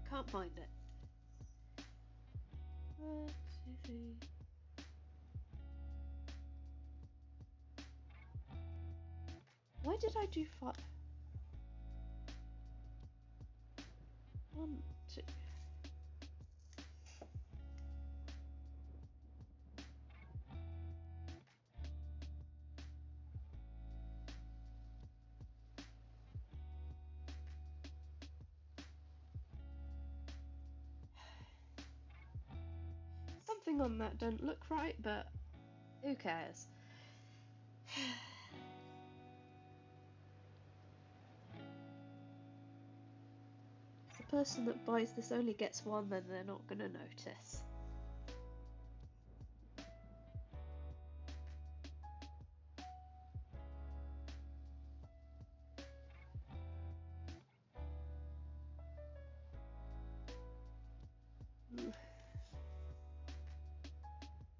Can't find it. 1, 2, 3. Why did I do 5? 1, 2. Something on that don't look right, but who cares? If the person that buys this only gets one, then they're not gonna notice.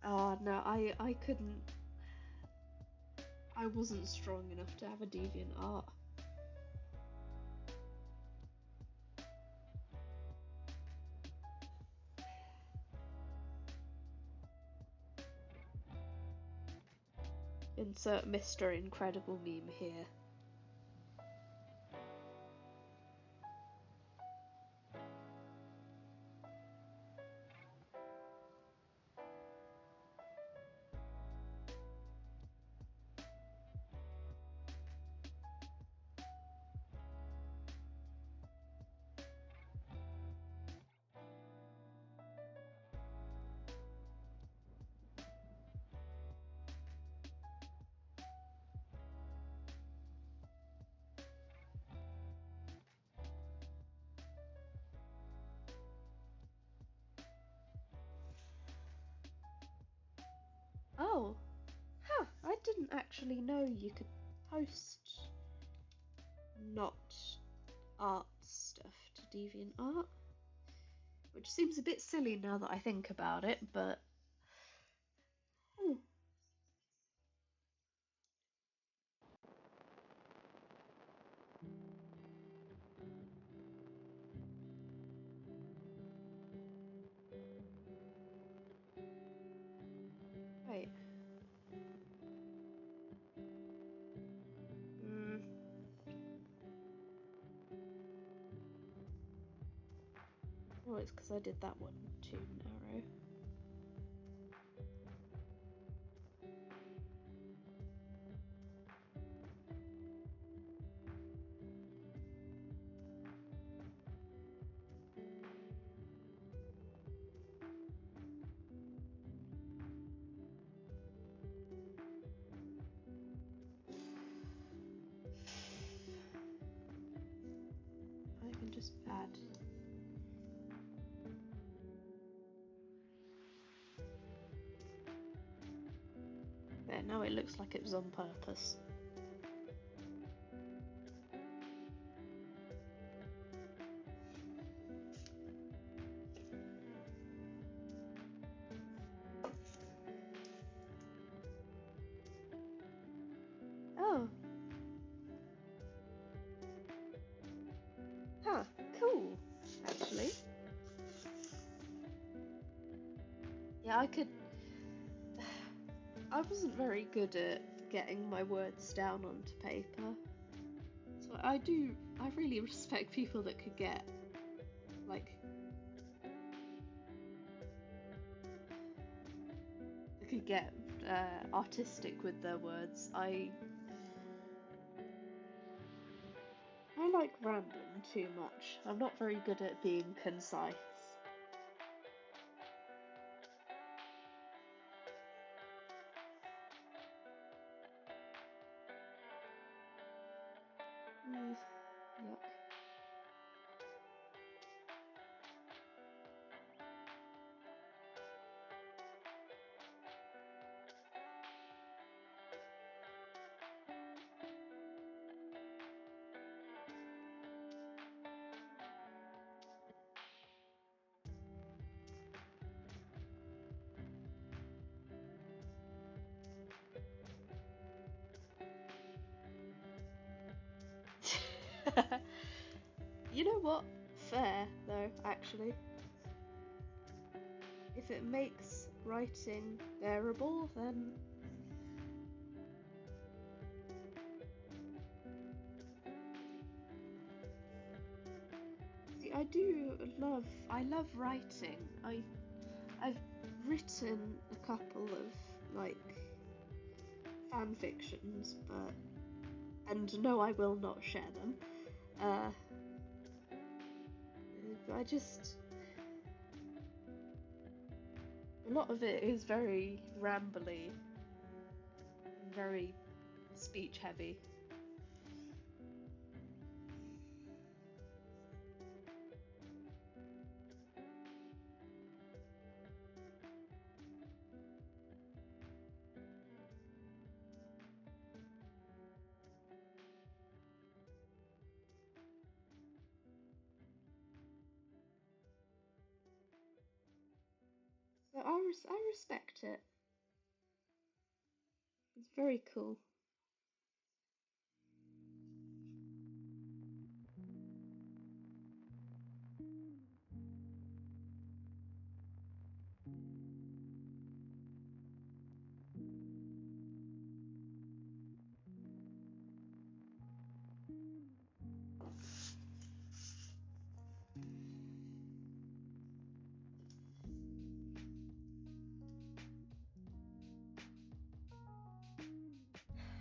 Oh no, I couldn't. I wasn't strong enough to have a deviant art. Insert Mr. Incredible meme here. Oh, huh, I didn't actually know you could post not art stuff to DeviantArt, which seems a bit silly now that I think about it, but wait. Oh, it's because I did that one too narrow. I can just add. There, now it looks like it was on purpose. Oh. Huh, cool, actually. Yeah, I could... I wasn't very good at getting my words down onto paper. So I really respect people that could get, like, artistic with their words. I like rambling too much. I'm not very good at being concise. Yuck. You know what? Fair, though, actually. If it makes writing bearable, then... See, I love writing. I've written a couple of, like, fan fictions, and no, I will not share them. I just... A lot of it is very rambly and very speech heavy. So I respect it. It's very cool.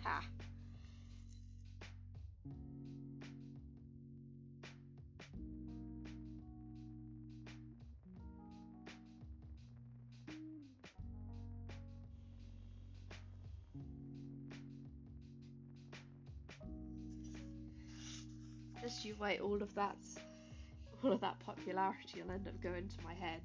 Ha! Just you wait, all of that popularity will end up going to my head.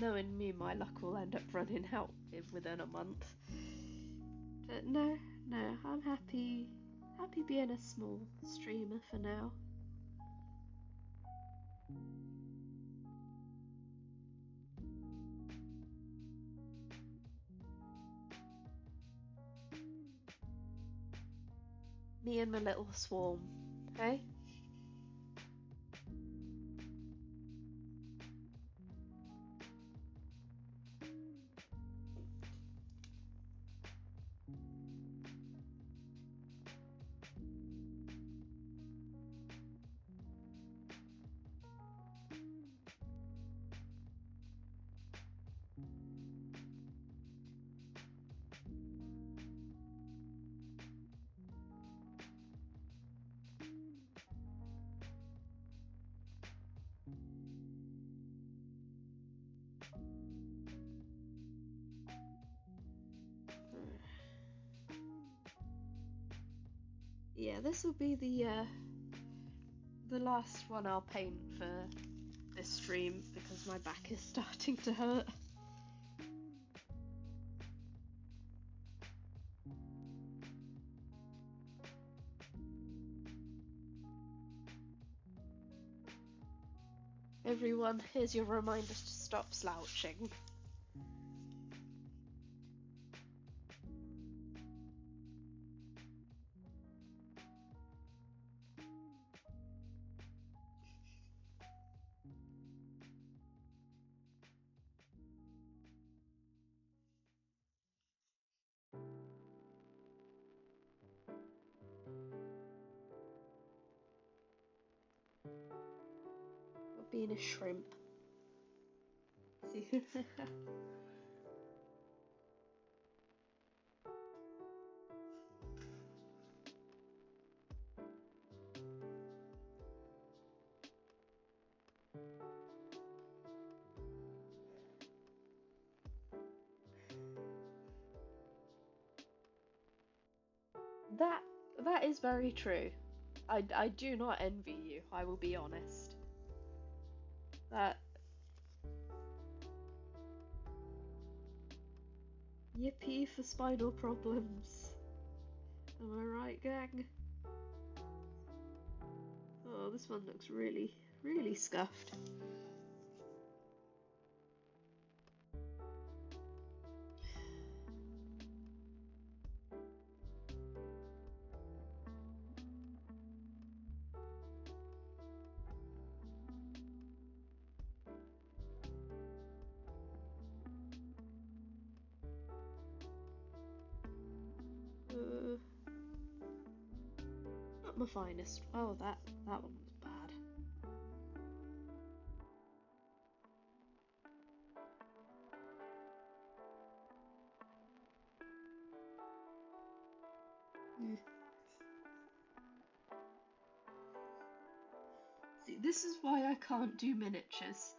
Knowing me, my luck will end up running out within a month. But no, I'm happy being a small streamer for now. Me and my little swarm, hey? Yeah, this will be the last one I'll paint for this stream because my back is starting to hurt. Everyone, here's your reminders to stop slouching. Or being a shrimp. See? That is very true. I do not envy you, I will be honest. That Yippee for spinal problems. Am I right, gang? Oh, this one looks really, really scuffed. Not my finest. Oh, that one was bad. See, this is why I can't do miniatures.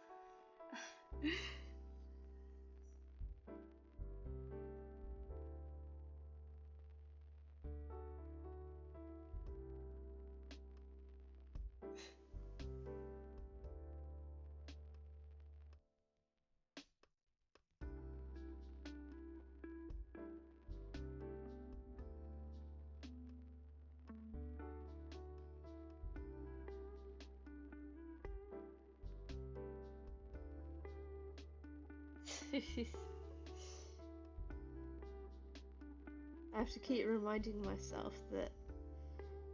I have to keep reminding myself that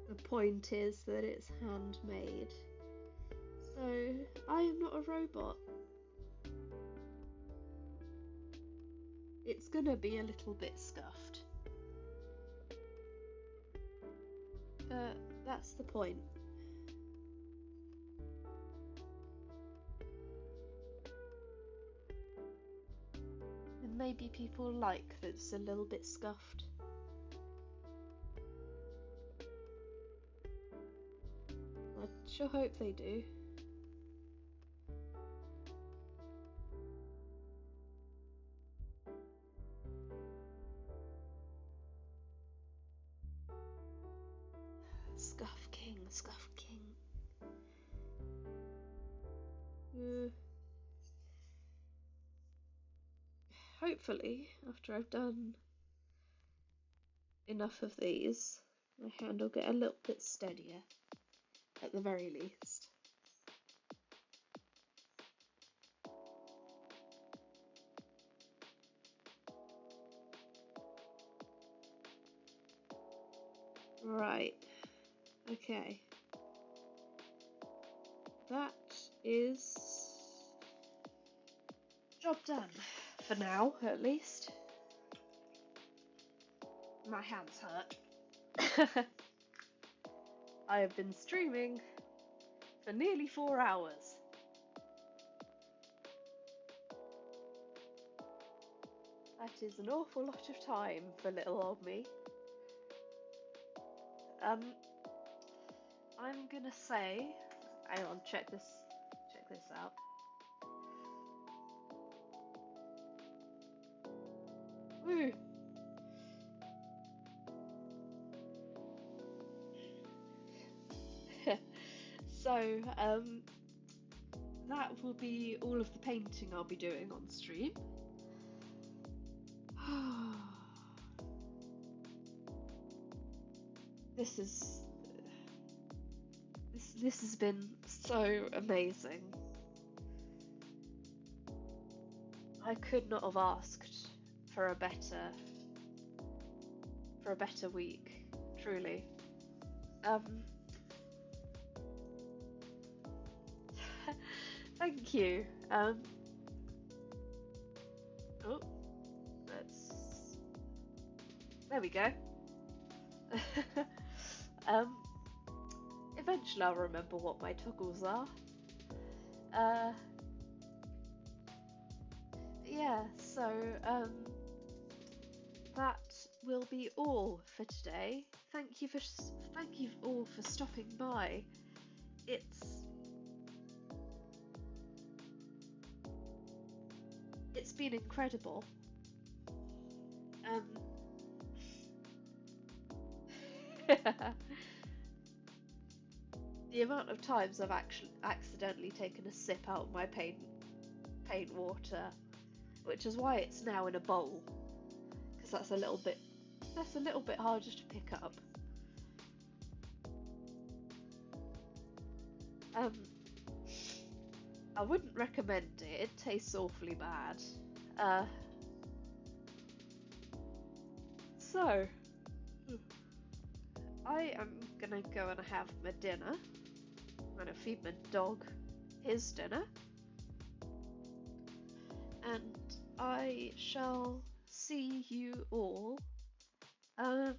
the point is that it's handmade. So, I am not a robot. It's gonna be a little bit scuffed. But that's the point. And maybe people like that it's a little bit scuffed. I sure hope they do. Scuff King, Scuff King. Hopefully, after I've done enough of these, my hand will get a little bit steadier, at the very least. Right, okay. That is job done, for now, at least. My hands hurt. I have been streaming for nearly 4 hours. That is an awful lot of time for little old me. I'm gonna say, hang on, check this out. Woo! So, that will be all of the painting I'll be doing on stream. This has been so amazing. I could not have asked for a better week, truly. Thank you. Oh, there we go. Eventually I'll remember what my toggles are. Yeah, so that will be all for today. Thank you all for stopping by. It's been incredible. The amount of times I've actually accidentally taken a sip out of my paint water, which is why it's now in a bowl. because that's a little bit harder to pick up. I wouldn't recommend it. It tastes awfully bad. So I am gonna go and have my dinner. I'm gonna feed my dog his dinner, and I shall see you all on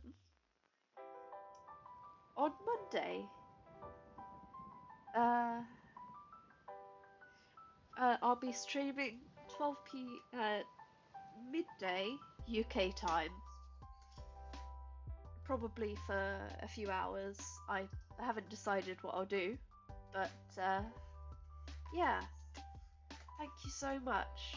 Monday. I'll be streaming midday UK time, probably for a few hours. I haven't decided what I'll do, but yeah, thank you so much.